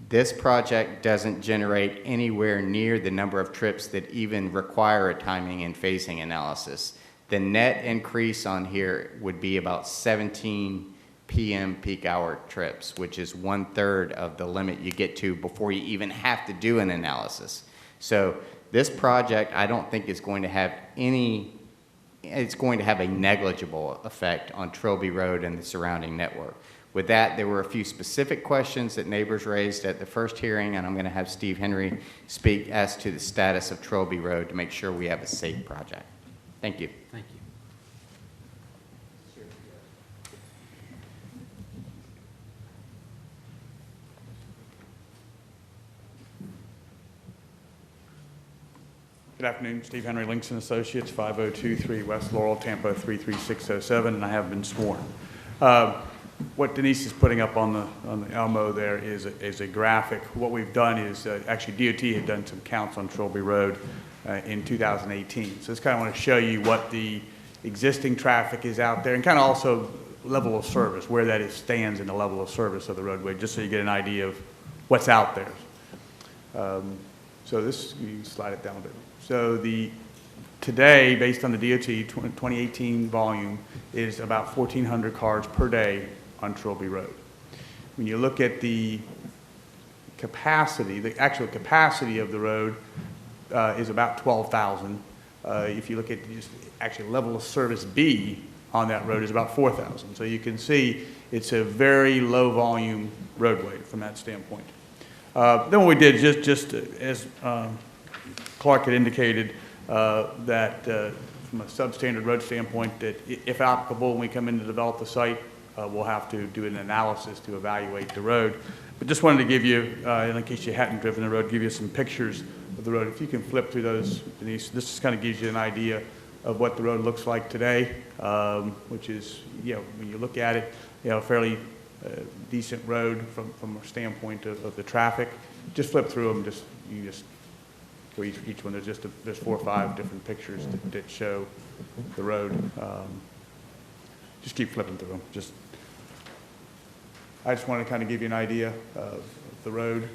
This project doesn't generate anywhere near the number of trips that even require a timing and phasing analysis. The net increase on here would be about 17 PM peak hour trips, which is 1/3 of the limit you get to before you even have to do an analysis. So this project, I don't think is going to have it's going to have a negligible effect on Trilby Road and the surrounding network. With that, there were a few specific questions that neighbors raised at the first hearing, and I'm going to have Steve Henry speak as to the status of Trilby Road to make sure we have a safe project. Thank you. Thank you. Good afternoon, Steve Henry, Links and Associates, 5023 West Laurel, Tampa 33607, and I have been sworn. What Denise is putting up on the Elmo there is a graphic. What we've done is, actually DOT had done some counts on Trilby Road in 2018. So this kind of want to show you what the existing traffic is out there and kind of also level of service, where that stands in the level of service of the roadway, just so you get an idea of what's out there. So this, you slide it down a bit. So today, based on the DOT 2018 volume, is about 1,400 cars per day on Trilby Road. When you look at the capacity, the actual capacity of the road is about 12,000. If you look at just actually level of service B on that road is about 4,000. So you can see it's a very low volume roadway from that standpoint. Then what we did, just as Clark had indicated, that from a substandard road standpoint, that if applicable, when we come in to develop the site, we'll have to do an analysis to evaluate the road. But just wanted to give you, in case you hadn't driven the road, give you some pictures of the road. If you can flip through those, Denise, this just kind of gives you an idea of what the road looks like today, which is, when you look at it, a fairly decent road from a standpoint of the traffic. Just flip through them, you just for each one. There's 4 or 5 different pictures that show the road. Just keep flipping through them. I just want to kind of give you an idea of the road.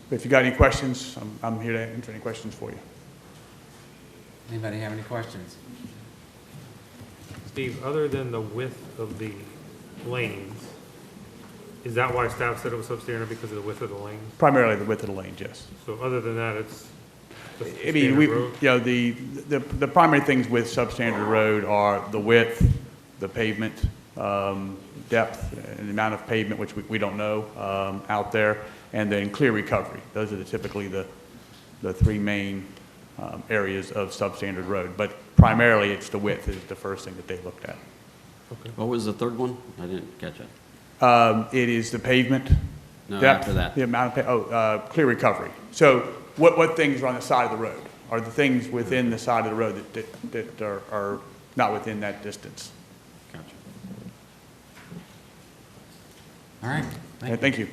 If you got any questions, I'm here to answer any questions for you. Anybody have any questions? Steve, other than the width of the lanes, is that why staff said it was substandard, because of the width of the lanes? Primarily the width of the lanes, yes. So other than that, it's just I mean, road? the primary things with substandard road are the width, the pavement, depth, and the amount of pavement, which we don't know out there, and then clear recovery. Those are typically the 3 main areas of substandard road. But primarily, it's the width is the first thing that they looked at. Okay. What was the third one? I didn't catch it. It is the pavement, No, depth, after that. the amount of, clear recovery. So what things are on the side of the road? Are the things within the side of the road that are not within that distance? Gotcha. All right. Thank you.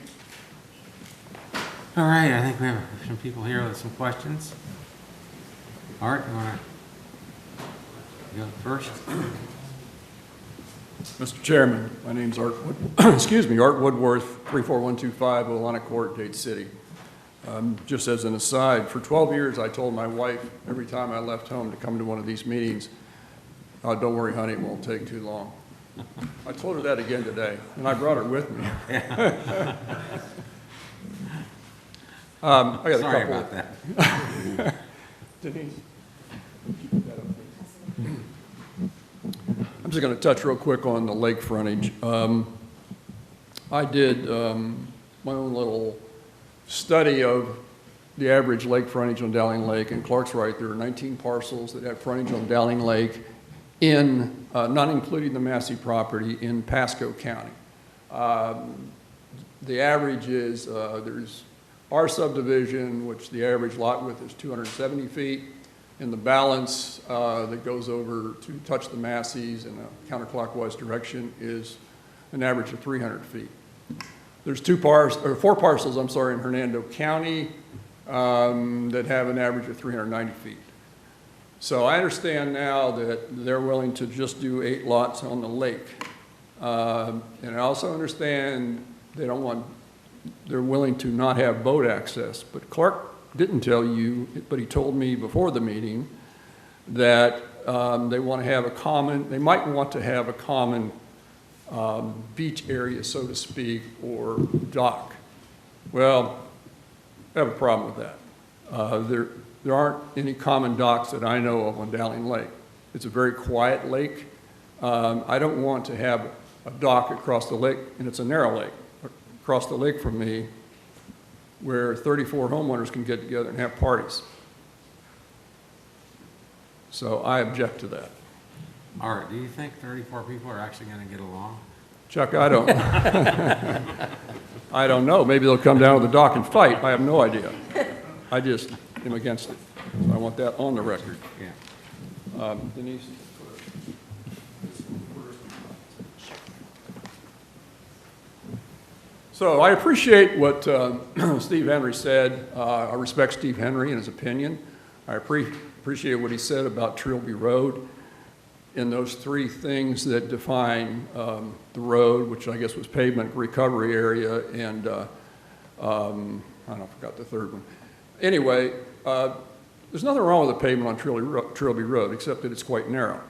All right, I think we have some people here with some questions. Art, you want to go first? Mr. Chairman, my name's Art excuse me, Art Woodworth, 34125 Olana Court, Dade City. Just as an aside, for 12 years I told my wife every time I left home to come to one of these meetings, don't worry, honey, it won't take too long. I told her that again today, and I brought her with me. I got a couple. Sorry about that. Denise, keep that up, please. I'm just going to touch real quick on the lake frontage. I did my own little study of the average lake frontage on Dowling Lake, and Clark's right, there are 19 parcels that have frontage on Dowling Lake in, not including the Massey property, in Pasco County. The average is, there's our subdivision, which the average lot width is 270 feet, and the balance that goes over to touch the Masseys in a counterclockwise direction is an average of 300 feet. There's 4 parcels, I'm sorry, in Hernando County that have an average of 390 feet. So I understand now that they're willing to just do 8 lots on the lake. And I also understand they don't want they're willing to not have boat access. But Clark didn't tell you, but he told me before the meeting that they want to have a common, they might want to have a common beach area, so to speak, or dock. Well, I have a problem with that. There aren't any common docks that I know of on Dowling Lake. It's a very quiet lake. I don't want to have a dock across the lake, and it's a narrow lake, across the lake from me, where 34 homeowners can get together and have parties. So I object to that. Art, do you think 34 people are actually going to get along? Chuck, I don't. I don't know. Maybe they'll come down to the dock and fight. I have no idea. I just am against it. So I want that on the record. Yeah. Denise? So I appreciate what Steve Henry said. I respect Steve Henry and his opinion. I appreciate what he said about Trilby Road and those three things that define the road, which I guess was pavement recovery area, and I forgot the third one. Anyway, there's nothing wrong with the pavement on Trilby Road, except that it's quite narrow.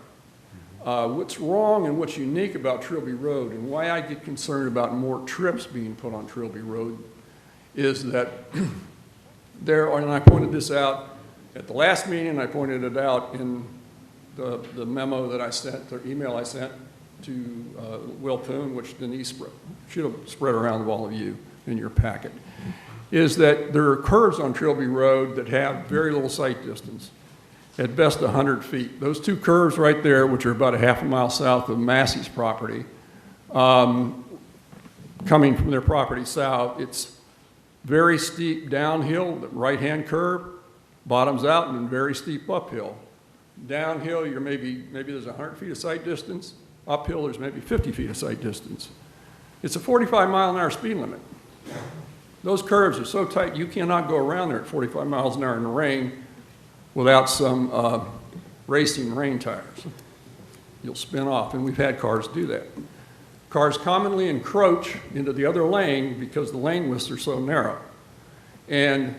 What's wrong and what's unique about Trilby Road, and why I get concerned about more trips being put on Trilby Road, is that there are, and I pointed this out at the last meeting, I pointed it out in the memo that I sent, the email I sent to Will Poon, which Denise should have spread around to all of you in your packet, is that there are curves on Trilby Road that have very little sight distance, at best 100 feet. Those two curves right there, which are about a half a mile south of Massey's property, coming from their property south, it's very steep downhill, the right-hand curve, bottoms out, and then very steep uphill. Downhill, you're maybe there's 100 feet of sight distance. Uphill, there's maybe 50 feet of sight distance. It's a 45-mile-an-hour speed limit. Those curves are so tight, you cannot go around there at 45 miles an hour in the rain without some racing rain tires. You'll spin off, and we've had cars do that. Cars commonly encroach into the other lane because the lane widths are so narrow. And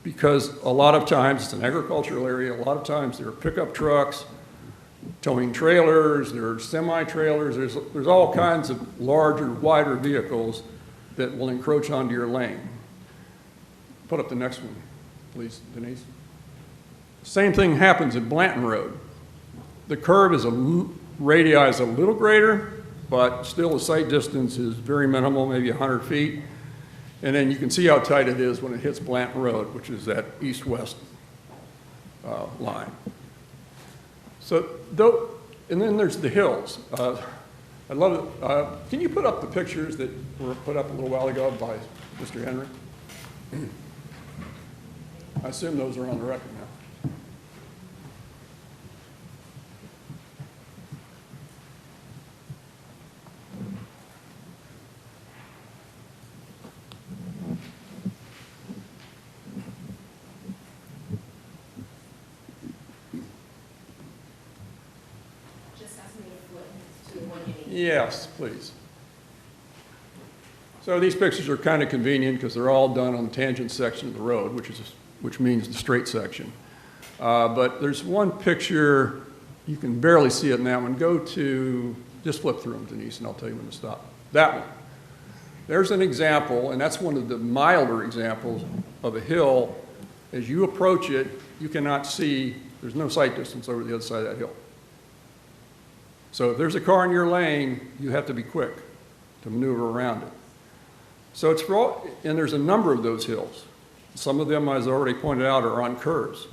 because a lot of times, it's an agricultural area, a lot of times there are pickup trucks, towing trailers, there are semi-trailers, there's all kinds of larger, wider vehicles that will encroach onto your lane. Put up the next one, please, Denise. Same thing happens at Blanton Road. The curve is radii is a little greater, but still the sight distance is very minimal, maybe 100 feet. And then you can see how tight it is when it hits Blanton Road, which is that east-west line. So, and then there's the hills. I love it. Can you put up the pictures that were put up a little while ago by Mr. Henry? I assume those are on the record now. Yes, please. So these pictures are kind of convenient because they're all done on the tangent section of the road, which means the straight section. But there's one picture, you can barely see it in that one. Go to, just flip through them, Denise, and I'll tell you when to stop. That one. There's an example, and that's one of the milder examples of a hill. As you approach it, you cannot see, there's no sight distance over the other side of that hill. So if there's a car in your lane, you have to be quick to maneuver around it. So it's for all, and there's a number of those hills. Some of them, as I already pointed out, are on curves.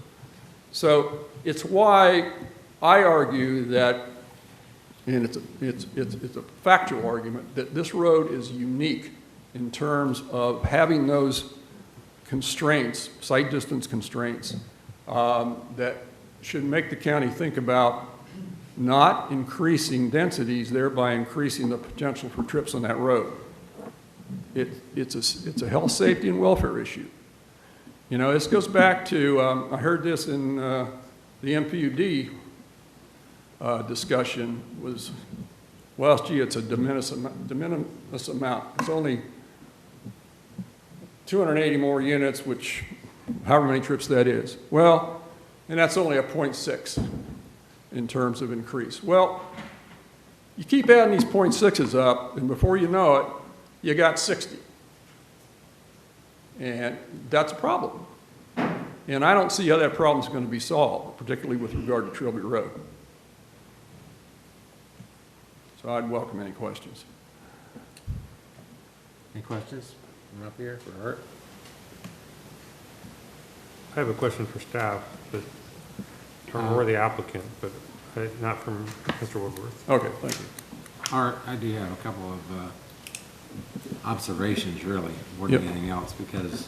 So it's why I argue that, and it's a factual argument, that this road is unique in terms of having those constraints, sight distance constraints, that should make the county think about not increasing densities, thereby increasing the potential for trips on that road. It's a health, safety, and welfare issue. You know, this goes back to, I heard this in the MPUD discussion was, well, gee, it's a de minimis amount. It's only 280 more units, which however many trips that is. Well, and that's only a 0.6 in terms of increase. Well, you keep adding these 0.6s up, and before you know it, you got 60. And that's a problem. And I don't see how that problem is going to be solved, particularly with regard to Trilby Road. So I'd welcome any questions. Any questions from up here for Art? I have a question for staff, but or the applicant, but not from Mr. Woodworth. Okay, thank you. Art, I do have a couple of observations, really, more Yep. than anything else, because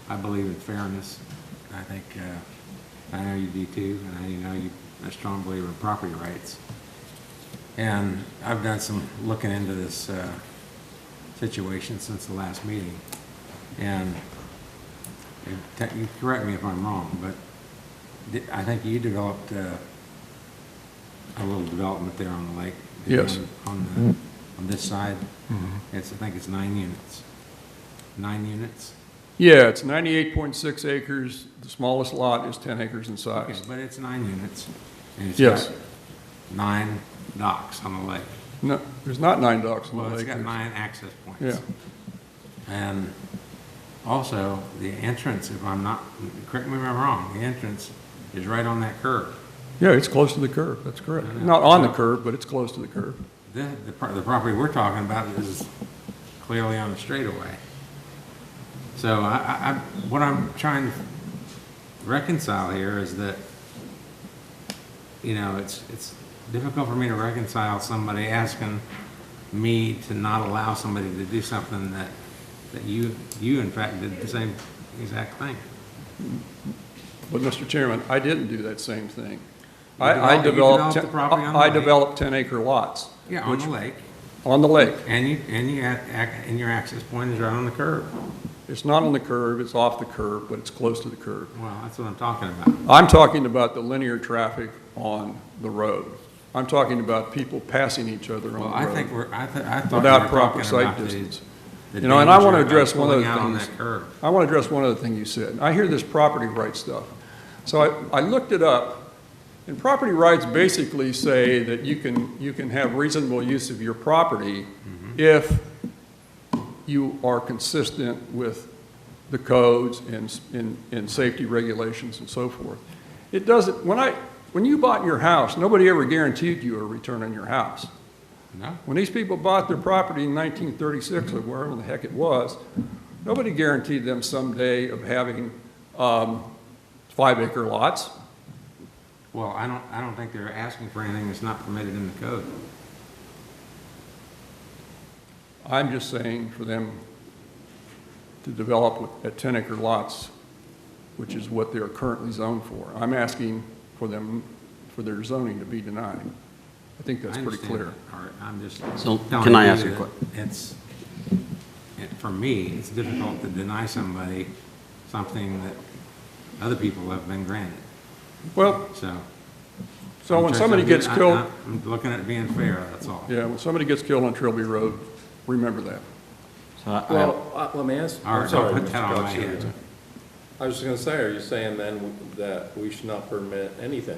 I believe in fairness. I think, I know you do too, and I know you're a strong believer in property rights. And I've done some looking into this situation since the last meeting. And you correct me if I'm wrong, but I think you developed a little development there on the lake. Yes. On this side. I think it's 9 units. 9 units? Yeah, it's 98.6 acres. The smallest lot is 10 acres in Okay, size. but it's 9 units. And it's Yes. got 9 docks on the lake. No, there's not 9 docks on the Well, lake. it's got There's- 9 access points. Yeah. And also, the entrance, if I'm not, correct me if I'm wrong, the entrance is right on that curve. Yeah, it's close to the curb, that's correct. I know. Not on the curb, but it's close to the curb. The property we're talking about is clearly on the straightaway. So what I'm trying to reconcile here is that, you know, it's difficult for me to reconcile somebody asking me to not allow somebody to do something that you in fact did the same exact thing. But Mr. Chairman, I didn't do that same thing. You I developed the property on the lake. developed 10-acre lots. Yeah, on the lake. On the lake. And your access point is right on the curb. It's not on the curb, it's off the curb, but it's close to the curb. Well, that's what I'm talking about. I'm talking about the linear traffic on the road. I'm talking about people passing each other on the road. Well, I think I thought without you were proper talking sight about distance. the You know, and I want to danger of address one pulling other out on thing. that curb. I want to address one other thing you said. I hear this property rights stuff. So I looked it up, and property rights basically say that you can have reasonable use of your property if you are consistent with the codes and safety regulations and so forth. It doesn't, when you bought your house, nobody ever guaranteed you a return on your house. No? When these people bought their property in 1936 or wherever the heck it was, nobody guaranteed them someday of having 5-acre lots. Well, I don't think they're asking for anything that's not permitted in the code. I'm just saying for them to develop at 10-acre lots, which is what they're currently zoned for. I'm asking for them, for their zoning to be denied. I think that's I pretty understand clear. that part. I'm just So, telling can I you ask a that for me, it's difficult to deny somebody something that other people have been granted. Well, So so when somebody gets killed, I'm looking at being fair, that's all. yeah, when somebody gets killed on Trilby Road, remember that. So Well, let me ask, All right, I'm sorry, don't put Mr. that on my Cox. head. I was just going to say, are you saying then that we should not permit anything?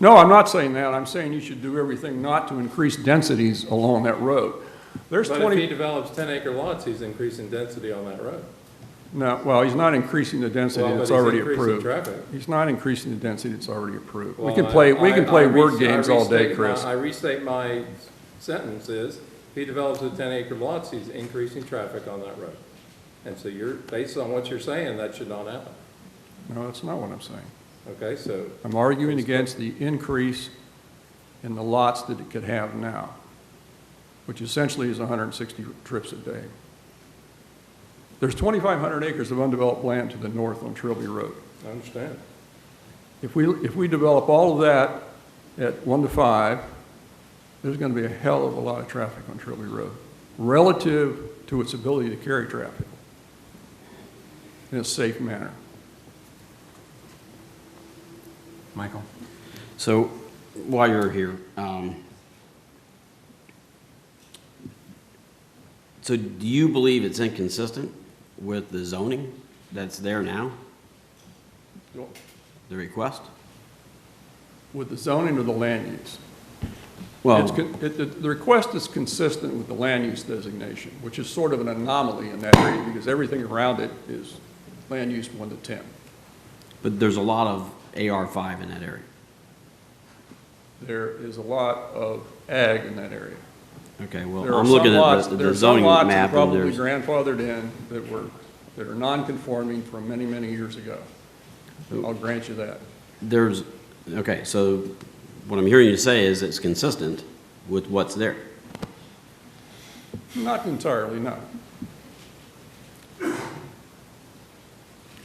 No, I'm not saying that. I'm saying you should do everything not to increase densities along that road. There's But 20. if he develops 10-acre lots, he's increasing density on that road. No, well, he's not increasing the density Well, that's but he's already increasing approved. traffic. He's not increasing the density that's already approved. We Well, can play I word games all day, restate Chris. I restate my sentence is, if he develops the 10-acre lots, he's increasing traffic on that road. And so you're, based on what you're saying, that should not happen. No, that's not what I'm saying. Okay, so, I'm arguing against the increase in the lots that it could have now, which essentially is 160 trips a day. There's 2,500 acres of undeveloped land to the north on Trilby Road. I understand. If we develop all of that at 1 to 5, there's going to be a hell of a lot of traffic on Trilby Road relative to its ability to carry traffic in a safe manner. Michael? So while you're here, so do you believe it's inconsistent with the zoning that's there now? The request? With the zoning or the land use? Well, The request is consistent with the land use designation, which is sort of an anomaly in that area because everything around it is land use 1 to 10. but there's a lot of AR5 in that area. There is a lot of ag in that area. Okay, well, There are I'm some looking lots- at there the are some zoning lots that map, and probably there's, grandfathered in that are non-conforming from many, many years ago. I'll grant you that. okay, so what I'm hearing you say is it's consistent with what's there. Not entirely, no.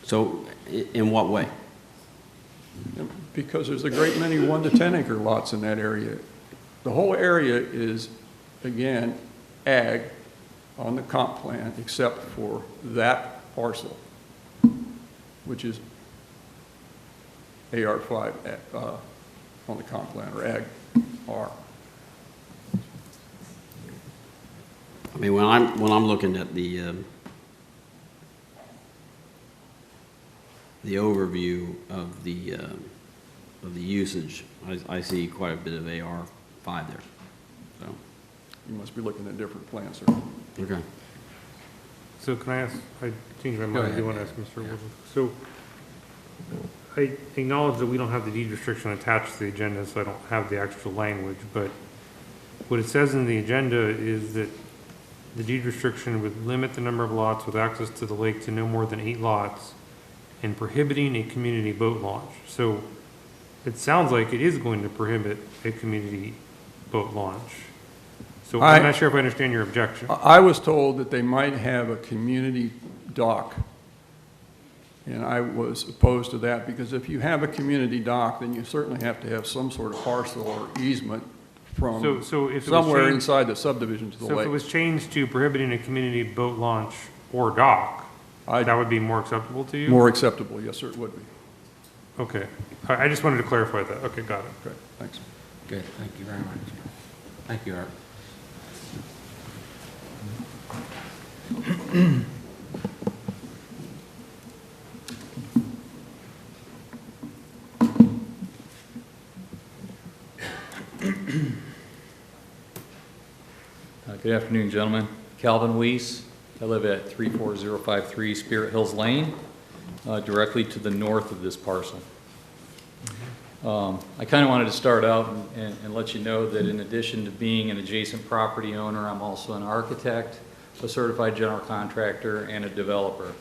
So in what way? Because there's a great many 1 to 10 acre lots in that area. The whole area is, again, ag on the comp plan, except for that parcel, which is AR5 on the comp plan, or ag R. I mean, when I'm looking at the overview of the usage, I see quite a bit of AR5 there. So, You must be looking at different plans, sir. okay. So can I ask, I changed my Go mind, I ahead. do want to ask Mr. Wilson. So I acknowledge that we don't have the deed restriction attached to the agenda, so I don't have the actual language, but what it says in the agenda is that the deed restriction would limit the number of lots with access to the lake to no more than 8 lots and prohibiting a community boat launch. So it sounds like it is going to prohibit a community boat launch. So I'm not sure if I understand your objection. I was told that they might have a community dock, and I was opposed to that, because if you have a community dock, then you certainly have to have some sort of parcel or easement from So if it was somewhere changed- inside the subdivision to the So if it lake. was changed to prohibiting a community boat launch or dock, that would be more acceptable to you? More acceptable, yes, sir, it would be. Okay. I just wanted to clarify that. Okay, got it. Okay, thanks. Good, thank you very much. Thank you, Art. Good afternoon, gentlemen. Calvin Weiss. I live at 34053 Spirit Hills Lane, directly to the north of this parcel. I kind of wanted to start out and let you know that in addition to being an adjacent property owner, I'm also an architect, a certified general contractor, and a developer.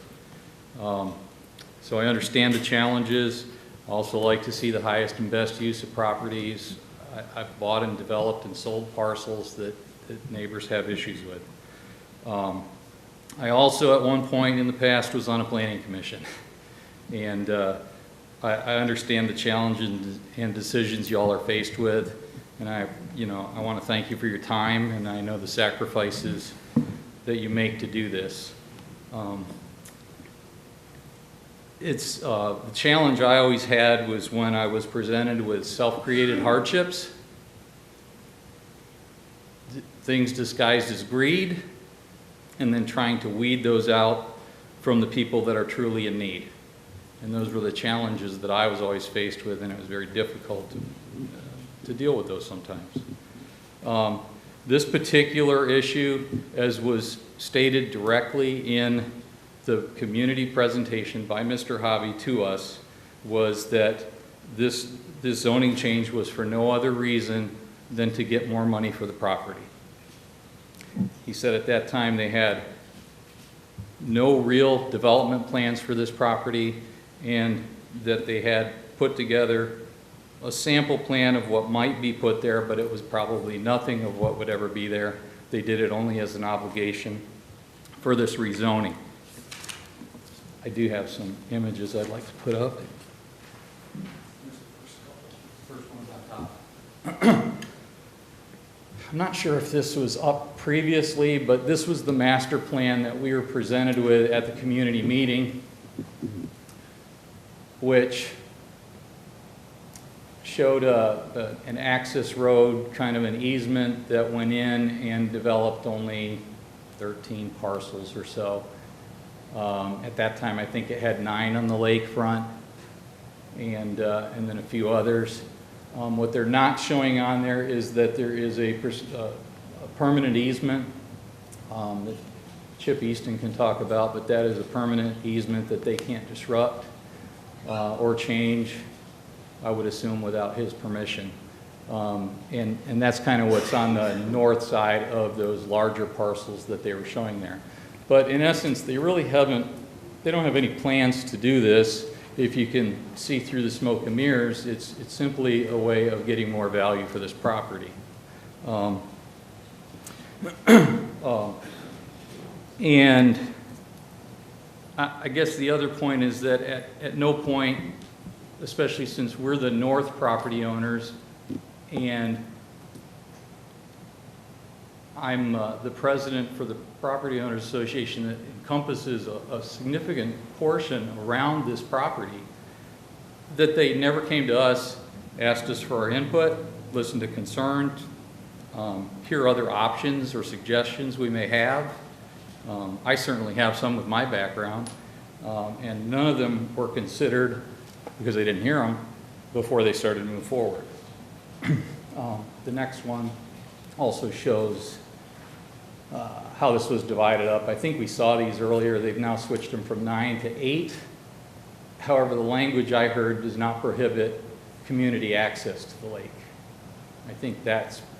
So I understand the challenges. I also like to see the highest and best use of properties. I've bought and developed and sold parcels that neighbors have issues with. I also, at one point in the past, was on a planning commission. And I understand the challenges and decisions y'all are faced with. And I want to thank you for your time, and I know the sacrifices that you make to do this. The challenge I always had was when I was presented with self-created hardships, things disguised as greed, and then trying to weed those out from the people that are truly in need. And those were the challenges that I was always faced with, and it was very difficult to deal with those sometimes. This particular issue, as was stated directly in the community presentation by Mr. Hobby to us, was that this zoning change was for no other reason than to get more money for the property. He said at that time they had no real development plans for this property, and that they had put together a sample plan of what might be put there, but it was probably nothing of what would ever be there. They did it only as an obligation for this rezoning. I do have some images I'd like to put up. First one's on top. I'm not sure if this was up previously, but this was the master plan that we were presented with at the community meeting, which showed an access road, kind of an easement that went in and developed only 13 parcels or so. At that time, I think it had 9 on the lakefront and then a few others. What they're not showing on there is that there is a permanent easement that Chip Easton can talk about, but that is a permanent easement that they can't disrupt or change, I would assume, without his permission. And that's kind of what's on the north side of those larger parcels that they were showing there. But in essence, they really they don't have any plans to do this. If you can see through the smoke and mirrors, it's simply a way of getting more value for this property. And I guess the other point is that at no point, especially since we're the north property owners and I'm the president for the Property Owners Association that encompasses a significant portion around this property, that they never came to us, asked us for our input, listened to concerns, hear other options or suggestions we may have. I certainly have some with my background, and none of them were considered, because they didn't hear them, before they started to move forward. The next one also shows how this was divided up. I think we saw these earlier. They've now switched them from 9 to 8. However, the language I heard does not prohibit community access to the lake. I think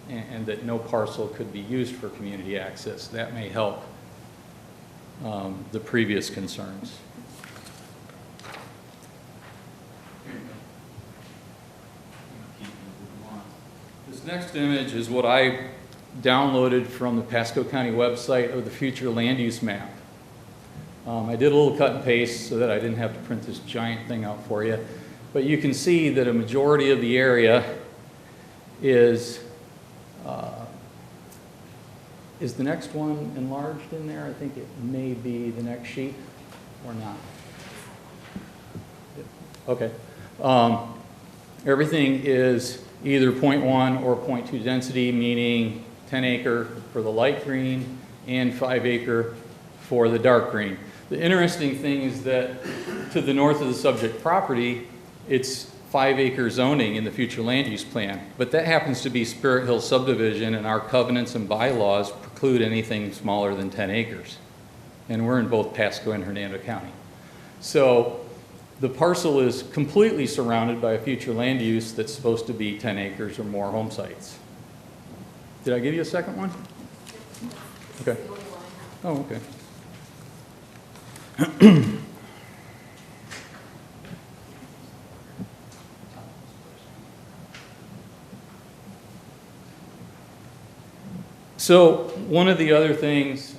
and that no parcel could be used for community access. That may help the previous concerns. This next image is what I downloaded from the Pasco County website of the future land use map. I did a little cut and paste so that I didn't have to print this giant thing out for you. But you can see that a majority of the area is the next one enlarged in there? I think it may be the next sheet or not. Okay. Everything is either 0.1 or 0.2 density, meaning 10 acre for the light green and 5 acre for the dark green. The interesting thing is that to the north of the subject property, it's 5 acre zoning in the future land use plan, but that happens to be Spirit Hill subdivision, and our covenants and bylaws preclude anything smaller than 10 acres. And we're in both Pasco and Hernando County. So the parcel is completely surrounded by a future land use that's supposed to be 10 acres or more home sites. Did I give you a second one? Okay. Oh, okay. So one of the other things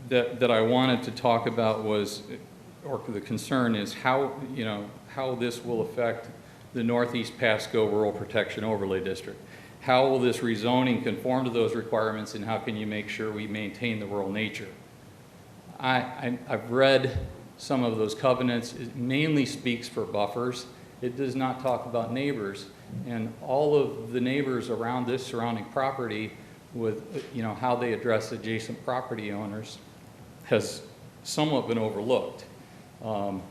that I wanted to talk about was, or the concern is how this will affect the Northeast Pasco Rural Protection Overlay District. How will this rezoning conform to those requirements, and how can you make sure we maintain the rural nature? I've read some of those covenants. It mainly speaks for buffers. It does not talk about neighbors. And all of the neighbors around this surrounding property, with how they address adjacent property owners, has somewhat been overlooked. I'm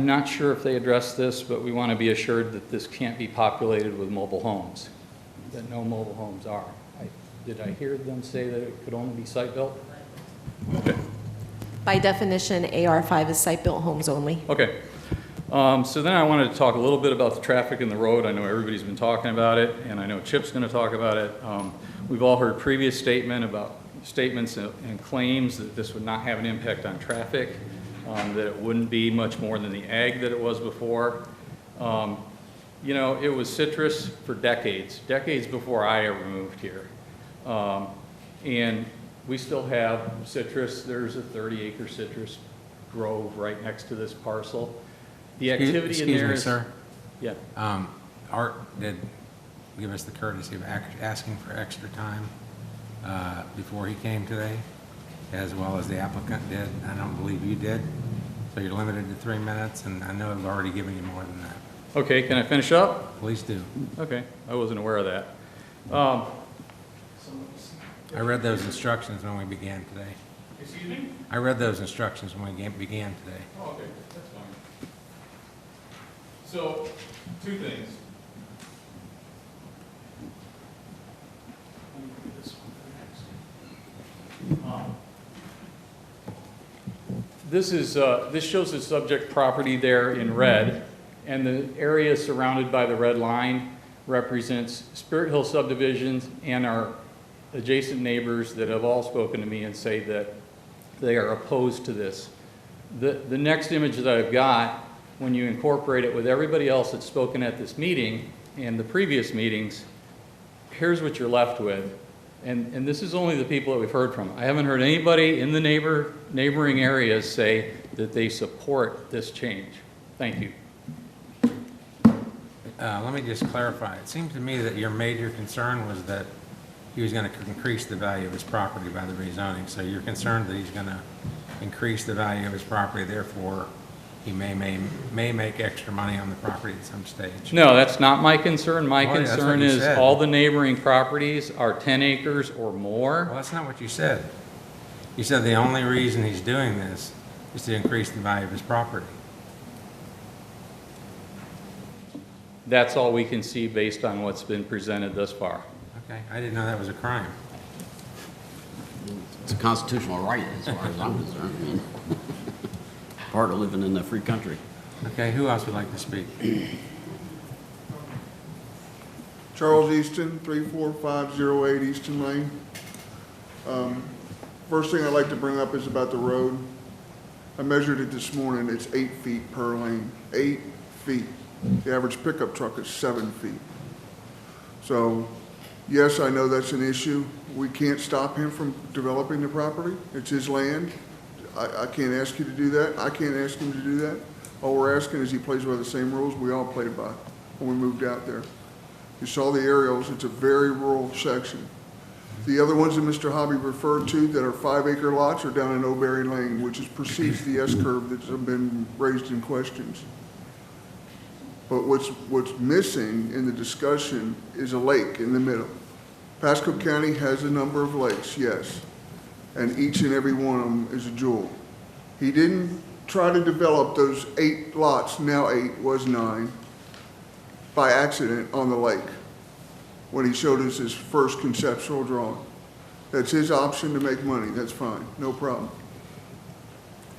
not sure if they address this, but we want to be assured that this can't be populated with mobile homes, that no mobile homes are. Did I hear them say that it could only be site-built? Okay. By definition, AR5 is site-built homes only. Okay. So then I wanted to talk a little bit about the traffic in the road. I know everybody's been talking about it, and I know Chip's going to talk about it. We've all heard previous statements and claims that this would not have an impact on traffic, that it wouldn't be much more than the ag that it was before. It was citrus for decades before I ever moved here. And we still have citrus. There's a 30-acre citrus grove right next to this parcel. The activity in there is... Excuse me, sir. Yeah. Art did give us the courtesy of asking for extra time before he came today, as well as the applicant did. I don't believe you did. So you're limited to 3 minutes, and I know I've already given you more than that. Okay, can I finish up? Please do. Okay, I wasn't aware of that. I read those instructions when we began today. Excuse me? I read those instructions when we began today. Oh, okay, that's fine. So, two things. Let me do this one next. This shows the subject property there in red, and the area surrounded by the red line represents Spirit Hill subdivisions and our adjacent neighbors that have all spoken to me and say that they are opposed to this. The next image that I've got, when you incorporate it with everybody else that's spoken at this meeting and the previous meetings, here's what you're left with. And this is only the people that we've heard from. I haven't heard anybody in the neighboring areas say that they support this change. Thank you. Let me just clarify. It seemed to me that your major concern was that he was going to increase the value of his property by the rezoning. So you're concerned that he's going to increase the value of his property, therefore he may make extra money on the property at some stage. No, that's not my concern. My Well, that's what concern you is said. all the neighboring properties are 10 acres or more. Well, that's not what you said. You said the only reason he's doing this is to increase the value of his property. That's all we can see based on what's been presented thus far. Okay, I didn't know that was a crime. It's a constitutional right as far as I'm concerned. I mean, part of living in a free country. Okay, who else would like to speak? Charles Easton, 34508 Easton Lane. First thing I'd like to bring up is about the road. I measured it this morning, it's 8 feet per lane, 8 feet. The average pickup truck is 7 feet. So, yes, I know that's an issue. We can't stop him from developing the property. It's his land. I can't ask you to do that. I can't ask him to do that. All we're asking is he plays by the same rules we all played by when we moved out there. You saw the aerials. It's a very rural section. The other ones that Mr. Hobby referred to that are 5-acre lots are down in O'Berry Lane, which is precedes the S-curve that's been raised in questions. But what's missing in the discussion is a lake in the middle. Pasco County has a number of lakes, yes, and each and every one of them is a jewel. He didn't try to develop those 8 lots, now 8 was 9, by accident on the lake when he showed us his first conceptual drawing. That's his option to make money, that's fine, no problem.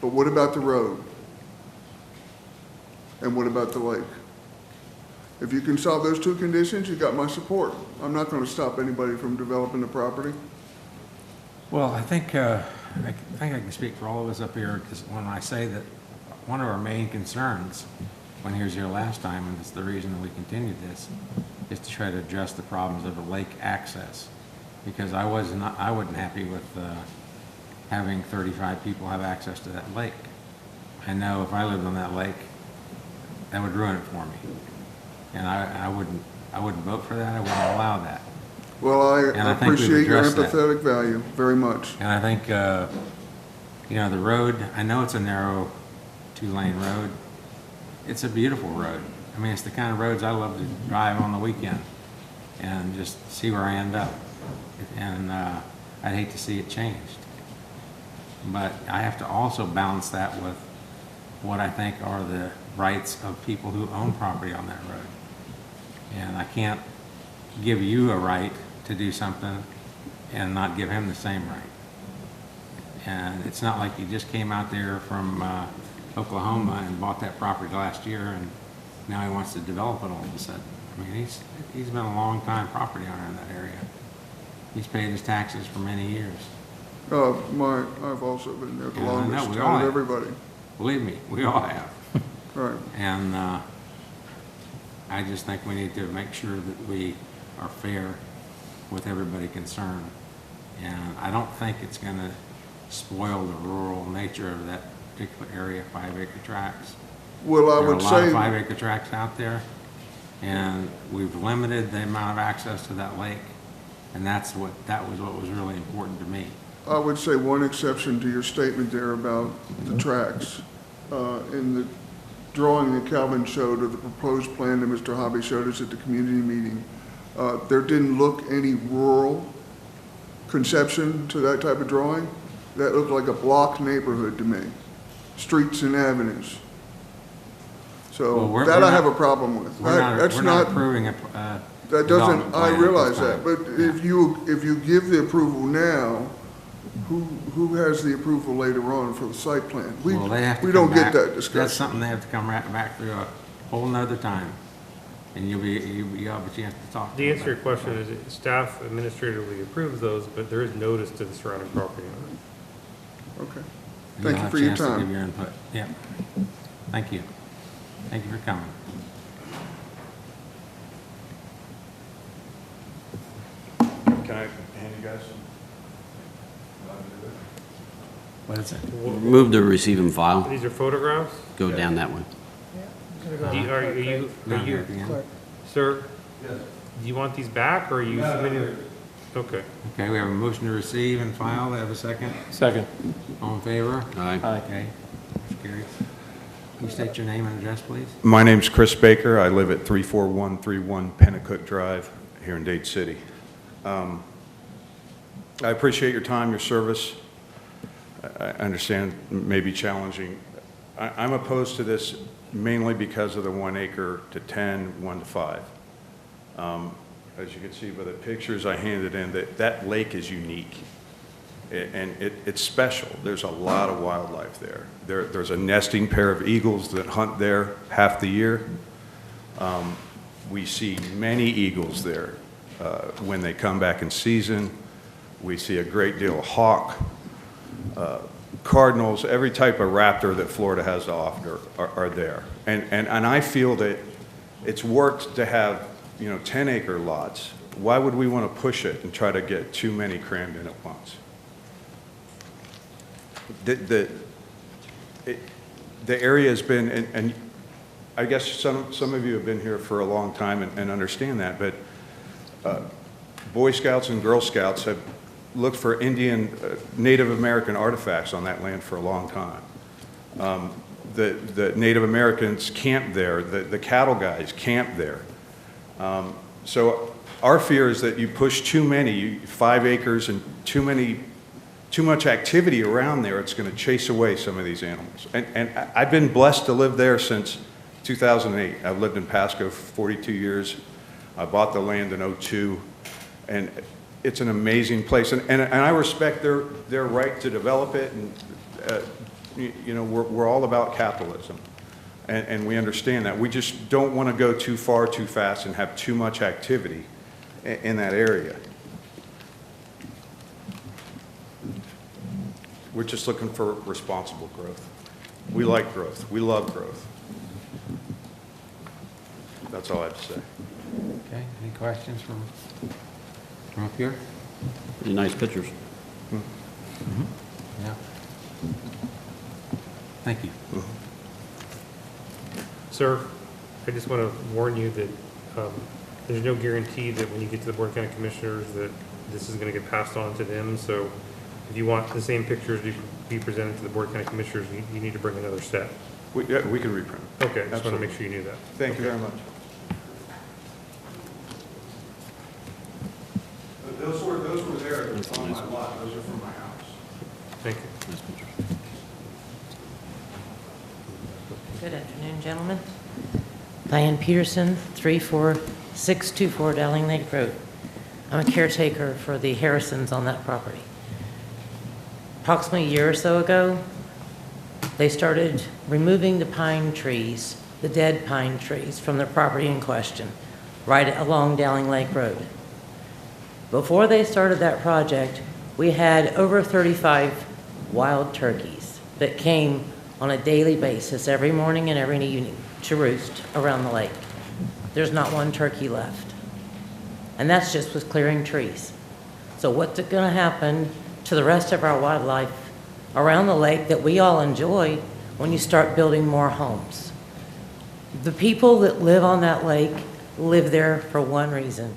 But what about the road? And what about the lake? If you can solve those 2 conditions, you got my support. I'm not going to stop anybody from developing the property. Well, I think I can speak for all of us up here because when I say that one of our main concerns when he was here last time, and it's the reason that we continued this, is to try to address the problems of the lake access. Because I wasn't happy with having 35 people have access to that lake. I know if I lived on that lake, that would ruin it for me. And I wouldn't vote for that. I wouldn't allow that. Well, I appreciate your empathetic value very much. And I think, you know, the road, I know it's a narrow 2-lane road. It's a beautiful road. I mean, it's the kind of roads I love to drive on the weekend and just see where I end up. And I'd hate to see it changed. But I have to also balance that with what I think are the rights of people who own property on that road. And I can't give you a right to do something and not give him the same right. And it's not like he just came out there from Oklahoma and bought that property last year and now he wants to develop it all of a sudden. I mean, he's been a long time property owner in that area. He's paid his taxes for many years. I've also been there the longest out of everybody. Believe me, we all have. Right. And I just think we need to make sure that we are fair with everybody concerned. And I don't think it's going to spoil the rural nature of that particular area, 5-acre tracts. Well, I would there are a say lot of 5-acre tracts out there, and we've limited the amount of access to that lake, and that was what was really important to me. I would say one exception to your statement there about the tracks. In the drawing that Calvin showed of the proposed plan that Mr. Hobby showed us at the community meeting, there didn't look any rural conception to that type of drawing. That looked like a block neighborhood to me, streets and avenues. So Well, we're that I not- have a problem with. That's We're not approving a, that doesn't, development I plan at realize this that, time. but if you give the approval now, who has the approval later on for the site plan? Well, they have to We come don't get back. that That's discussion. something they have to come right back through a whole nother time. And you obviously have to talk. The answer to your question is that staff administratively approves those, but there is notice to the surrounding property owner. Okay. You'll Thank you have for a your chance to time. give your input. Yep. Thank you. Thank you for coming. Can I hand you guys some? What is it? Move to receive and file. These are photographs? Go down that way. Are you, Down here at the end. sir? Do you want these back, or are you submitting? Okay. Okay, we have a motion to receive and file. Do I have a second? Second. All in favor? Aye. Okay. Motion carries. Can you state your name and address, please? My name's Chris Baker. I live at 34131 Pennacook Drive here in Dade City. I appreciate your time, your service. I understand it may be challenging. I'm opposed to this mainly because of the 1 acre to 10, 1 to 5. As you can see by the pictures I handed in, that lake is unique. And it's special. There's a lot of wildlife there. There's a nesting pair of eagles that hunt there half the year. We see many eagles there when they come back in season. We see a great deal of hawk, cardinals, every type of raptor that Florida has to offer are there. And I feel that it's worked to have 10-acre lots. Why would we want to push it and try to get too many crammed in at once? The area has been, and I guess some of you have been here for a long time and understand that, but Boy Scouts and Girl Scouts have looked for Native American artifacts on that land for a long time. The Native Americans camped there, the cattle guys camped there. So our fear is that you push too many, 5 acres and too much activity around there, it's going to chase away some of these animals. And I've been blessed to live there since 2008. I've lived in Pasco for 42 years. I bought the land in 2002, and it's an amazing place. And I respect their right to develop it. And we're all about capitalism, and we understand that. We just don't want to go too far too fast and have too much activity in that area. We're just looking for responsible growth. We like growth. We love growth. That's all I have to say. Okay, any questions from up here? Pretty nice pictures. Yeah. Thank you. Sir, I just want to warn you that there's no guarantee that when you get to the Board of County Commissioners that this is going to get passed on to them. So if you want the same pictures to be presented to the Board of County Commissioners, you need to bring another set. We can reprint. Okay, I just want to make sure you knew that. Thank you very much. Those were there on my lot. Those are from my house. Thank you. Nice pictures. Good afternoon, gentlemen. Diane Peterson, 34624 Dowling Lake Road. I'm a caretaker for the Harrisons on that property. Approximately a year or so ago, they started removing the pine trees, the dead pine trees, from the property in question, right along Dowling Lake Road. Before they started that project, we had over 35 wild turkeys that came on a daily basis, every morning and every evening, to roost around the lake. There's not one turkey left. And that's just with clearing trees. So what's going to happen to the rest of our wildlife around the lake that we all enjoy when you start building more homes? The people that live on that lake live there for one reason.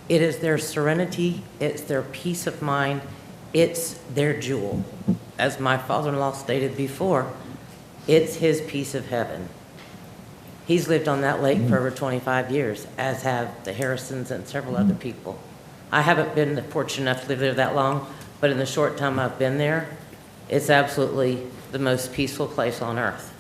It is their serenity, it's their peace of mind, it's their jewel. As my father-in-law stated before, it's his piece of heaven. He's lived on that lake for over 25 years, as have the Harrisons and several other people. I haven't been fortunate enough to live there that long, but in the short time I've been there, it's absolutely the most peaceful place on earth,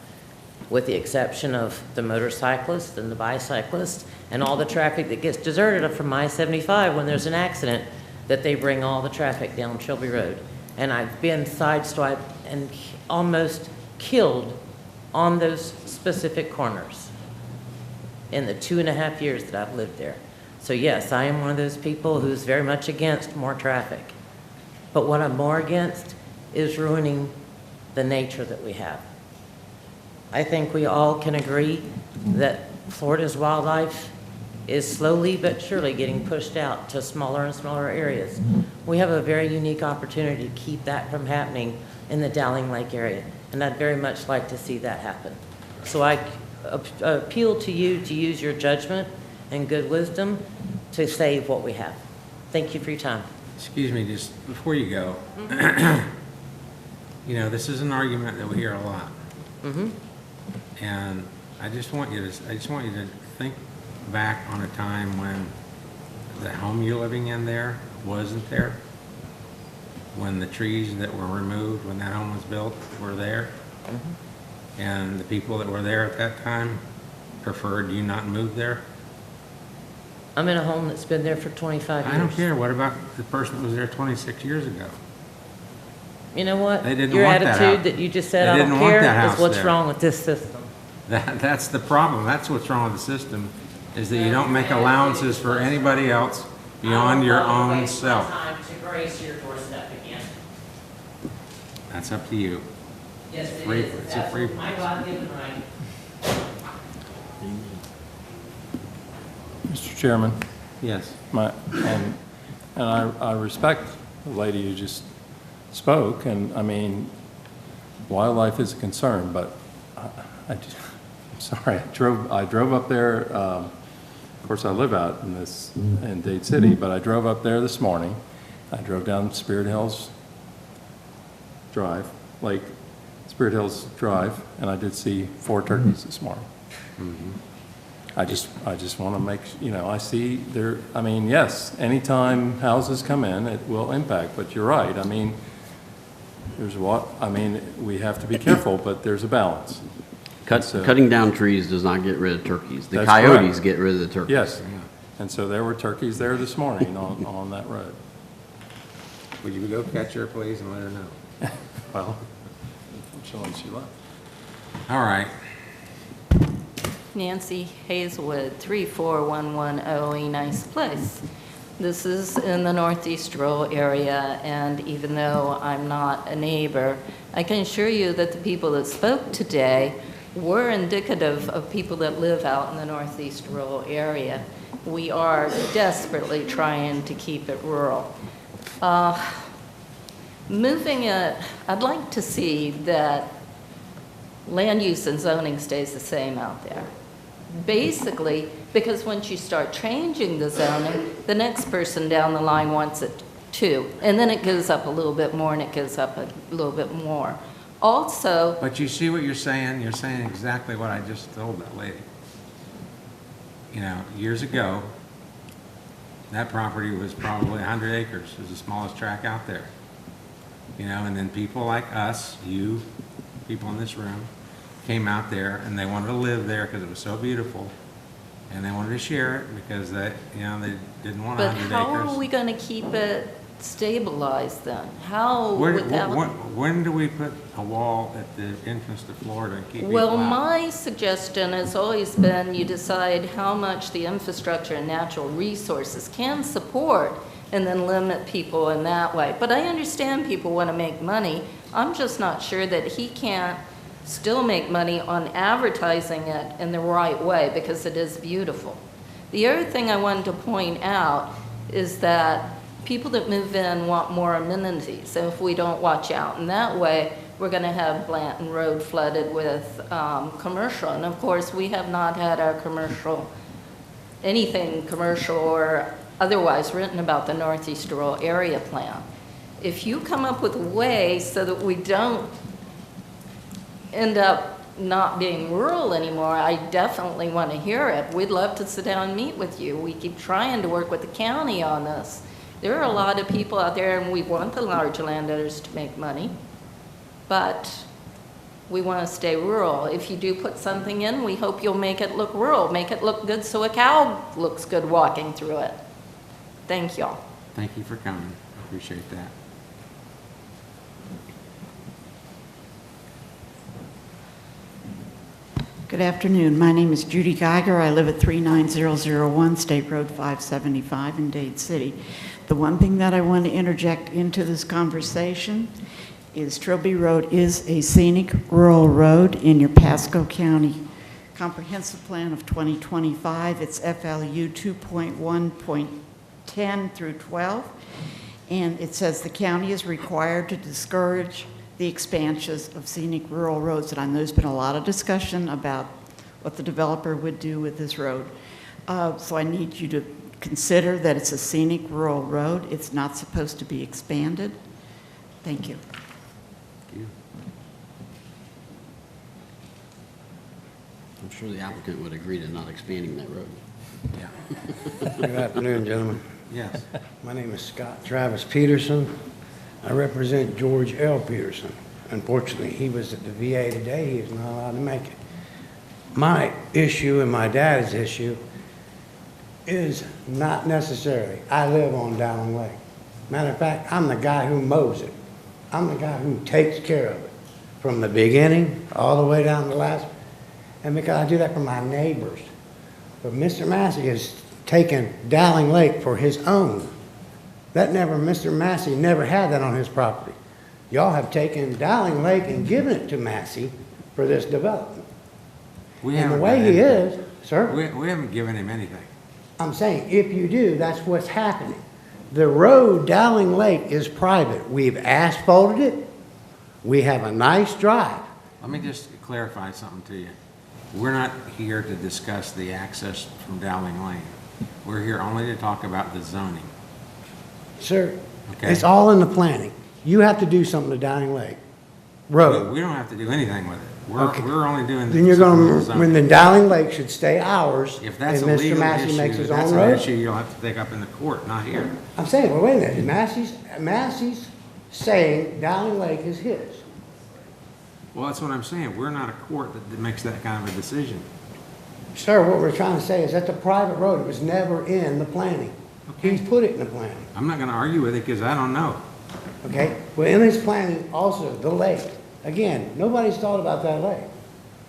with the exception of the motorcyclists and the bicyclists and all the traffic that gets deserted from I-75 when there's an accident, that they bring all the traffic down Shelby Road. And I've been sideswiped and almost killed on those specific corners in the 2.5 years that I've lived there. So yes, I am one of those people who's very much against more traffic. But what I'm more against is ruining the nature that we have. I think we all can agree that Florida's wildlife is slowly but surely getting pushed out to smaller and smaller areas. We have a very unique opportunity to keep that from happening in the Dowling Lake area, and I'd very much like to see that happen. So I appeal to you to use your judgment and good wisdom to save what we have. Thank you for your time. Excuse me, just before you go, you know, this is an argument that we hear a lot. And I just want you to think back on a time when the home you're living in there wasn't there, when the trees that were removed when that home was built were there, and the people that were there at that time preferred you not move there. I'm in a home that's been there for 25 years. I don't care. What about the person that was there 26 years ago? You know what? They didn't Your want that attitude house. that you just said, They I don't didn't want that care, house is what's there. wrong with this system. That's the problem. That's what's wrong with the system, is that you don't make allowances for anybody else beyond your own self. Time to grace your doorstep again. That's up to you. Yes, it Free- is. it's a That's free- my God-given right. Mr. Chairman, Yes. and I respect the lady who just spoke, and I mean, wildlife is a concern, but I'm sorry, I drove up there, of course I live out in Dade City, but I drove up there this morning. I drove down Spirit Hills Drive, Spirit Hills Drive, and I did see 4 turkeys this morning. I just want to make, I see there, I mean, yes, anytime houses come in, it will impact, but you're right. I mean, we have to be careful, but there's a balance. Cutting down trees does not get rid of turkeys. The That's coyotes correct. get rid of the turkeys. Yes, and so there were turkeys there this morning on that road. Would you go catch her, please, and let her know? Well, unfortunately, she left. All right. Nancy Hazelwood, 34110 Nice Place. This is in the Northeast Rural area, and even though I'm not a neighbor, I can assure you that the people that spoke today were indicative of people that live out in the Northeast Rural area. We are desperately trying to keep it rural. Moving it, I'd like to see that land use and zoning stays the same out there. Basically, because once you start changing the zoning, the next person down the line wants it too. And then it goes up a little bit more, and it goes up a little bit more. Also, But you see what you're saying? You're saying exactly what I just told that lady. Years ago, that property was probably 100 acres. It was the smallest tract out there. And then people like us, you, people in this room, came out there and they wanted to live there because it was so beautiful, and they wanted to share it because they didn't want but 100 how acres. are we going to keep it stabilized then? How without... When do we put a wall at the entrance to Florida and keep people Well, out? my suggestion has always been you decide how much the infrastructure and natural resources can support, and then limit people in that way. But I understand people want to make money. I'm just not sure that he can't still make money on advertising it in the right way, because it is beautiful. The other thing I wanted to point out is that people that move in want more amenities, and if we don't watch out in that way, we're going to have Blanton Road flooded with commercial. And of course, we have not had our anything commercial or otherwise written about the Northeast Rural Area Plan. If you come up with a way so that we don't end up not being rural anymore, I definitely want to hear it. We'd love to sit down and meet with you. We keep trying to work with the county on this. There are a lot of people out there, and we want the large landowners to make money, but we want to stay rural. If you do put something in, we hope you'll make it look rural, make it look good so a cow looks good walking through it. Thank y'all. Thank you for coming. Appreciate that. Good afternoon. My name is Judy Geiger. I live at 39001 State Road 575 in Dade City. The one thing that I want to interject into this conversation is Trilby Road is a scenic rural road in your Pasco County Comprehensive Plan of 2025. It's FLU 2.1.10 through 12. And it says the county is required to discourage the expansions of scenic rural roads. And I know there's been a lot of discussion about what the developer would do with this road. So I need you to consider that it's a scenic rural road. It's not supposed to be expanded. Thank you. Thank you. I'm sure the applicant would agree to not expanding that road. Yeah. Good afternoon, gentlemen. Yes. My name is Scott Travis Peterson. I represent George L. Peterson. Unfortunately, he was at the VA today. He is not allowed to make it. My issue and my dad's issue is not necessary. I live on Dowling Lake. Matter of fact, I'm the guy who mows it. I'm the guy who takes care of it from the beginning all the way down to the last. And because I do that for my neighbors. But Mr. Massey has taken Dowling Lake for his own. Mr. Massey never had that on his property. Y'all have taken Dowling Lake and given it to Massey for this development. And the way he is, sir? We haven't given him anything. I'm saying, if you do, that's what's happening. The road, Dowling Lake, is private. We've asphalted it. We have a nice drive. Let me just clarify something to you. We're not here to discuss the access from Dowling Lane. We're here only to talk about the zoning. Sir, Okay. it's all in the planning. You have to do something to Dowling Lake Road. We don't have to do anything with it. Okay. We're only doing. Then you're something with going the to, zoning. when the Dowling Lake should stay ours, If and that's a Mr. legal Massey makes issue, his that's own an road. issue you'll have to take up in the court, not here. I'm saying, well, wait a minute, Massey's saying Dowling Lake is his. Well, that's what I'm saying. We're not a court that makes that kind of a decision. Sir, what we're trying to say is that's a private road. It was never in the planning. He's put it in the planning, I'm not gonna argue with it because I don't know. okay? Well, in his planning also, the lake. Again, nobody's thought about that lake.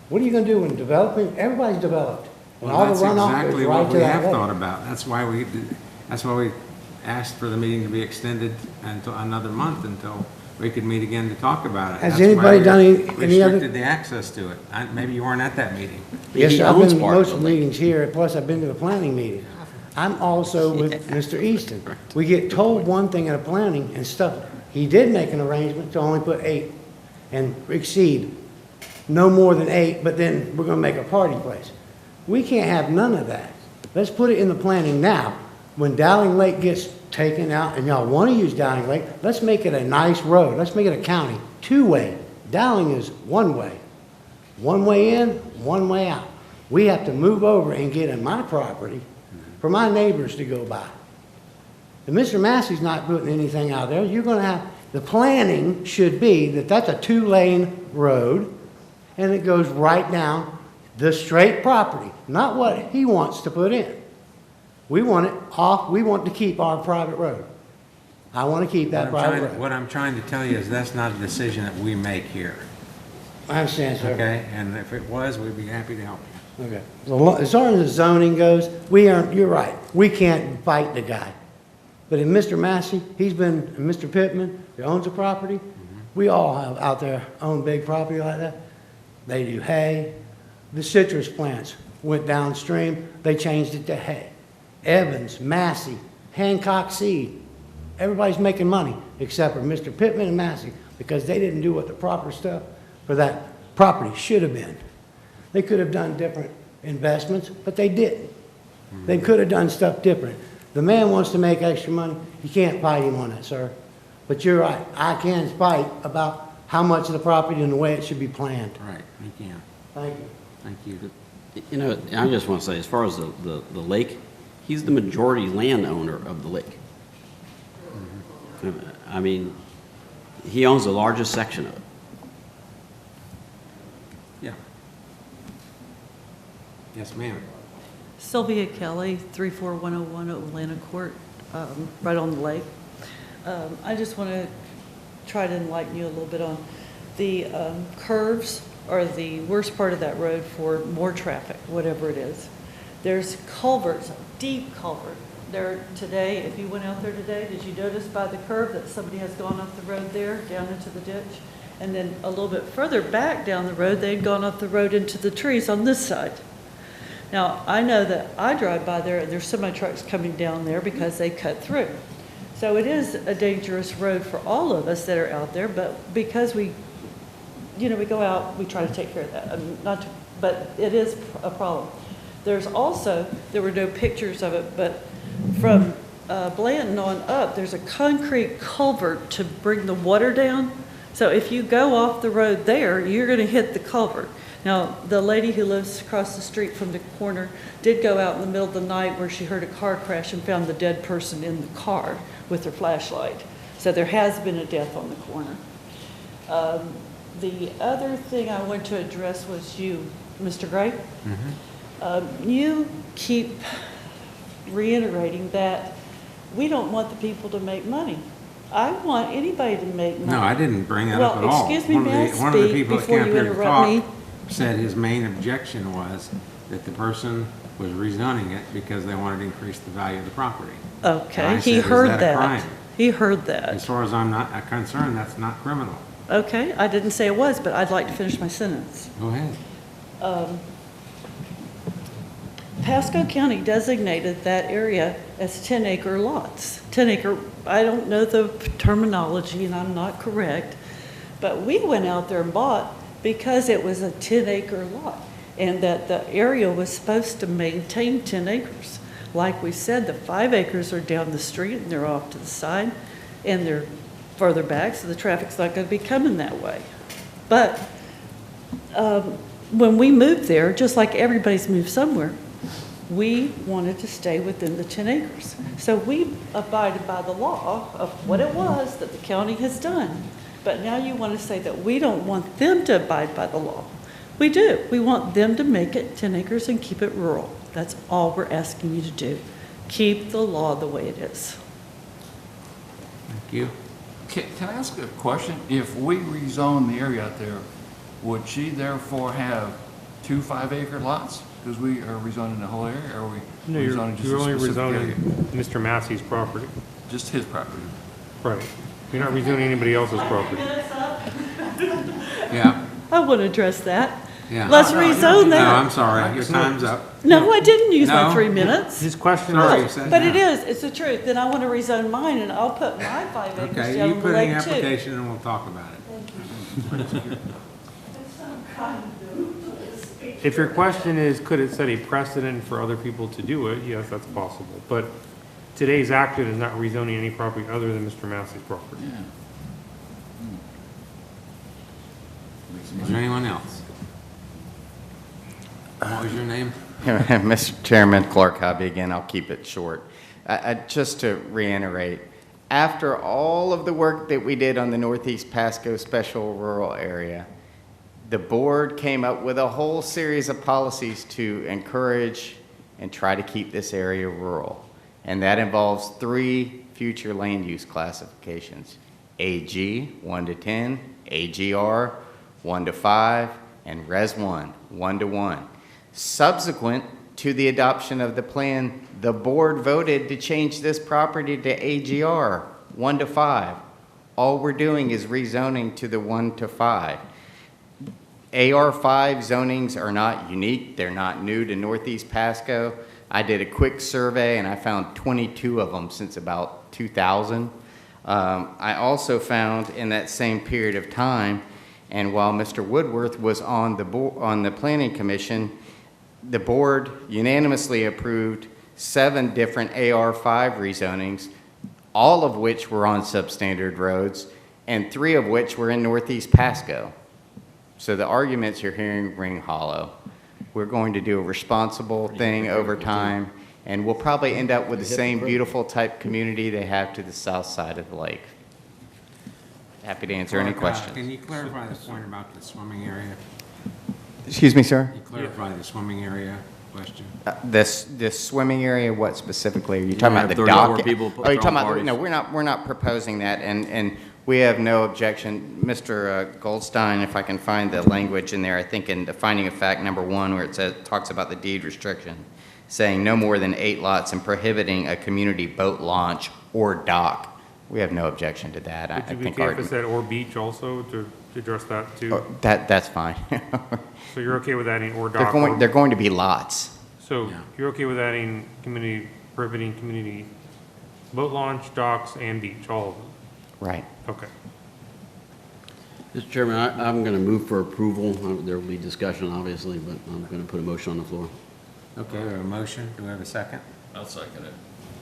What are you gonna do when developing? Everybody's developed. And Well, all that's the runoff exactly goes what right to we that have lake. thought about. That's why we asked for the meeting to be extended until another month until we could meet again to talk about it. Has That's why anybody we done any other- Restricted the access to it. Maybe you weren't at that meeting. Yes, He sir, I've owns been to part of most the of the lake. meetings here, plus I've been to the planning meeting. I'm also with Mr. Easton. We get told one thing at a planning and stuff. He did make an arrangement to only put 8 and exceed no more than 8, but then we're gonna make a party place. We can't have none of that. Let's put it in the planning now. When Dowling Lake gets taken out and y'all wanna use Dowling Lake, let's make it a nice road. Let's make it a county, 2-way. Dowling is 1-way. 1 way in, 1 way out. We have to move over and get in my property for my neighbors to go by. And Mr. Massey's not putting anything out there. You're gonna have, the planning should be that that's a 2-lane road and it goes right down the straight property, not what he wants to put in. We want it off, we want to keep our private road. I want to keep that private road. What I'm trying to tell you is that's not a decision that we make here. I understand, sir. Okay? And if it was, we'd be happy to help you. Okay. As far as the zoning goes, you're right. We can't fight the guy. But in Mr. Massey, Mr. Pittman, who owns the property, we all have out there own big property like that. They do hay. The citrus plants went downstream. They changed it to hay. Evans, Massey, Hancock Seed. Everybody's making money except for Mr. Pittman and Massey because they didn't do what the proper stuff for that property should have been. They could have done different investments, but they didn't. They could have done stuff different. The man wants to make extra money. You can't fight him on that, sir. But you're right. I can fight about how much of the property and the way it should be planned. Right, you can. Thank you. Thank you. You know, I just want to say, as far as the lake, he's the majority landowner of the lake. I mean, he owns the largest section of it. Yeah. Yes, ma'am. Sylvia Kelly, 34101 Atlanta Court, right on the lake. I just want to try to enlighten you a little bit on the curves are the worst part of that road for more traffic, whatever it is. There's culverts, deep culvert. There today, if you went out there today, did you notice by the curve that somebody has gone off the road there, down into the ditch? And then a little bit further back down the road, they'd gone off the road into the trees on this side. Now, I know that I drive by there, and there's semi-trucks coming down there because they cut through. So it is a dangerous road for all of us that are out there, but because we go out, we try to take care of that. But it is a problem. There's also, there were no pictures of it, but from Blanton on up, there's a concrete culvert to bring the water down. So if you go off the road there, you're going to hit the culvert. Now, the lady who lives across the street from the corner did go out in the middle of the night where she heard a car crash and found the dead person in the car with her flashlight. So there has been a death on the corner. The other thing I want to address was you, Mr. Gray. You keep reiterating that we don't want the people to make money. I want anybody to make money. No, I didn't bring that up at all. Excuse me, may I One of the speak people that before came up you here to interrupt me? talk said his main objection was that the person was rezoning it because they wanted to increase the value of the property. And Okay, I he said, "Is heard that a that. crime?" He heard that. As far as I'm not concerned, that's not criminal. Okay, I didn't say it was, but I'd like to finish my sentence. Go ahead. Pasco County designated that area as 10-acre lots. 10-acre, I don't know the terminology and I'm not correct, but we went out there and bought because it was a 10-acre lot and that the area was supposed to maintain 10 acres. Like we said, the 5 acres are down the street and they're off to the side and they're further back, so the traffic's not going to be coming that way. But when we moved there, just like everybody's moved somewhere, we wanted to stay within the 10 acres. So we abided by the law of what it was that the county has done. But now you want to say that we don't want them to abide by the law. We do. We want them to make it 10 acres and keep it rural. That's all we're asking you to do. Keep the law the way it is. Thank you. Can I ask a question? If we rezone the area out there, would she therefore have 2 5-acre lots? Because we are rezoning the whole area, or are we No, rezoning just you're a only specific area? rezoning Mr. Massey's property. Just his property? Right. You're not rezoning anybody else's property. Yeah. I want to address that. Yeah. Let's rezone No, that. I'm sorry. Your time's up. No, I didn't use my No. 3 minutes. His question Sorry, is, you said But no. it is, it's the truth. Then I want to rezone mine and I'll put my 5 acres Okay, down you on the put in lake your too. application and we'll talk about it. if your question is, could it set a precedent for other people to do it? Yes, that's possible. But today's action is not rezoning any property other than Mr. Massey's property. Is there anyone else? What was your name? Mr. Chairman, Clark Hobby again, I'll keep it short. Just to reiterate, after all of the work that we did on the Northeast Pasco Special Rural Area, the board came up with a whole series of policies to encourage and try to keep this area rural. And that involves 3 future land use classifications: AG, 1 to 10, AGR, 1 to 5, and Res 1, 1 to 1. Subsequent to the adoption of the plan, the board voted to change this property to AGR, 1 to 5. All we're doing is rezoning to the 1 to 5. AR5 zonings are not unique. They're not new to Northeast Pasco. I did a quick survey and I found 22 of them since about 2000. I also found in that same period of time, and while Mr. Woodworth was on the Planning Commission, the board unanimously approved 7 different AR5 rezonings, all of which were on substandard roads, and 3 of which were in Northeast Pasco. So the arguments you're hearing ring hollow. We're going to do a responsible thing over time, And we'll probably end up with the same beautiful type community they have to the south side of the lake. Happy to answer any questions. Can you clarify the point about the swimming area? Excuse me, sir? Can you clarify the swimming area question? This swimming area, what specifically? Are you You're talking gonna about the have 34 dock? people Oh, you're talking throwing about, parties. no, we're not proposing that, and we have no objection. Mr. Goldstein, if I can find the language in there, I think in the finding of fact number 1, where it says, talks about the deed restriction, saying no more than 8 lots and prohibiting a community boat launch or dock. We have no objection to that. I Would you be think okay our, if it said or beach also to address that too? that's fine. So you're okay with adding or dock? They're going to be lots. So you're okay with adding prohibiting community boat launch, docks, and beach, all of them? Right. Okay. Mr. Chairman, I'm going to move for approval. There will be discussion, obviously, but I'm going to put a motion on the floor. Okay, we have a motion. Do we have a second? I'll second it.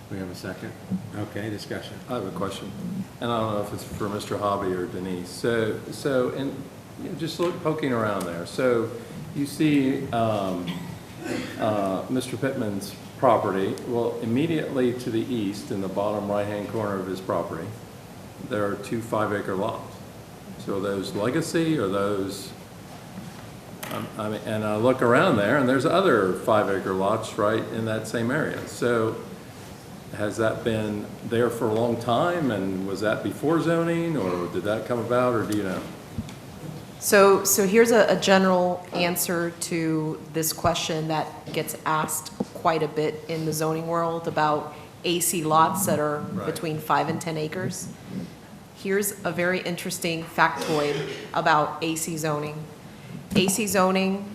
We have a second. Okay, discussion. I have a question, and I don't know if it's for Mr. Hobby or Denise. So, and just poking around there. So, you see Mr. Pittman's property. Well, immediately to the east, in the bottom right-hand corner of his property, there are 2 5-acre lots. So, are those legacy or those? I mean, and I look around there, and there's other 5-acre lots right in that same area. So, has that been there for a long time, and was that before zoning, or did that come about, or do you know? So here's a general answer to this question that gets asked quite a bit in the zoning world about AC lots that are between 5 and 10 acres. Here's a very interesting factoid about AC zoning. AC zoning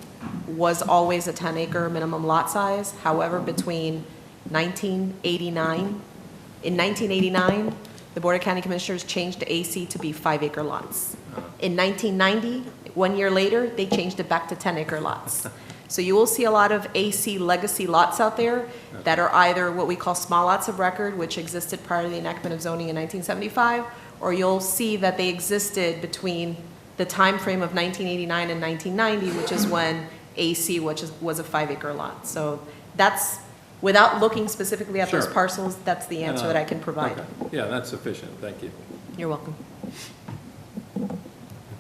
was always a 10-acre minimum lot size. However, between 1989, in 1989, the Board of County Commissioners changed the AC to be 5-acre lots. In 1990, 1 year later, they changed it back to 10-acre lots. So you will see a lot of AC legacy lots out there that are either what we call small lots of record, which existed prior to the enactment of zoning in 1975, or you'll see that they existed between the time frame of 1989 and 1990, which is when AC, which was a 5-acre lot. So that's, without looking specifically at those Sure. parcels, that's the answer that I can provide. Okay. Yeah, that's sufficient. Thank you. You're welcome.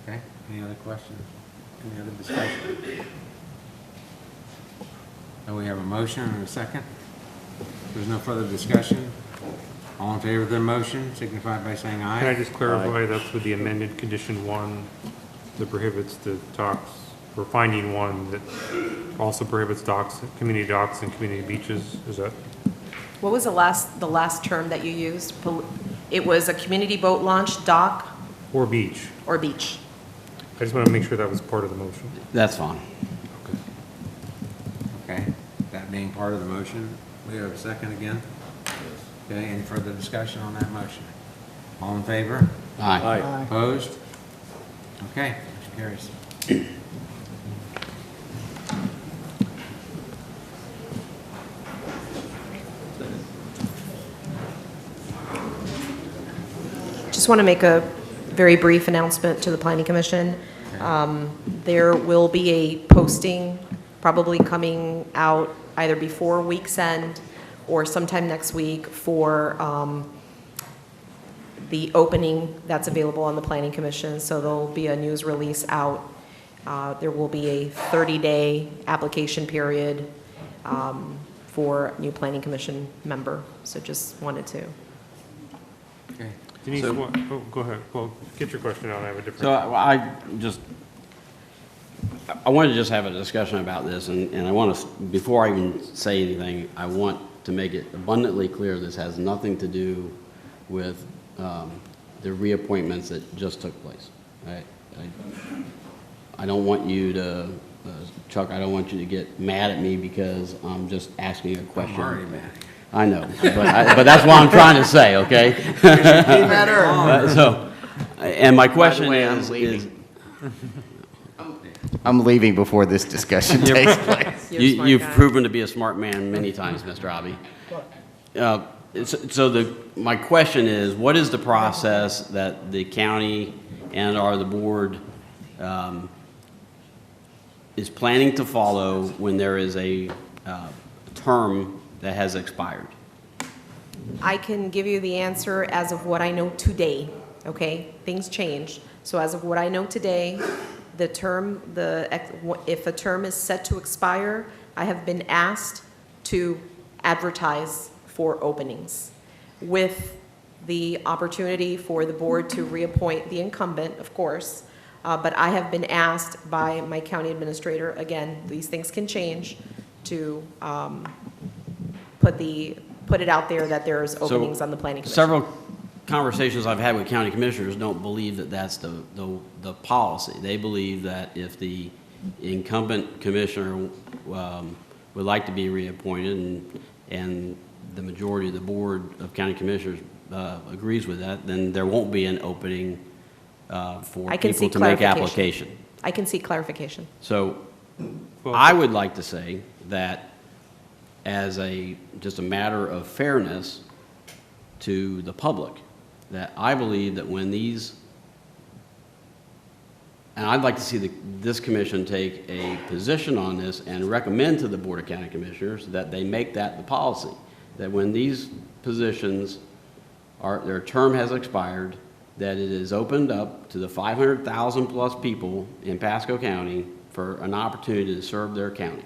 Okay, any other questions? Any other discussion? So we have a motion and a second. There's no further discussion. All in favor of the motion, signify by saying aye. Can I just clarify, that's with the amended condition 1 that prohibits the docks, or finding 1 that also prohibits docks, community docks and community beaches, is that? What was the last term that you used? It was a community boat launch, dock, Or beach? or beach. I just want to make sure that was part of the motion. That's fine. Okay, that being part of the motion, we have a second again? Okay, any further discussion on that motion? All in favor? Aye. Aye. Opposed? Okay, motion carries. Just want to make a very brief announcement to the Planning Commission. There will be a posting probably coming out either before week's end or sometime next week for the opening that's available on the Planning Commission. So there'll be a news release out. There will be a 30-day application period for new Planning Commission member. So just wanted to. Okay. Denise, So- go ahead. Well, get your question out. I have a different. So I wanted to just have a discussion about this, and I want to, before I even say anything, I want to make it abundantly clear this has nothing to do with the reappointments that just took place. I don't want you to, Chuck, I don't want you to get mad at me because I'm just asking a question. I'm already mad. I know, but that's what I'm trying to say, okay? So, and my question is, I'm leaving before this discussion takes place. you've proven to be a smart man many times, Mr. Hobby. So my question is, what is the process that the county and/or the board is planning to follow when there is a term that has expired? I can give you the answer as of what I know today, okay? Things change. So as of what I know today, the term, if a term is set to expire, I have been asked to advertise for openings with the opportunity for the board to reappoint the incumbent, of course. But I have been asked by my county administrator, again, these things can change, to put it out there that there's openings on the planning commission. Several conversations I've had with county commissioners don't believe that that's the policy. They believe that if the incumbent commissioner would like to be reappointed and the majority of the board of county commissioners agrees with that, then there won't be an opening for people to make application. I can seek clarification. So I would like to say that as just a matter of fairness to the public, that I believe that when these, and I'd like to see this commission take a position on this and recommend to the Board of County Commissioners that they make that the policy, that when these positions their term has expired, that it is opened up to the 500,000 plus people in Pasco County for an opportunity to serve their county.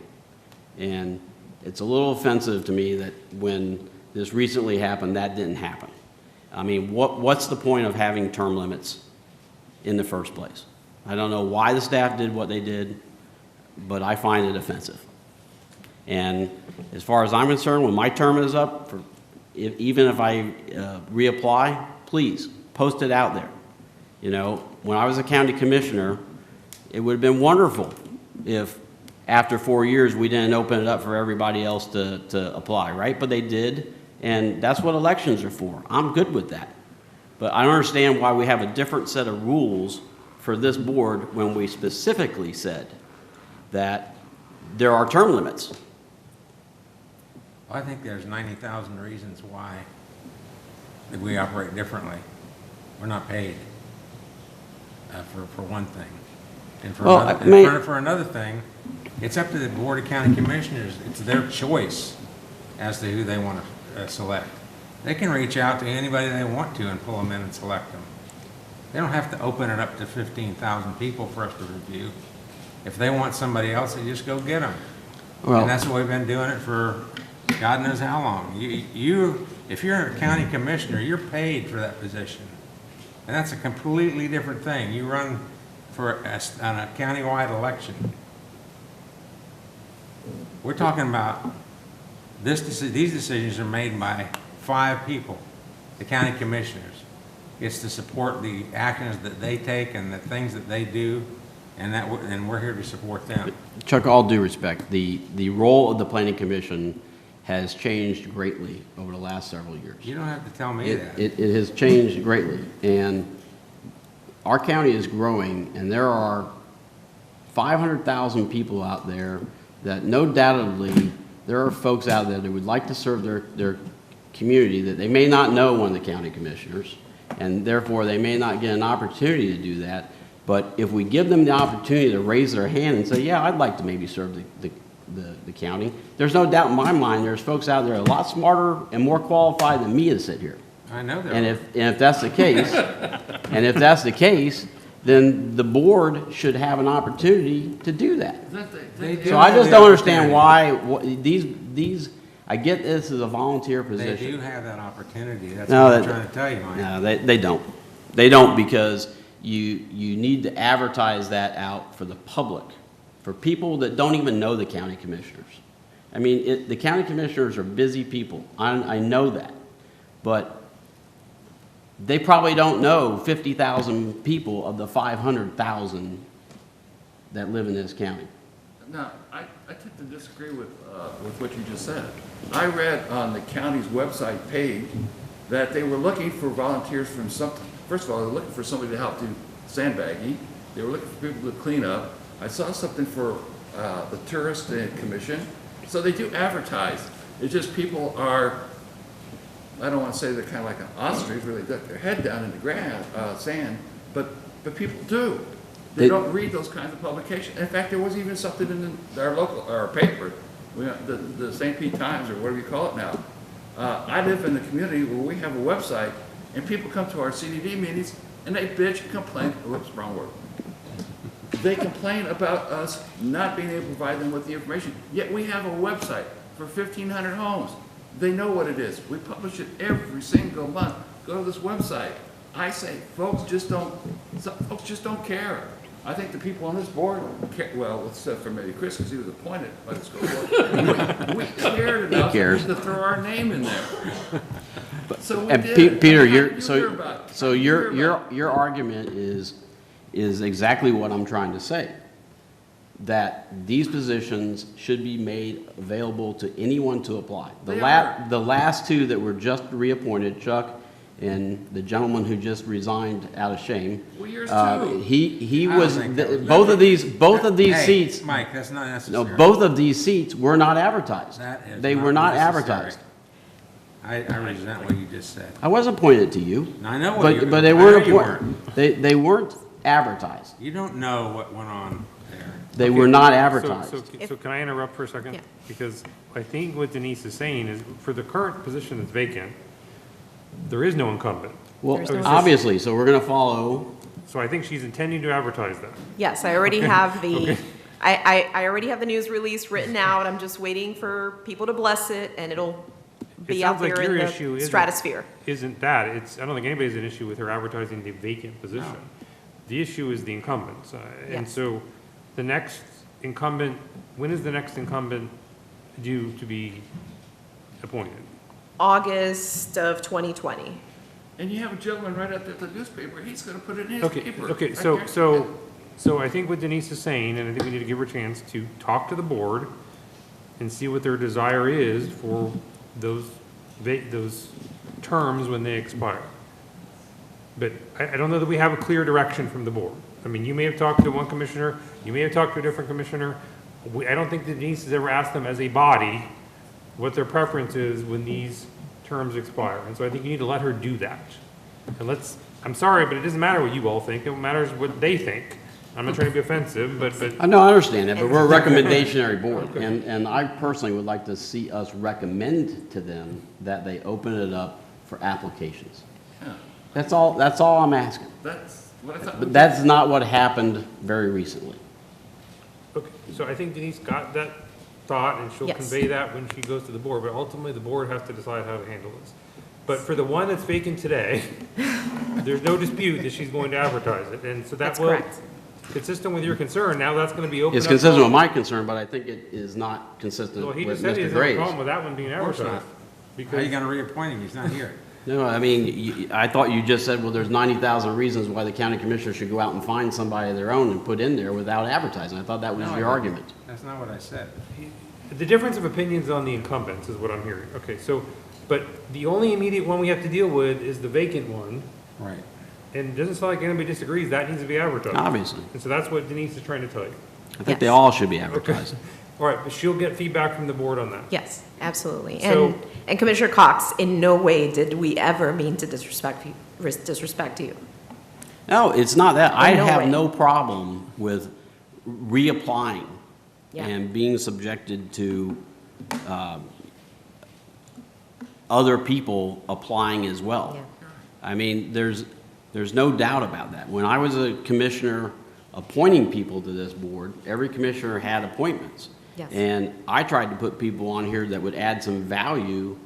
And it's a little offensive to me that when this recently happened, that didn't happen. I mean, what's the point of having term limits in the first place? I don't know why the staff did what they did, but I find it offensive. And as far as I'm concerned, when my term is up, even if I reapply, please post it out there. You know, when I was a county commissioner, it would have been wonderful if after 4 years we didn't open it up for everybody else to apply, right? But they did, and that's what elections are for. I'm good with that. But I don't understand why we have a different set of rules for this board when we specifically said that there are term limits. I think there's 90,000 reasons why that we operate differently. We're not paid for one thing. And for another thing, it's up to the Board of County Commissioners. It's their choice as to who they want to select. They can reach out to anybody they want to and pull them in and select them. They don't have to open it up to 15,000 people for us to review. If they want somebody else, they just go get them. Well, and that's what we've been doing it for God knows how long. If you're a county commissioner, you're paid for that position. And that's a completely different thing. You run on a countywide election. We're talking about these decisions are made by 5 people, the county commissioners. It's to support the actions that they take and the things that they do, and we're here to support them. Chuck, all due respect, the role of the Planning Commission has changed greatly over the last several years. You don't have to tell me that. It has changed greatly, and our county is growing, and there are 500,000 people out there that no doubtedly there are folks out there that would like to serve their community that they may not know one of the county commissioners, and therefore they may not get an opportunity to do that. But if we give them the opportunity to raise their hand and say, yeah, I'd like to maybe serve the county, there's no doubt in my mind there's folks out there a lot smarter and more qualified than me to sit here. I know that. And if that's the case, then the board should have an opportunity to do that. So I just don't understand why these. I get this as a volunteer position. They do have that opportunity. That's what I'm trying to tell you, Mike. No, they don't. They don't, because you need to advertise that out for the public, for people that don't even know the county commissioners. I mean, the county commissioners are busy people. I know that. But they probably don't know 50,000 people of the 500,000 that live in this county. Now, I tend to disagree with what you just said. I read on the county's website page that they were looking for volunteers from something. First of all, they were looking for somebody to help do sandbagging. They were looking for people to clean up. I saw something for the tourist commission. So they do advertise. It's just people are, I don't want to say they're kind of like an ostrich, really duck their head down in the grass, sand, but people do. They don't read those kinds of publications. In fact, there was even something in our paper the St. Pete Times, or whatever you call it now. I live in a community where we have a website, and people come to our CDD meetings, and they bitch and complain, whoops, wrong word. They complain about us not being able to provide them with the information, yet we have a website for 1,500 homes. They know what it is. We publish it every single month. Go to this website. I say, folks just don't care. I think the people on this board care, well, except for maybe Chris, because he was appointed by the school board. We cared enough to throw our name in there. So we did. Peter, your argument is exactly what I'm trying to say. That these positions should be made available to anyone to apply. The last two that were just reappointed, Chuck and the gentleman who just resigned out of shame. Well, yours too. He was both of these seats. Mike, that's not necessary. No, both of these seats were not advertised. They were not advertised. I resent what you just said. I wasn't pointed to you. I know what you. But they weren't. They weren't advertised. You don't know what went on. They were not advertised. So can I interrupt for a second? Yeah. Because I think what Denise is saying is, for the current position that's vacant, there is no incumbent. Well, obviously, so we're going to follow. So I think she's intending to advertise that. Yes, I already have the, I already have the news release written out. I'm just waiting for people to bless it, and it'll be out there in the stratosphere. Isn't that, I don't think anybody has an issue with her advertising the vacant position. No. The issue is the incumbents. And Yes. so the next incumbent, when is the next incumbent due to be appointed? August of 2020. And you have a gentleman right at the newspaper, he's gonna put it in his paper. Okay, so I think what Denise is saying, and I think we need to give her a chance to talk to the board and see what their desire is for those terms when they expire. But I don't know that we have a clear direction from the board. I mean, you may have talked to one commissioner, you may have talked to a different commissioner. I don't think that Denise has ever asked them as a body what their preference is when these terms expire. And so I think you need to let her do that. And I'm sorry, but it doesn't matter what you all think, it matters what they think. I'm not trying to be offensive, but. I know, I understand that, but we're a recommendationary board. And I personally would like to see us recommend to them that they open it up for applications. Yeah. That's all I'm asking. That's what I thought. But that's not what happened very recently. Okay, so I think Denise got that thought, and she'll Yes. convey that when she goes to the board, but ultimately, the board has to decide how to handle this. But for the one that's vacant today, there's no dispute that she's going to advertise it, and so That's that will, correct. consistent with your concern, now that's gonna be open up. It's consistent with my concern, but I think it is not consistent Well, he with just said he Mr. doesn't have a Gray's. problem with that one being Of course advertised. not. How are you gonna reappoint him? He's not here. No, I mean, I thought you just said, well, there's 90,000 reasons why the county commissioner should go out and find somebody of their own and put in there without advertising. I thought that was No, I your didn't. argument. That's not what I said. The difference of opinions on the incumbents is what I'm hearing. Okay, so, but the only immediate one we have to deal with is the vacant one, Right. and it doesn't sound like anybody disagrees, that needs to be advertised. Obviously. And so that's what Denise is trying to tell you. I think Yes. they all should be advertised. All right, but she'll get feedback from the board on that. Yes, absolutely. So- And Commissioner Cox, in no way did we ever mean to disrespect you. No, it's not that. I no have way. no problem with reapplying Yeah. and being subjected to other people applying as well. Yeah. I mean, there's no doubt about that. When I was a commissioner appointing people to this board, every commissioner had appointments. Yes. And I tried to put people on here that would add some value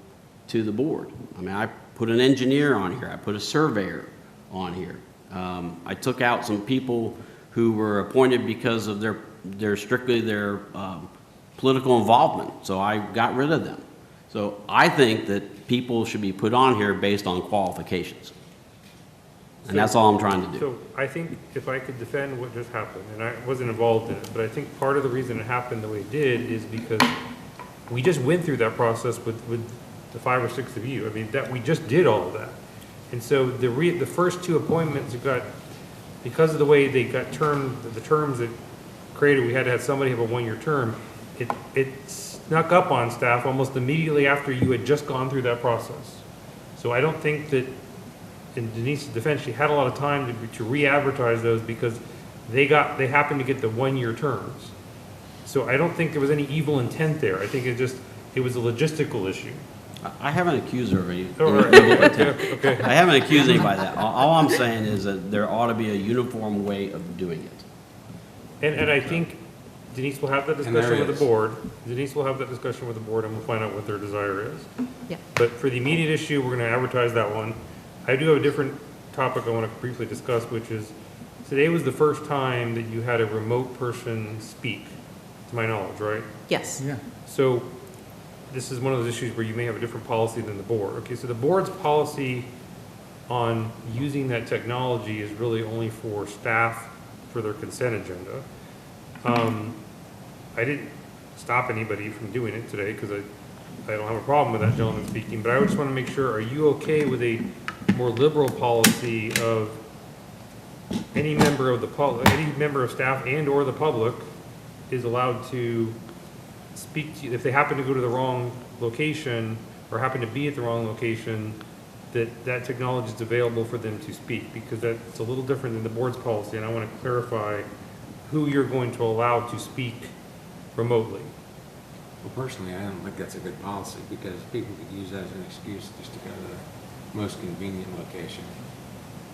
to the board. I mean, I put an engineer on here, I put a surveyor on here. I took out some people who were appointed because of their strictly their political involvement, so I got rid of them. So I think that people should be put on here based on qualifications. And that's all I'm trying to do. So I think if I could defend what just happened, and I wasn't involved in it, but I think part of the reason it happened the way it did is because we just went through that process with the 5 or 6 of you. I mean, that we just did all of that. And so the first 2 appointments got, because of the way they got termed, the terms that created, we had to have somebody have a 1-year term, it snuck up on staff almost immediately after you had just gone through that process. So I don't think that, in Denise's defense, she had a lot of time to re-advertise those because they happened to get the 1-year terms. So I don't think there was any evil intent there. I think it was a logistical issue. I haven't accused her of any Oh, right. evil intent. Okay. I haven't accused anybody of that. All I'm saying is that there ought to be a uniform way of doing it. And I think Denise will have that And there discussion with is. the board. Denise will have that discussion with the board, and we'll find out what their desire is. Yeah. But for the immediate issue, we're gonna advertise that one. I do have a different topic I wanna briefly discuss, which is, today was the first time that you had a remote person speak, to my knowledge, right? Yes. Yeah. So, this is one of those issues where you may have a different policy than the board. Okay, so the board's policy on using that technology is really only for staff for their consent agenda. I didn't stop anybody from doing it today because I don't have a problem with that gentleman speaking, but I just want to make sure, are you okay with a more liberal policy of any member of the public, any member of staff and or the public is allowed to speak to you, if they happen to go to the wrong location or happen to be at the wrong location, that technology is available for them to speak, because that's a little different than the board's policy, and I want to clarify who you're going to allow to speak remotely. Well, personally, I don't think that's a good policy, because people could use that as an excuse just to go to the most convenient location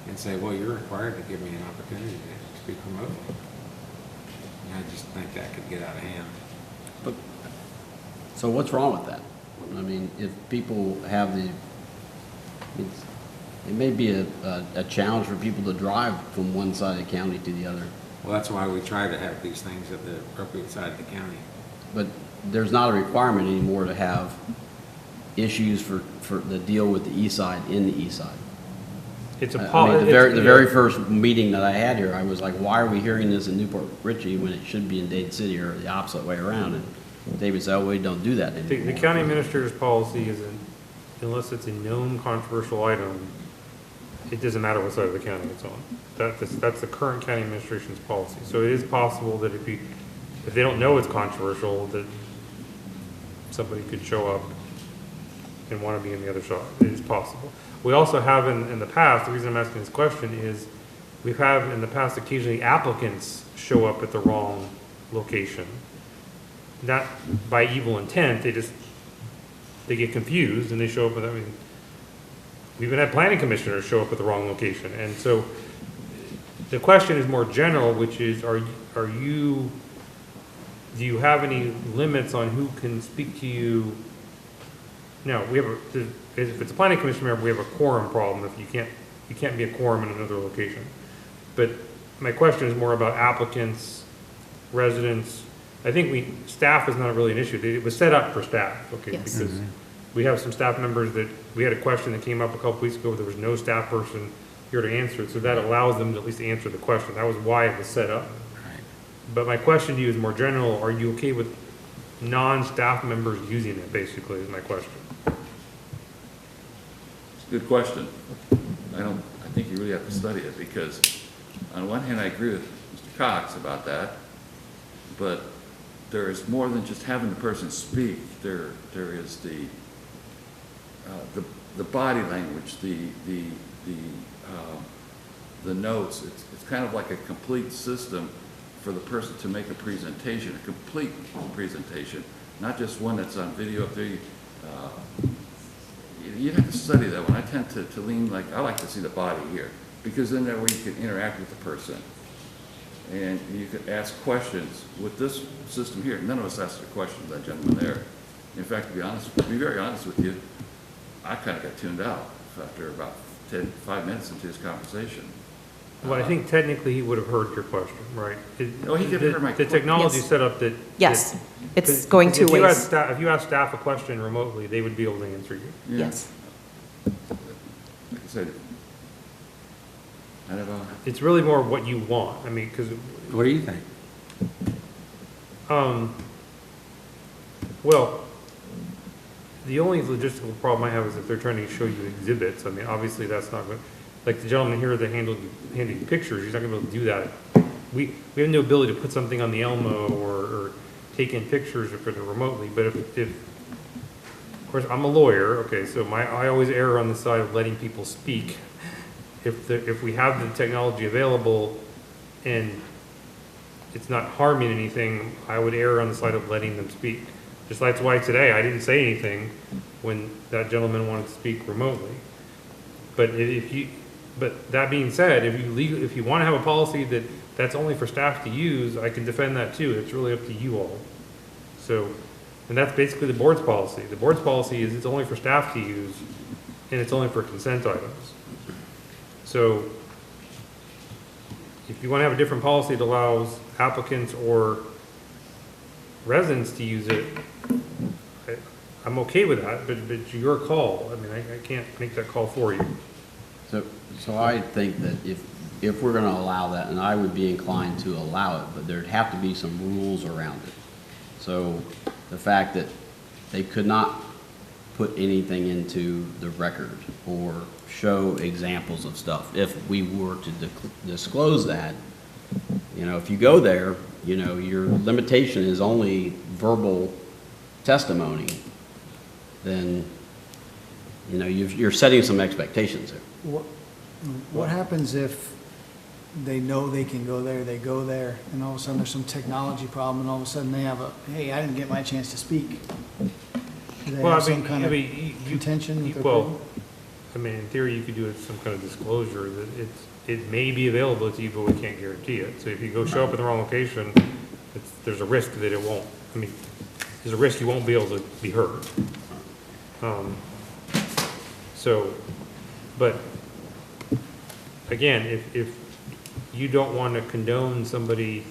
and say, well, you're required to give me an opportunity to speak remotely. And I just think that could get out of hand. But, so what's wrong with that? I mean, if people have it may be a challenge for people to drive from one side of the county to the other. Well, that's why we try to have these things at the appropriate side of the county. But there's not a requirement anymore to have issues for the deal with the east side in the east side. It's a I mean, the very first meeting that I had here, I was like, why are we hearing this in Newport Richey when it should be in Dade City, or the opposite way around? And David said, oh, we don't do that anymore. The county administrator's policy is, unless it's a known controversial item, it doesn't matter what side of the county it's on. That's the current county administration's policy. So it is possible that if they don't know it's controversial, that somebody could show up and want to be in the other side. It is possible. We also have in the past, the reason I'm asking this question is, we've had in the past occasionally applicants show up at the wrong location. Not by evil intent, they get confused and they show up with, we've even had planning commissioners show up at the wrong location. And so the question is more general, which is, do you have any limits on who can speak to you? No, if it's a planning commission member, we have a quorum problem. If you can't be a quorum in another location. But my question is more about applicants, residents. I think staff is not really an issue. It was set up for staff, okay? Yes. Because we have some staff members that, we had a question that came up a couple weeks ago, there was no staff person here to answer it, so that allows them to at least answer the question. That was why it was set up. Right. But my question to you is more general, are you okay with non-staff members using it, basically, is my question. It's a good question. I think you really have to study it, because on one hand, I agree with Mr. Cox about that, but there is more than just having the person speak. There is the body language, the notes. It's kind of like a complete system for the person to make a presentation, a complete presentation, not just one that's on video. You have to study that one. I tend to lean I like to see the body here, because then that way you can interact with the person. And you can ask questions. With this system here, none of us asked a question to that gentleman there. In fact, to be very honest with you, I kind of got tuned out after about 5 minutes into his conversation. Well, I think technically he would have heard your question, right? He could have heard my The technology Yes. set up that. Yes, it's going two If you ways. if you ask staff a question remotely, they would be able to answer you. Yeah. Yes. Like I said, I don't know. It's really more what you want. I mean, because, What do you think? well, the only logistical problem I have is if they're trying to show you exhibits. I mean, obviously that's not good. Like the gentleman here that handed you pictures, he's not gonna be able to do that. We have no ability to put something on the Elmo or take in pictures if it's remotely, but if, of course, I'm a lawyer, okay, so I always err on the side of letting people speak. If we have the technology available and it's not harming anything, I would err on the side of letting them speak. Just like that's why today I didn't say anything when that gentleman wanted to speak remotely. But but that being said, if you want to have a policy that's only for staff to use, I can defend that too. It's really up to you all. So, and that's basically the board's policy. The board's policy is it's only for staff to use, and it's only for consent items. So, if you want to have a different policy that allows applicants or residents to use it, I'm okay with that, but it's your call. I mean, I can't make that call for you. So I think that if we're going to allow that, and I would be inclined to allow it, but there'd have to be some rules around it. So the fact that they could not put anything into the record or show examples of stuff, if we were to disclose that, you know, if you go there, you know, your limitation is only verbal testimony, then, you know, you're setting some expectations there. What happens if they know they can go there, they go there, and all of a sudden there's some technology problem, and all of a sudden they have hey, I didn't get my chance to speak? Do they have some kind of contention with their people? I mean, in theory, you could do some kind of disclosure that it may be available to you, but we can't guarantee it. So if you go show up in the wrong location, there's a risk that it won't, I mean, there's a risk you won't be able to be heard. But again, if you don't want to condone somebody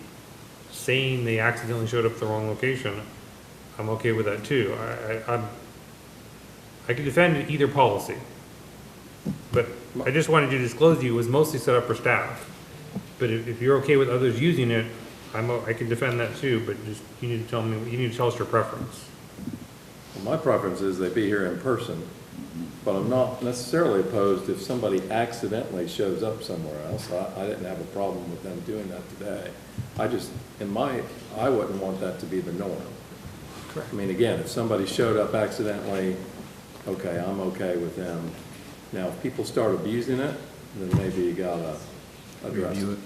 saying they accidentally showed up at the wrong location, I'm okay with that too. I can defend either policy, but I just wanted to disclose to you it was mostly set up for staff. But if you're okay with others using it, I can defend that too, but just, you need to tell us your preference. Well, my preference is they be here in person, but I'm not necessarily opposed if somebody accidentally shows up somewhere else. I didn't have a problem with them doing that today. I wouldn't want that to be the norm. Correct. I mean, again, if somebody showed up accidentally, okay, I'm okay with them. Now, if people start abusing it, then maybe you gotta address it.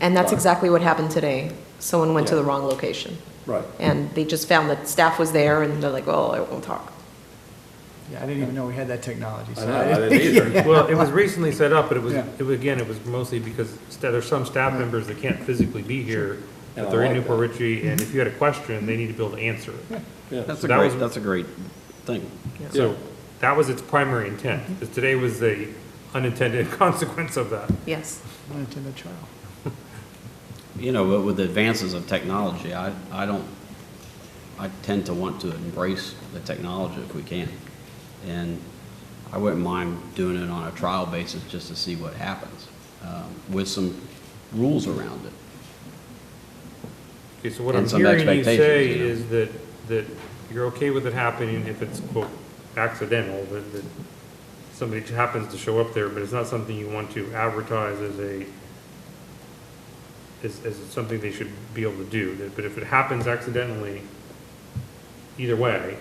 And that's Right. exactly what happened today. Someone went to the wrong location. Right. And they just found that staff was there, and they're like, oh, I won't talk. Yeah, I didn't even know we had that technology. I know, I didn't either. Yeah. Well, it was recently set up, but it was Yeah. mostly because there's some staff members that can't physically be here, And but I they're in like Newport that. Richie, and if you had a question, they need to be able to answer it. Yeah. That's So a great thing. So that was its primary intent, because today was the unintended consequence of that. Yes. Unintended trial. You know, but with the advances of technology, I tend to want to embrace the technology if we can. And I wouldn't mind doing it on a trial basis just to see what happens, with some rules around it. Okay, so what And I'm some hearing you expectations, say you know. is that you're okay with it happening if it's, quote, accidental, that somebody happens to show up there, but it's not something you want to advertise as something they should be able to do. But if it happens accidentally, either way.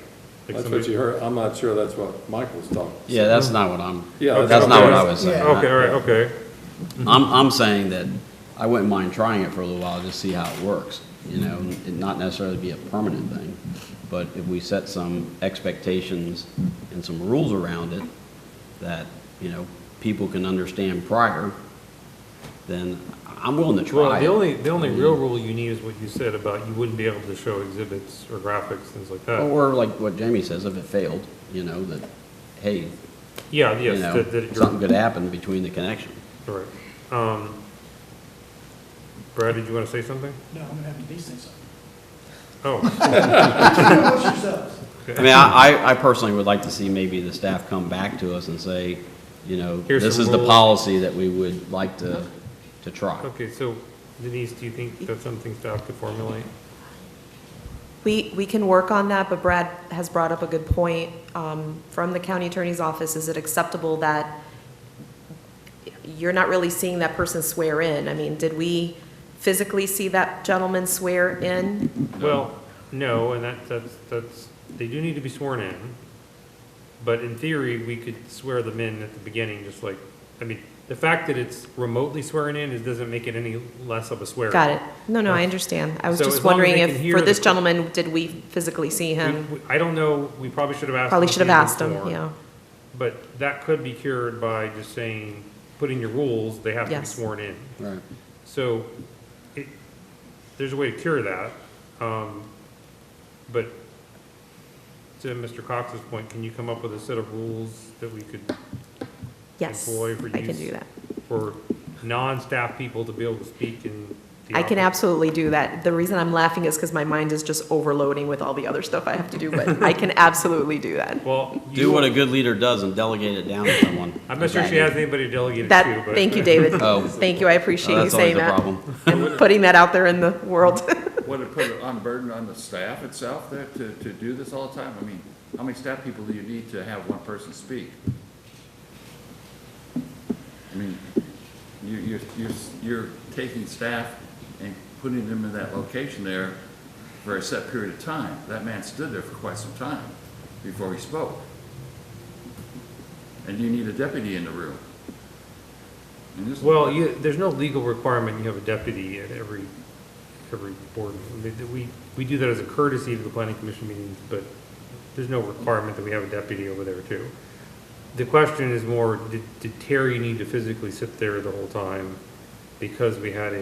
Like That's what you heard. I'm not sure that's what Michael's talking. Yeah, that's not what I'm, Yeah, that's not what I was saying. Okay, all right, okay. I'm saying that I wouldn't mind trying it for a little while, just see how it works, you know, and not necessarily be a permanent thing. But if we set some expectations and some rules around it that, you know, people can understand prior, then I'm willing to try it. Well, the only real rule you need is what you said about you wouldn't be able to show exhibits or graphics, things like that. Or like what Jamie says, if it failed, you know, that, hey, Yeah, you yes. know, that you're- something could happen between the connection. All right. Brad, did you want to say something? No, I'm gonna have to say something. Oh. I mean, I personally would like to see maybe the staff come back to us and say, you know, Here's this some is the rules. policy that we would like to try. Okay, so Denise, do you think that's something staff could formulate? We can work on that, but Brad has brought up a good point from the county attorney's office. Is it acceptable that you're not really seeing that person swear in? I mean, did we physically see that gentleman swear in? Well, no, and that's, they do need to be sworn in, but in theory, we could swear them in at the beginning, just like, I mean, the fact that it's remotely swearing in, it doesn't make it any less of a swearing. Got it. No, I understand. I was So just as long as wondering they if, can hear for this the- gentleman, did we physically see him? I don't know, we probably should have asked. Probably if should have he's asked him, sworn. yeah. But that could be cured by just saying, put in your rules, they have to be Yes. sworn in. Right. So, there's a way to cure that, but to Mr. Cox's point, can you come up with a set of rules that we could Yes, employ for I can use do that. for non-staff people to be able to speak in the I can office? absolutely do that. The reason I'm laughing is because my mind is just overloading with all the other stuff I have to do, but I can absolutely do that. Well, Do what a good leader does and delegate it down to someone. I'm not sure she has anybody to delegate it to, That, but. thank you, David. Oh. Thank you, I appreciate you That's always saying a that. problem. And putting that out there in the world. Would it put on burden on the staff itself there to do this all the time? I mean, how many staff people do you need to have one person speak? I mean, you're taking staff and putting them in that location there for a set period of time. That man stood there for quite some time before he spoke. And you need a deputy in the room. And this- Well, there's no legal requirement you have a deputy at every board meeting. We do that as a courtesy to the planning commission meetings, but there's no requirement that we have a deputy over there too. The question is more, did Terry need to physically sit there the whole time because we had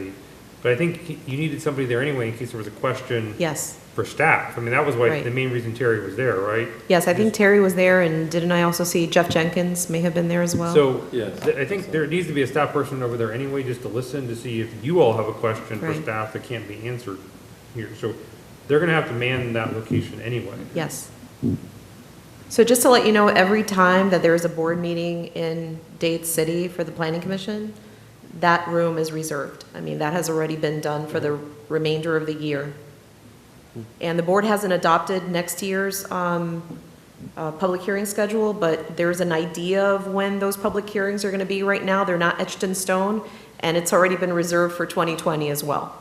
but I think you needed somebody there anyway in case there was a question. Yes. For staff. I mean, that was why, Right. the main reason Terry was there, right? Yes, I think Terry was there, and didn't I also see Jeff Jenkins may have been there as well? So, I think there needs to be a staff person over there anyway, just to listen, to see if you all have a question for Right. staff that can't be answered here. So they're gonna have to man that location anyway. Yes. So just to let you know, every time that there is a board meeting in Dade City for the Planning Commission, that room is reserved. I mean, that has already been done for the remainder of the year. And the board hasn't adopted next year's public hearing schedule, but there's an idea of when those public hearings are going to be right now. They're not etched in stone, and it's already been reserved for 2020 as well.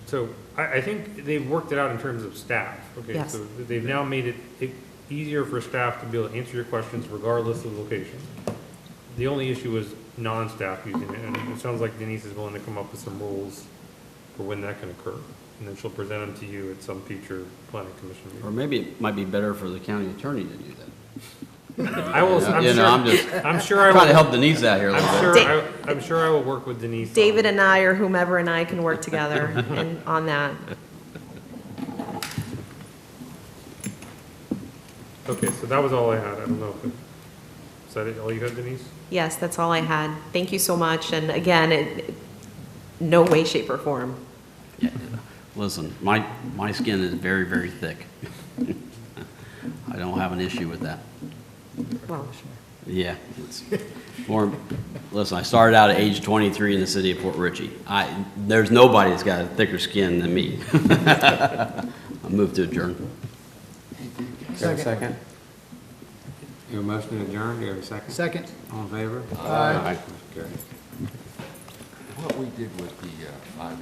So I think they've worked it out in terms of staff. Okay, Yes. so they've now made it easier for staff to be able to answer your questions regardless of the location. The only issue is non-staff using it, and it sounds like Denise is willing to come up with some rules for when that can occur. And then she'll present them to you at some future planning commission Or meeting. maybe it might be better for the county attorney to do that. I will, You know, I'm sure I will. Trying to help Denise out here a little bit. I'm sure I will work with Denise. on David and I, or whomever and I, can work together on that. Okay, so that was all I had. I don't know if, is that all you had, Denise? Yes, that's all I had. Thank you so much. And again, no way, shape, or form. Yeah, listen, my skin is very, very thick. I don't have an issue with that. Well, Yeah, it's more, listen, I started out at age 23 in the city of Port Richey. There's nobody that's got a thicker skin than me. I move to adjourn. Do you have a second? You have a motion to adjourn, do you have a second? Second. All in favor? Aye. Carried. What we did with the 5